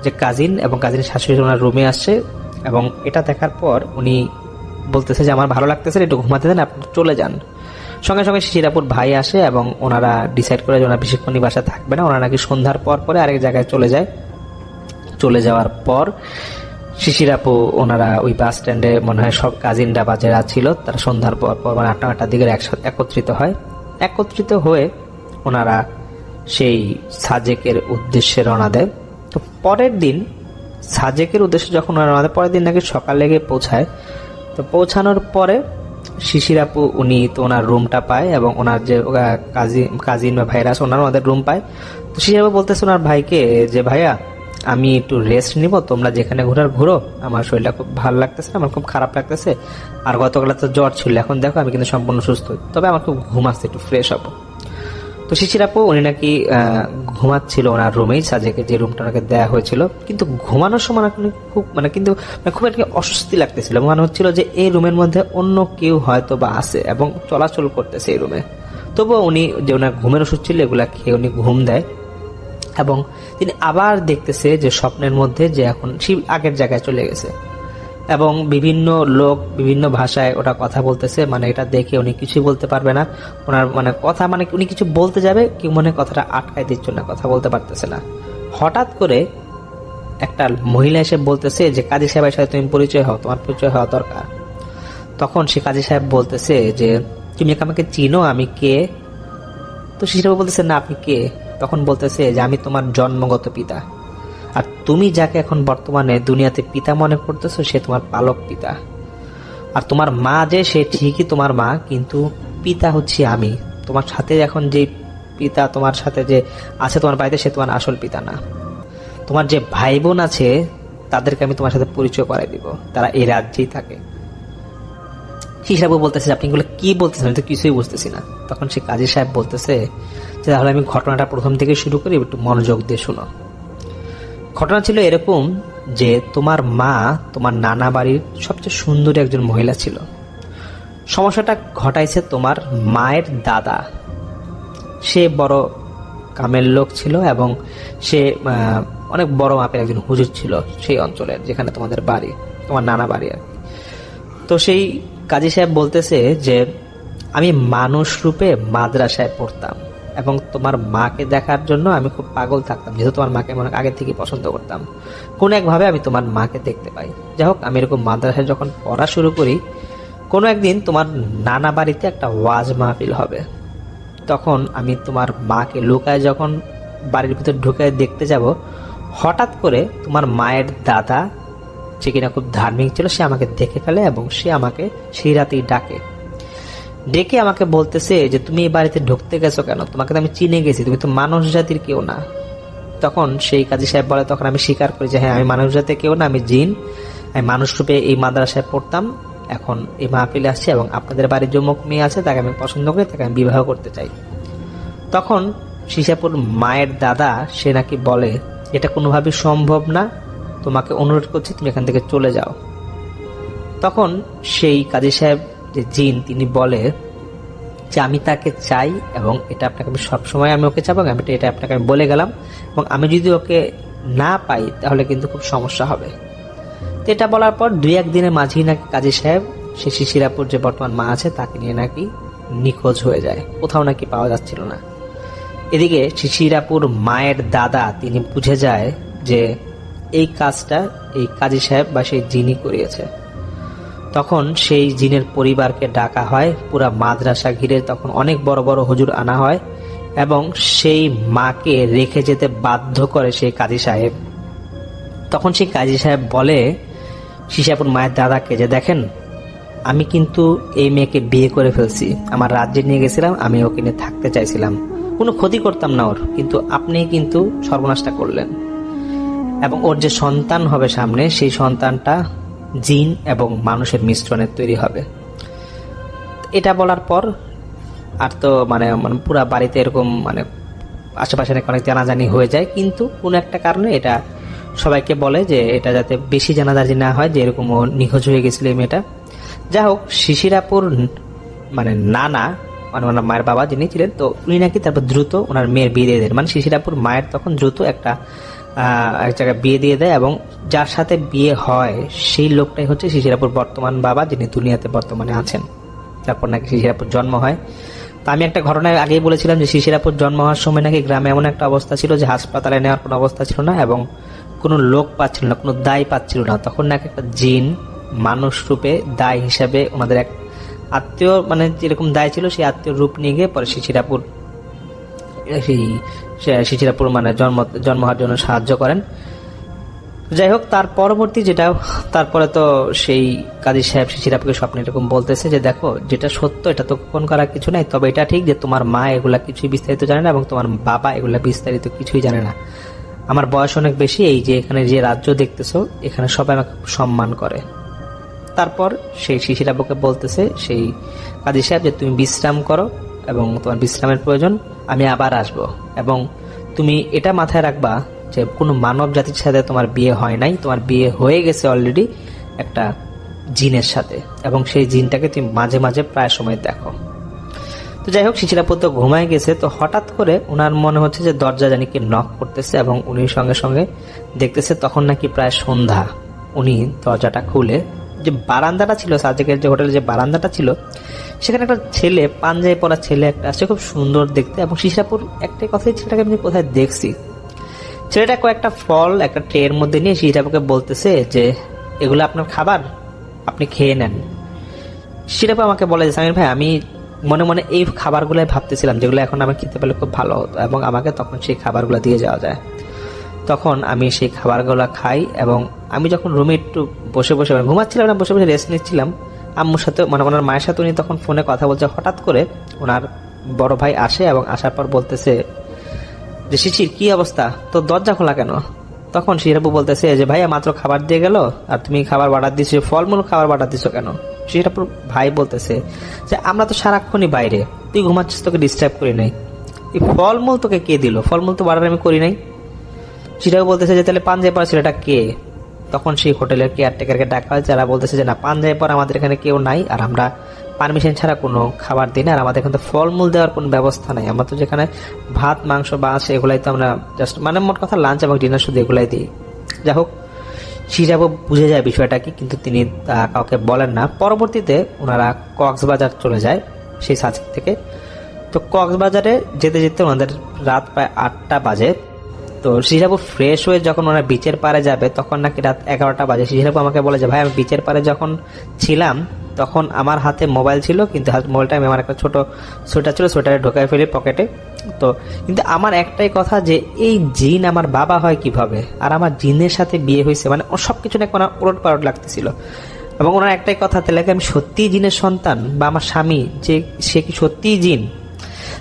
যে কাজিন এবং কাজিনের শাশুড়ি ওনার রুমে আসছে, এবং এটা দেখার পর উনি বলতেছে যে আমার ভালো লাগতেছে, একটু ঘুমাতে দেন, আপনি চলে যান। সঙ্গে সঙ্গে শিশিরাপুর ভাই আসে, এবং ওনারা ডিসাইড করে যে ওনারা বেশিক্ষণ বাসা থাকবে না, ওনারা নাকি সন্ধ্যার পর পরে আরেক জায়গায় চলে যায়। চলে যাওয়ার পর শিশিরাপু ওনারা ওই বাস স্ট্যান্ডে মনে হয় সব কাজিনরা বা যারা ছিল তারা সন্ধ্যার পর পর মানে 8টার দিকে একসাথে একত্রিত হয়ে ওনারা সেই সাজেকের উদ্দেশ্যে রওনা দেয়। তো পরের দিন সাজেকের উদ্দেশ্যে যখন ওনারা রওনা দেয়, পরের দিন নাকি সকালে গিয়ে পৌঁছায়। তো পৌঁছানোর পরে শিশিরাপু উনি তো ওনার রুমটা পায়, এবং ওনার যে কাজিন বা ভাইরা আছে ওনারা ওনাদের রুম পায়। তো শিশিরাপু বলতেছে ওনার ভাইকে যে ভাইয়া আমি একটু রেস্ট নিব, তোমরা যেখানে ঘুরো, আমার শরীরটা খুব ভালো লাগতেছে, আমার খুব খারাপ লাগতেছে, আর গতকাল তো জ্বর ছিল, এখন দেখো আমি কিন্তু সম্পূর্ণ সুস্থ, তবে আমার খুব ঘুম আসছে, একটু ফ্রেশ হবো। তো শিশিরাপু উনি নাকি ঘুমাচ্ছিল ওনার রুমেই, সাজেকে যে রুমটা ওনাকে দেওয়া হয়েছিল, কিন্তু ঘুমানোর সময় খুব খুব একটা অস্বস্তি লাগতেছিল, মনে হচ্ছিল যে এই রুমের মধ্যে অন্য কেউ হয়তো বা আছে এবং চলাচল করতেছে এই রুমে। তবুও উনি যে ওনার ঘুমের ওষুধ ছিল এগুলা খেয়ে উনি ঘুম দেয়, এবং তিনি আবার দেখতেছে যে স্বপ্নের মধ্যে যে এখন শিব আগের জায়গায় চলে গেছে, এবং বিভিন্ন লোক বিভিন্ন ভাষায় ওটা কথা বলতেছে। মানে এটা দেখে উনি কিছুই বলতে পারবে না, ওনার মানে কথা মানে উনি কিছু বলতে যাবে কি মনে কথাটা আটকায় দিচ্ছে না, কথা বলতে পারতেছে না। হঠাৎ করে একটা মহিলা এসে বলতেছে যে কাজী সাহেবের সাথে তুমি পরিচয় হও, তোমার পরিচয় হওয়া দরকার। তখন সে কাজী সাহেব বলতেছে যে তুমি আমাকে চিনো, আমি কে? তো শিশিরাপু বলতেছে না, আপনি কে? তখন বলতেছে যে আমি তোমার জন্মগত পিতা, আর তুমি যাকে এখন বর্তমানে দুনিয়াতে পিতা মনে করতেছো সে তোমার পালক পিতা, আর তোমার মা যে সে ঠিকই তোমার মা, কিন্তু পিতা হচ্ছে আমি। তোমার সাথে এখন যে পিতা তোমার সাথে যে আছে তোমার বাড়িতে সে তোমার আসল পিতা না। তোমার যে ভাই বোন আছে তাদেরকে আমি তোমার সাথে পরিচয় করাই দিব, তারা এই রাজ্যেই থাকে। শিশিরাপু বলতেছে আপনি এগুলো কি বলতেছেন, আমি তো কিছুই বুঝতেছি না। তখন সে কাজী সাহেব বলতেছে যে তাহলে আমি ঘটনাটা প্রথম থেকে শুরু করি, একটু মনোযোগ দিয়ে শোনো। ঘটনা ছিল এরকম যে তোমার মা তোমার নানা বাড়ির সবচেয়ে সুন্দরী একজন মহিলা ছিল। সমস্যাটা ঘটাইছে তোমার মায়ের দাদা, সে বড় কামের লোক ছিল এবং সে অনেক বড় মাপের একজন হুজুর ছিল সেই অঞ্চলের, যেখানে তোমাদের বাড়ি, তোমার নানা বাড়ি আর কি। তো সেই কাজী সাহেব বলতেছে যে আমি মানুষ রূপে মাদ্রাসায় পড়তাম এবং তোমার মাকে দেখার জন্য আমি খুব পাগল থাকতাম, যেহেতু তোমার মাকে অনেক আগে থেকে পছন্দ করতাম। কোনো একভাবে আমি তোমার মাকে দেখতে পাই। যাই হোক, আমি এরকম মাদ্রাসায় যখন পড়া শুরু করি, কোনো একদিন তোমার নানা বাড়িতে একটা ওয়াজ মাহফিল হবে। তখন আমি তোমার মাকে লুকায় যখন বাড়ির ভিতর ঢুকে দেখতে যাব, হঠাৎ করে তোমার মায়ের দাদা, যে কিনা খুব ধার্মিক ছিল, সে আমাকে দেখে ফেলে এবং সে আমাকে সেই রাতেই ডেকে আমাকে বলতেছে যে তুমি এই বাড়িতে ঢুকতে গেছো কেন, তোমাকে তো আমি চিনে গেছি, তুমি তো মানুষ জাতির কেউ না। তখন সেই কাজী সাহেব বলে, তখন আমি স্বীকার করি যে হ্যাঁ, আমি মানুষ জাতির কেউ না, আমি জিন, আমি মানুষ রূপে এই মাদ্রাসায় পড়তাম, এখন এই মাহফিলে আসছি এবং আপনাদের বাড়ির যমুক মেয়ে আছে, তাকে আমি পছন্দ করি, তাকে আমি বিবাহ করতে চাই। তখন শিশাপুর মায়ের দাদা সে নাকি বলে, এটা কোনোভাবেই সম্ভব না, তোমাকে অনুরোধ করছি তুমি এখান থেকে চলে যাও। তখন সেই কাজী সাহেব যে জিন, তিনি বলে যে আমি তাকে চাই এবং এটা আপনাকে আমি সবসময় আমি ওকে চাবো, আমি এটা আপনাকে আমি বলে গেলাম, এবং আমি যদি ওকে না পাই তাহলে কিন্তু খুব সমস্যা হবে। তো এটা বলার পর 2-1 দিনের মাঝেই নাকি কাজী সাহেব সে শিশিরাপুর যে বর্তমান মা আছে তাকে নিয়ে নাকি নিখোঁজ হয়ে যায়, কোথাও নাকি পাওয়া যাচ্ছিল না। এদিকে শিশিরাপুর মায়ের দাদা তিনি বুঝে যায় যে এই কাজটা এই কাজী সাহেব বা সেই জিনই করিয়েছে। তখন সেই জিনের পরিবারকে ডাকা হয়, পুরা মাদ্রাসা ঘিরে তখন অনেক বড় বড় হুজুর আনা হয় এবং সেই মাকে রেখে যেতে বাধ্য করে সেই কাজী সাহেব। তখন সেই কাজী সাহেব বলে শিশাপুর মায়ের দাদাকে যে দেখেন, আমি কিন্তু এই মেয়েকে বিয়ে করে ফেলছি, আমার রাজ্যে নিয়ে গেছিলাম, আমি ওকে নিয়ে থাকতে চাইছিলাম, কোনো ক্ষতি করতাম না ওর, কিন্তু আপনি কিন্তু সর্বনাশটা করলেন এবং ওর যে সন্তান হবে সামনে, সেই সন্তানটা জিন এবং মানুষের মিশ্রণের তৈরি হবে। এটা বলার পর আর তো মানে পুরা বাড়িতে এরকম আশেপাশে অনেক জানাজানি হয়ে যায়, কিন্তু কোনো একটা কারণে এটা সবাইকে বলে যে এটা যাতে বেশি জানাজানি না হয় যে এরকম ও নিখোঁজ হয়ে গেছিল এই মেয়েটা। যা হোক, শিশিরাপুর নানা ওনার মায়ের বাবা যিনি ছিলেন, তো উনি নাকি তারপর দ্রুত ওনার মেয়ের বিয়ে দিয়ে দেন। শিশিরাপুর মায়ের তখন দ্রুত এক জায়গায় বিয়ে দিয়ে দেয় এবং যার সাথে বিয়ে হয় সেই লোকটাই হচ্ছে শিশিরাপুর বর্তমান বাবা, যিনি দুনিয়াতে বর্তমানে আছেন। তারপর নাকি শিশিরাপুর জন্ম হয়। তো আমি একটা ঘটনায় আগেই বলেছিলাম যে শিশিরাপুর জন্ম হওয়ার সময় নাকি গ্রামে এমন একটা অবস্থা ছিল যে হাসপাতালে নেওয়ার কোনো অবস্থা ছিল না এবং কোনো লোক পাচ্ছিল না, কোনো দায় পাচ্ছিল না। তখন নাকি একটা জিন মানুষ রূপে দায় হিসাবে ওনাদের এক আত্মীয় যেরকম দায় ছিল সেই আত্মীয় রূপ নিয়ে গিয়ে পরে শিশিরাপুর জন্ম হওয়ার জন্য সাহায্য করেন। যাই হোক, তার পরবর্তী তারপরে তো সেই কাজী সাহেব শিশিরাপুরকে স্বপ্নে এরকম বলতেছে যে দেখো, যেটা সত্য এটা তো গোপন করার কিছু নাই, তবে এটা ঠিক যে তোমার মা এগুলা কিছুই বিস্তারিত জানে না এবং তোমার বাবা এগুলা বিস্তারিত কিছুই জানে না। আমার বয়স অনেক বেশি, এই যে এখানে যে রাজ্য দেখতেছো এখানে সবাই আমাকে সম্মান করে। তারপর সেই শিশিরাপুরকে বলতেছে সেই কাজী সাহেব যে তুমি বিশ্রাম করো এবং তোমার বিশ্রামের প্রয়োজন, আমি আবার আসব, এবং তুমি এটা মাথায় রাখবা যে কোনো মানব জাতির সাথে তোমার বিয়ে হয় নাই, তোমার বিয়ে হয়ে গেছে অলরেডি একটা জিনের সাথে, এবং সেই জিনটাকে তুমি মাঝে মাঝে প্রায় সময় দেখো। তো যাই হোক, শিশিরাপুর তো ঘুমায় গেছে। তো হঠাৎ করে ওনার মনে হচ্ছে যে দরজা জানি কি নক করতেছে এবং উনি সঙ্গে সঙ্গে দেখতেছে তখন নাকি প্রায় সন্ধ্যা। উনি দরজাটা খুলে যে বারান্দাটা ছিল, সাজেকের যে হোটেলের যে বারান্দাটা ছিল, সেখানে একটা ছেলে, পাঞ্জাবি পরা ছেলে একটা আসছে, খুব সুন্দর দেখতে। এবং শিশিরাপুর একটাই কথাই, ছেলেটাকে আমি কোথায় দেখছি। ছেলেটা কয়েকটা ফল একটা ট্রের মধ্যে নিয়ে শিশিরাপুরকে বলতেছে যে এগুলো আপনার খাবার, আপনি খেয়ে নেন। শিশিরাপুর আমাকে বলে যে সামির ভাই, আমি মনে মনে এই খাবারগুলোই ভাবতেছিলাম যেগুলো এখন আমি খেতে পেলে খুব ভালো হতো, এবং আমাকে তখন সেই খাবারগুলো দিয়ে যাওয়া যায়। তখন আমি সেই খাবারগুলো খাই এবং আমি যখন রুমে একটু বসে বসে ঘুমাচ্ছিলাম না, বসে বসে রেস্ট নিচ্ছিলাম আম্মুর সাথে, ওনার মায়ের সাথে, উনি তখন ফোনে কথা বলছে। হঠাৎ করে ওনার বড় ভাই আসে এবং আসার পর বলতেছে যে শিশির কি অবস্থা, তো দরজা খোলা কেন? তখন শিশিরাপু বলতেছে যে ভাইয়া মাত্র খাবার দিয়ে গেল আর তুমি খাবার অর্ডার দিছো, ফলমূল খাবার অর্ডার দিছো কেন? শিশিরাপুর ভাই বলতেছে যে আমরা তো সারাক্ষণই বাইরে, তুই ঘুমাচ্ছিস, তোকে ডিস্টার্ব করি নাই, এই ফলমূল তোকে কে দিল? ফলমূল তো অর্ডার আমি করি নাই। শিশিরাপু বলতেছে যে তাহলে পাঞ্জাবি পরা ছেলেটা কে? তখন সেই হোটেলের কেয়ারটেকারকে ডাকা হয়, যারা বলতেছে যে না, পাঞ্জাবি পরা আমাদের এখানে কেউ নাই, আর আমরা পারমিশন ছাড়া কোনো খাবার দিই না, আর আমাদের এখানে তো ফলমূল দেওয়ার কোনো ব্যবস্থা নাই। আমরা তো যেখানে ভাত মাংস মাছ এগুলাই তো আমরা জাস্ট মানে মোট কথা লাঞ্চ এবং ডিনার শুধু এগুলাই দিই। যাই হোক, শিশিরাপু বুঝে যায় বিষয়টা কি, কিন্তু তিনি কাউকে বলেন না। পরবর্তীতে ওনারা কক্সবাজার চলে যায় সেই সাজেক থেকে। তো কক্সবাজারে যেতে যেতে ওনাদের রাত প্রায় 8টা বাজে। তো শিশিরাপু ফ্রেশ হয়ে যখন ওরা বিচের পাড়ে যাবে তখন নাকি রাত 11টা বাজে। শিশিরাপু আমাকে বলে যে ভাই আমি বিচের পাড়ে যখন ছিলাম তখন আমার হাতে মোবাইল ছিল, কিন্তু মোবাইলটা আমি আমার একটা ছোট সোয়েটার ছিল, সোয়েটারে ঢোকায় ফেলি পকেটে। তো কিন্তু আমার একটাই কথা যে এই জিন আমার বাবা হয় কিভাবে, আর আমার জিনের সাথে বিয়ে হয়েছে, মানে ও সবকিছু নাকি ওনার ওলট পালট লাগতেছিল। এবং ওনার একটাই কথা, তাহলে কি আমি সত্যিই জিনের সন্তান, বা আমার স্বামী যে সে কি সত্যিই জিন?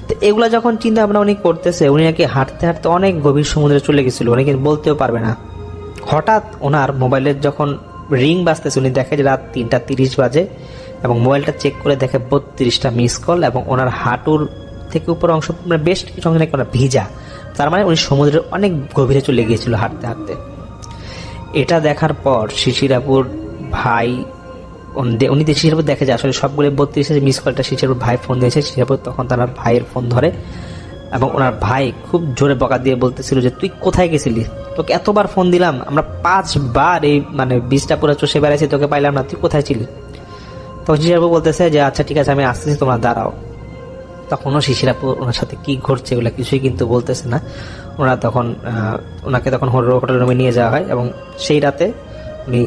তো এগুলা যখন চিন্তা ভাবনা উনি করতেছে, উনি নাকি হাঁটতে হাঁটতে অনেক গভীর সমুদ্রে চলে গেছিল, উনি কিন্তু বলতেও পারবে না। হঠাৎ ওনার মোবাইলের যখন রিং বাজতেছে উনি দেখে যে রাত 3:30 বাজে, এবং মোবাইলটা চেক করে দেখে 32টা মিস কল, এবং ওনার হাঁটুর থেকে উপর অংশ মানে বেশ কিছু অংশ নাকি ওনার ভিজা। তার মানে উনি সমুদ্রের অনেক গভীরে চলে গিয়েছিল হাঁটতে হাঁটতে। এটা দেখার পর শিশিরাপুর ভাই উনি শিশিরাপুর দেখে যে আসলে সবগুলো 32 মিস কলটা শিশিরাপুর ভাই ফোন দিয়েছে। শিশিরাপুর তখন তার ভাইয়ের ফোন ধরে, এবং ওনার ভাই খুব জোরে বকা দিয়ে বলতেছিল যে তুই কোথায় গেছিলি, তোকে এতবার ফোন দিলাম, আমরা 5 বার এই মানে বীজটা পুরো চষে বেড়াইছি, তোকে পাইলাম না, তুই কোথায় ছিলি? তখন শিশিরাপু বলতেছে যে আচ্ছা ঠিক আছে আমি আসতেছি, তোমরা দাঁড়াও। তখনও শিশিরাপু ওনার সাথে কি ঘটছে এগুলো কিছুই কিন্তু বলতেছে না। ওনারা তখন ওনাকে তখন হোটেল রুমে নিয়ে যাওয়া হয়, এবং সেই রাতে উনি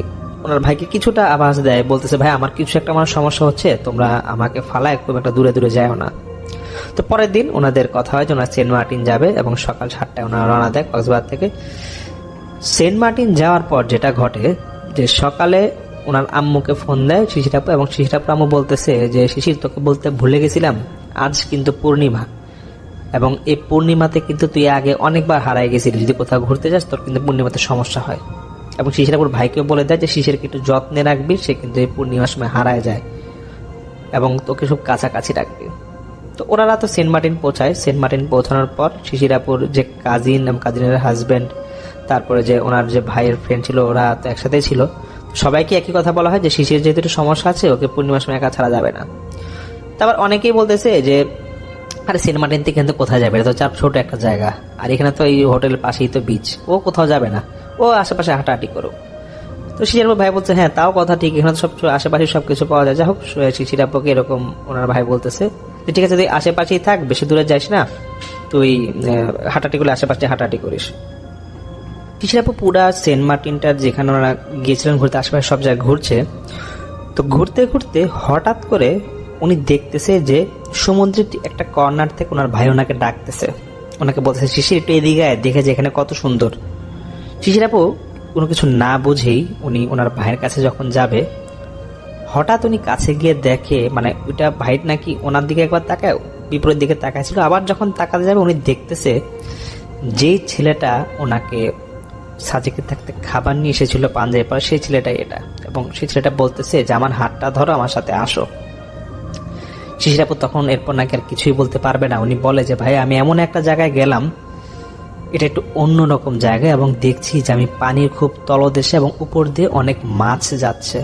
ওনার ভাইকে কিছুটা আভাস দেয়, বলতেছে ভাই আমার কিছু একটা আমার সমস্যা হচ্ছে, তোমরা আমাকে ফালায় খুব একটা দূরে দূরে যাও না। তো পরের দিন ওনাদের কথা হয় যে ওনারা সেন্ট মার্টিন যাবে, এবং সকাল 7টায় ওনারা রওনা দেয় কক্সবাজার থেকে। সেন্ট মার্টিন যাওয়ার পর যেটা ঘটে যে সকালে ওনার আম্মুকে ফোন দেয় শিশিরাপু, এবং শিশিরাপুর আম্মু বলতেছে যে শিশির তোকে বলতে ভুলে গেছিলাম, আজ কিন্তু পূর্ণিমা, এবং এই পূর্ণিমাতে কিন্তু তুই আগে অনেকবার হারাই গেছিলি, যদি কোথাও ঘুরতে যাস তোর কিন্তু পূর্ণিমাতে সমস্যা হয়। এবং শিশিরাপুর ভাইকেও বলে দেয় যে শিশিরকে একটু যত্নে রাখবি, সে কিন্তু এই পূর্ণিমার সময় হারায় যায়, এবং তোকে খুব কাছাকাছি রাখবি। তো ওনারা তো সেন্ট মার্টিন পৌঁছায়। সেন্ট মার্টিন পৌঁছানোর পর শিশিরাপুর যে কাজিন এবং কাজিনের হাজব্যান্ড, তারপরে যে ওনার যে ভাইয়ের ফ্রেন্ড ছিল, ওরা তো একসাথেই ছিল। সবাইকে একই কথা বলা হয় যে শিশির যেহেতু একটু সমস্যা আছে, ওকে পূর্ণিমার সময় একা ছাড়া যাবে না। তারপর অনেকেই বলতেছে যে আরে সেন্ট মার্টিন থেকে কিন্তু কোথায় যাবে, এটা তো ছোট একটা জায়গা, আর এখানে তো এই হোটেলের পাশেই তো বিচ, ও কোথাও যাবে না, ও আশেপাশে হাঁটাহাঁটি করো। তো শিশিরাপুর ভাই বলছে হ্যাঁ তাও কথা ঠিক, এখানে তো সব আশেপাশে সবকিছু পাওয়া যায়। যাই হোক, শিশিরাপুকে এরকম ওনার ভাই বলতেছে যে ঠিক আছে তুই আশেপাশেই থাক, বেশি দূরে যাইস না, তুই হাঁটাহাঁটি করলে আশেপাশে হাঁটাহাঁটি করিস। শিশিরাপু পুরা সেন্ট মার্টিনটার যেখানে ওনারা গিয়েছিলেন ঘুরতে, আশেপাশে সব জায়গায় ঘুরছে। তো ঘুরতে ঘুরতে হঠাৎ করে উনি দেখতেছে যে সমুদ্রের একটা কর্নার থেকে ওনার ভাই ওনাকে ডাকতেছে, ওনাকে বলতেছে শিশির একটু এদিকে আয়, দেখে যে এখানে কত সুন্দর। শিশিরাপু কোনো কিছু না বুঝেই উনি ওনার ভাইয়ের কাছে যখন যাবে, হঠাৎ উনি কাছে গিয়ে দেখে মানে ওইটা ভাই নাকি ওনার দিকে একবার তাকায়, বিপরীত দিকে তাকাইছিল, আবার যখন তাকাতে যাবে উনি দেখতেছে যেই ছেলেটা ওনাকে সাজেকে থাকতে খাবার নিয়ে এসেছিল পাঞ্জাবি পরে, সেই ছেলেটাই এটা। এবং সেই ছেলেটা বলতেছে যে আমার হাতটা ধরো, আমার সাথে আসো। শিশিরাপু তখন এরপর নাকি আর কিছুই বলতে পারবে না। উনি বলে যে ভাই আমি এমন একটা জায়গায় গেলাম, এটা একটু অন্যরকম জায়গা, এবং দেখছি যে আমি পানির খুব তলদেশে এবং উপর দিয়ে অনেক মাছ যাচ্ছে।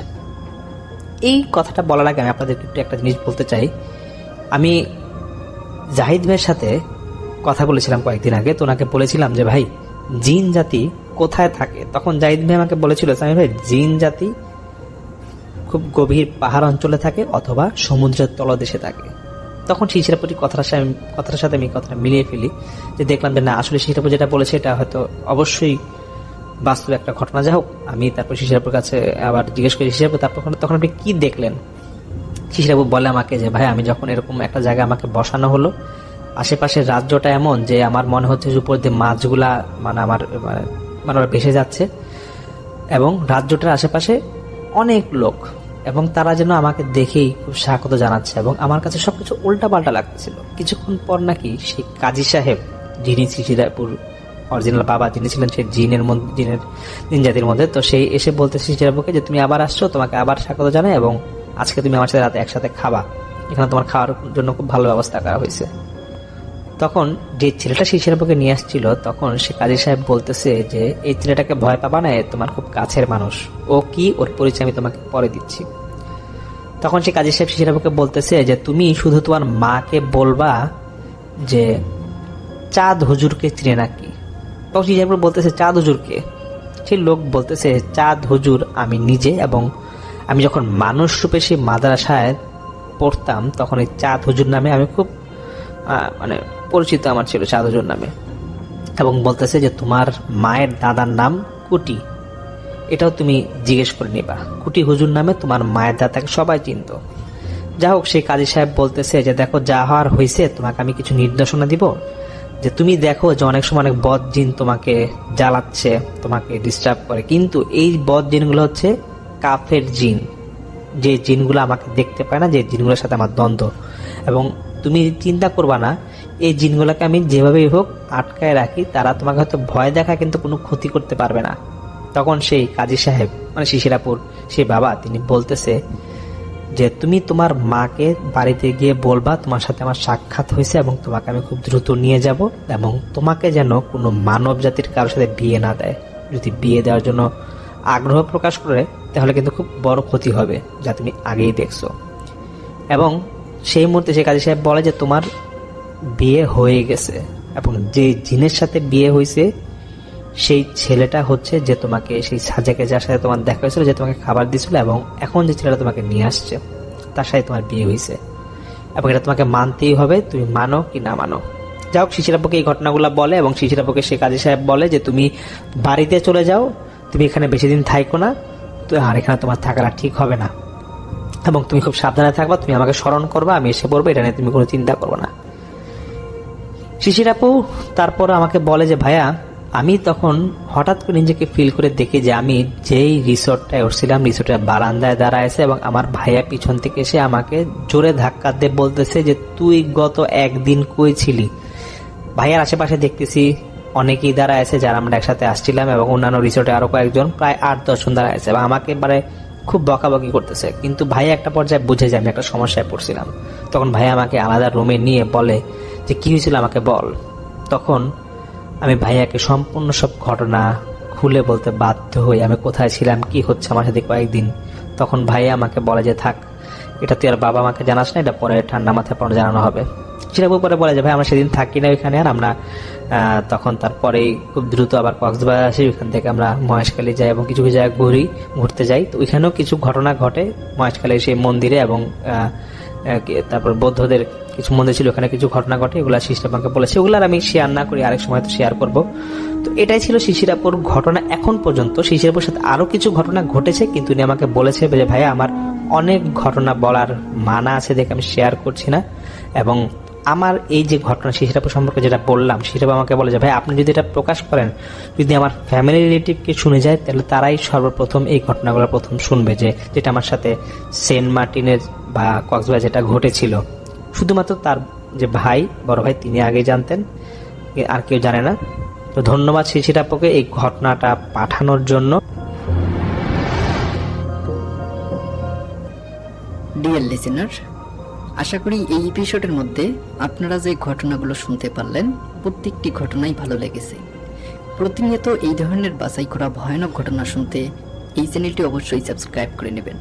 এই কথাটা বলার আগে আমি আপনাদেরকে একটু একটা জিনিস বলতে চাই। আমি জাহিদ ভাইয়ের সাথে কথা বলেছিলাম কয়েকদিন আগে, তো ওনাকে বলেছিলাম যে ভাই জিন জাতি কোথায় থাকে, তখন জাহিদ ভাই আমাকে বলেছিল সামি ভাই জিন জাতি খুব গভীর পাহাড় অঞ্চলে থাকে অথবা সমুদ্রের তলদেশে থাকে। তখন শিশিরাপুর কথাটার সাথে আমি কথাটা মিলিয়ে ফেলি, যে দেখলাম যে না আসলে শিশিরাপুর যেটা বলেছে এটা হয়তো অবশ্যই বাস্তব একটা ঘটনা। যাই হোক, আমি তারপর শিশিরাপুর কাছে আবার জিজ্ঞেস করি শিশিরাপুর তখন আপনি কি দেখলেন? শিশিরাপুর বলে আমাকে যে ভাই আমি যখন এরকম একটা জায়গায় আমাকে বসানো হলো, আশেপাশের রাজ্যটা এমন যে আমার মনে হচ্ছে যে উপর দিয়ে মাছগুলা মানে ওরা ভেসে যাচ্ছে, এবং রাজ্যটার আশেপাশে অনেক লোক, এবং তারা যেন আমাকে দেখেই খুব স্বাগত জানাচ্ছে, এবং আমার কাছে সবকিছু উল্টাপাল্টা লাগতেছিল। কিছুক্ষণ পর নাকি সেই কাজী সাহেব, যিনি শিশিরাপুর অরিজিনাল বাবা, যিনি ছিলেন সেই জিন জাতির মধ্যে, তো সেই এসে বলতে শিশিরাপুকে যে তুমি আবার আসছো, তোমাকে আবার স্বাগত জানাই, এবং আজকে তুমি আমার সাথে রাতে একসাথে খাবা, এখানে তোমার খাওয়ার জন্য খুব ভালো ব্যবস্থা করা হয়েছে। তখন যে ছেলেটা শিশিরাপুকে নিয়ে আসছিল, তখন সে কাজী সাহেব বলতেছে যে এই ছেলেটাকে ভয় পাবা না, তোমার খুব কাছের মানুষ, ও কি ওর পরিচয় আমি তোমাকে পরে দিচ্ছি। তখন সে কাজী সাহেব শিশির আপুকে বলতেছে যে তুমি শুধু তোমার মাকে বলবা যে চাঁদ হুজুরকে চিনে নাকি। তখন শিশির আপু বলতেছে চাঁদ হুজুরকে? সেই লোক বলতেছে চাঁদ হুজুর আমি নিজে, এবং আমি যখন মানুষ রূপে সেই মাদ্রাসায় পড়তাম তখন এই চাঁদ হুজুর নামে আমি খুব মানে পরিচিত আমার ছিল চাঁদ হুজুর নামে। এবং বলতেছে যে তোমার মায়ের দাদার নাম কুটি, এটাও তুমি জিজ্ঞেস করে নিবা, কুটি হুজুর নামে তোমার মায়ের দাদাকে সবাই চিনত। যা হোক সেই কাজী সাহেব বলতেছে যে দেখো যা হওয়ার হয়েছে, তোমাকে আমি কিছু নির্দেশনা দিব, যে তুমি দেখো যে অনেক সময় অনেক বদ জিন তোমাকে জ্বালাচ্ছে, তোমাকে ডিস্টার্ব করে, কিন্তু এই বদ জিনগুলো হচ্ছে কাফের জিন, যে জিনগুলো আমাকে দেখতে পায় না, যে জিনগুলোর সাথে আমার দ্বন্দ্ব। এবং তুমি চিন্তা করবা না, এই জিনগুলোকে আমি যেভাবেই হোক আটকায় রাখি, তারা তোমাকে হয়তো ভয় দেখা কিন্তু কোনো ক্ষতি করতে পারবে না। তখন সেই কাজী সাহেব মানে শিশিরাপুর সেই বাবা তিনি বলতেছে যে তুমি তোমার মাকে বাড়িতে গিয়ে বলবা তোমার সাথে আমার সাক্ষাৎ হয়েছে এবং তোমাকে আমি খুব দ্রুত নিয়ে যাব, এবং তোমাকে যেন কোনো মানব জাতির কারোর সাথে বিয়ে না দেয়। যদি বিয়ে দেওয়ার জন্য আগ্রহ প্রকাশ করে তাহলে কিন্তু খুব বড় ক্ষতি হবে, যা তুমি আগেই দেখছো। এবং সেই মুহূর্তে সে কাজী সাহেব বলে যে তোমার বিয়ে হয়ে গেছে, এবং যে জিনের সাথে বিয়ে হয়েছে সেই ছেলেটা হচ্ছে যে তোমাকে সেই সাজেকে যার সাথে তোমার দেখা হয়েছিল, যে তোমাকে খাবার দিয়েছিল, এবং এখন যে ছেলেটা তোমাকে নিয়ে আসছে তার সাথে তোমার বিয়ে হয়েছে, এবং এটা তোমাকে মানতেই হবে, তুমি মানো কি না মানো। যাই হোক শিশির আপুকে এই ঘটনাগুলো বলে, এবং শিশির আপুকে সে কাজী সাহেব বলে যে তুমি বাড়িতে চলে যাও, তুমি এখানে বেশি দিন থাইকো না, তো আর এখানে তোমার থাকাটা ঠিক হবে না, এবং তুমি খুব সাবধানে থাকবা, তুমি আমাকে স্মরণ করবা, আমি এসে পড়বো, এটা নিয়ে তুমি কোনো চিন্তা করবো না। শিশির আপু তারপর আমাকে বলে যে ভাইয়া আমি তখন হঠাৎ করে নিজেকে ফিল করে দেখি যে আমি যেই রিসোর্টটায় উঠছিলাম রিসোর্টের বারান্দায় দাঁড়ায় আছে, এবং আমার ভাইয়া পিছন থেকে এসে আমাকে জোরে ধাক্কা দিয়ে বলতেছে যে তুই গত একদিন কই ছিলি। ভাইয়ার আশেপাশে দেখতেছি অনেকেই দাঁড়ায় আছে যারা আমরা একসাথে আসছিলাম, এবং অন্যান্য রিসোর্টে আরো কয়েকজন প্রায় 8-10 জন দাঁড়ায় আছে, এবং আমাকে এবারে খুব বকাবকি করতেছে। কিন্তু ভাইয়া একটা পর্যায়ে বুঝে যায় আমি একটা সমস্যায় পড়ছিলাম। তখন ভাইয়া আমাকে আলাদা রুমে নিয়ে বলে যে কি হয়েছিল আমাকে বল। তখন আমি ভাইয়াকে সম্পূর্ণ সব ঘটনা খুলে বলতে বাধ্য হই, আমি কোথায় ছিলাম, কি হচ্ছে আমার সাথে কয়েকদিন। তখন ভাইয়া আমাকে বলে যে থাক, এটা তুই আর বাবা আমাকে জানাস না, এটা পরে ঠান্ডা মাথায় পরে জানানো হবে। সেটা পরে বলে যে ভাই আমরা সেদিন থাকি না ওইখানে, আর আমরা তখন তারপরেই খুব দ্রুত আবার কক্সবাজার আসি, ওইখান থেকে আমরা মহেশখালী যাই এবং কিছু কিছু জায়গায় ঘুরতে যাই। তো ওইখানেও কিছু ঘটনা ঘটে মহেশখালীর সেই মন্দিরে, এবং তারপর বৌদ্ধদের কিছু মন্দির ছিল, ওখানে কিছু ঘটনা ঘটে, এগুলো শিশির আমাকে বলেছে, ওগুলো আমি শেয়ার না করি, আরেক সময় তো শেয়ার করব। তো এটাই ছিল শিশিরাপুর ঘটনা এখন পর্যন্ত। শিশিরাপুর সাথে আরো কিছু ঘটনা ঘটেছে, কিন্তু উনি আমাকে বলেছে যে ভাইয়া আমার অনেক ঘটনা বলার মানা আছে দেখে আমি শেয়ার করছি না। এবং আমার এই যে ঘটনা শিশিরাপুর সম্পর্কে যেটা বললাম, শিশিরাপু আমাকে বলে যে ভাই আপনি যদি এটা প্রকাশ করেন, যদি আমার ফ্যামিলি রিলেটিভকে শুনে যায়, তাহলে তারাই সর্বপ্রথম এই ঘটনাগুলো প্রথম শুনবে, যে যেটা আমার সাথে সেন্ট মার্টিনের বা কক্সবাজার যেটা ঘটেছিল। শুধুমাত্র তার যে ভাই, বড় ভাই, তিনি আগে জানতেন, আর কেউ জানে না। তো ধন্যবাদ শিশিরাপুকে এই ঘটনাটা পাঠানোর জন্য। ডিয়ার লিসেনার, আশা করি এই এপিসোডের মধ্যে আপনারা যে ঘটনাগুলো শুনতে পারলেন প্রত্যেকটি ঘটনাই ভালো লেগেছে। প্রতিনিয়ত এই ধরনের বাছাই করা ভয়ানক ঘটনা শুনতে এই চ্যানেলটি অবশ্যই সাবস্ক্রাইব করে নেবেন,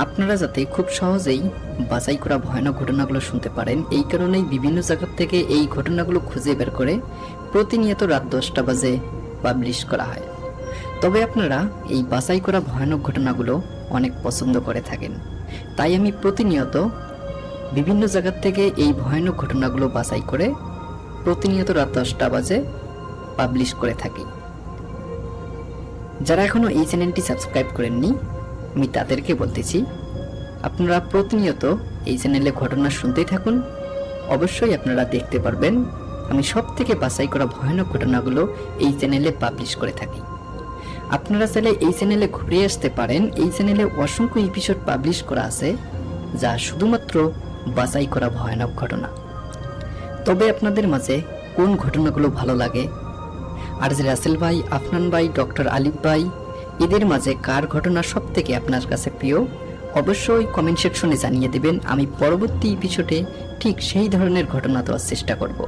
আপনারা যাতে খুব সহজেই বাছাই করা ভয়ানক ঘটনাগুলো শুনতে পারেন। এই কারণেই বিভিন্ন জায়গা থেকে এই ঘটনাগুলো খুঁজে বের করে প্রতিনিয়ত রাত 10টা বাজে পাবলিশ করা হয়। তবে আপনারা এই বাছাই করা ভয়ানক ঘটনাগুলো অনেক পছন্দ করে থাকেন, তাই আমি প্রতিনিয়ত বিভিন্ন জায়গা থেকে এই ভয়ানক ঘটনাগুলো বাছাই করে প্রতিনিয়ত রাত 10টা বাজে পাবলিশ করে থাকি। যারা এখনো এই চ্যানেলটি সাবস্ক্রাইব করেননি আমি তাদেরকে বলতেছি, আপনারা প্রতিনিয়ত এই চ্যানেলে ঘটনা শুনতেই থাকুন, অবশ্যই আপনারা দেখতে পারবেন আমি সব থেকে বাছাই করা ভয়ানক ঘটনাগুলো এই চ্যানেলে পাবলিশ করে থাকি। আপনারা চাইলে এই চ্যানেলে ঘুরে আসতে পারেন, এই চ্যানেলে অসংখ্য এপিসোড পাবলিশ করা আছে যা শুধুমাত্র বাছাই করা ভয়ানক ঘটনা। তবে আপনাদের মাঝে কোন ঘটনাগুলো ভালো লাগে, আর যে রাসেল ভাই, আফনান ভাই, ডক্টর আলিফ ভাই, এদের মাঝে কার ঘটনা সব থেকে আপনার কাছে প্রিয়, অবশ্যই কমেন্ট সেকশনে জানিয়ে দেবেন। আমি পরবর্তী এপিসোডে ঠিক সেই ধরনের ঘটনা দেওয়ার চেষ্টা করব।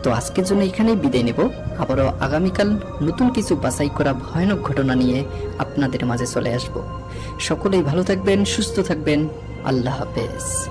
তো আজকের জন্য এখানেই বিদায় নেব। আবারও আগামীকাল নতুন কিছু বাছাই করা ভয়ানক ঘটনা নিয়ে আপনাদের মাঝে চলে আসব। সকলেই ভালো থাকবেন, সুস্থ থাকবেন। আল্লাহ হাফেজ।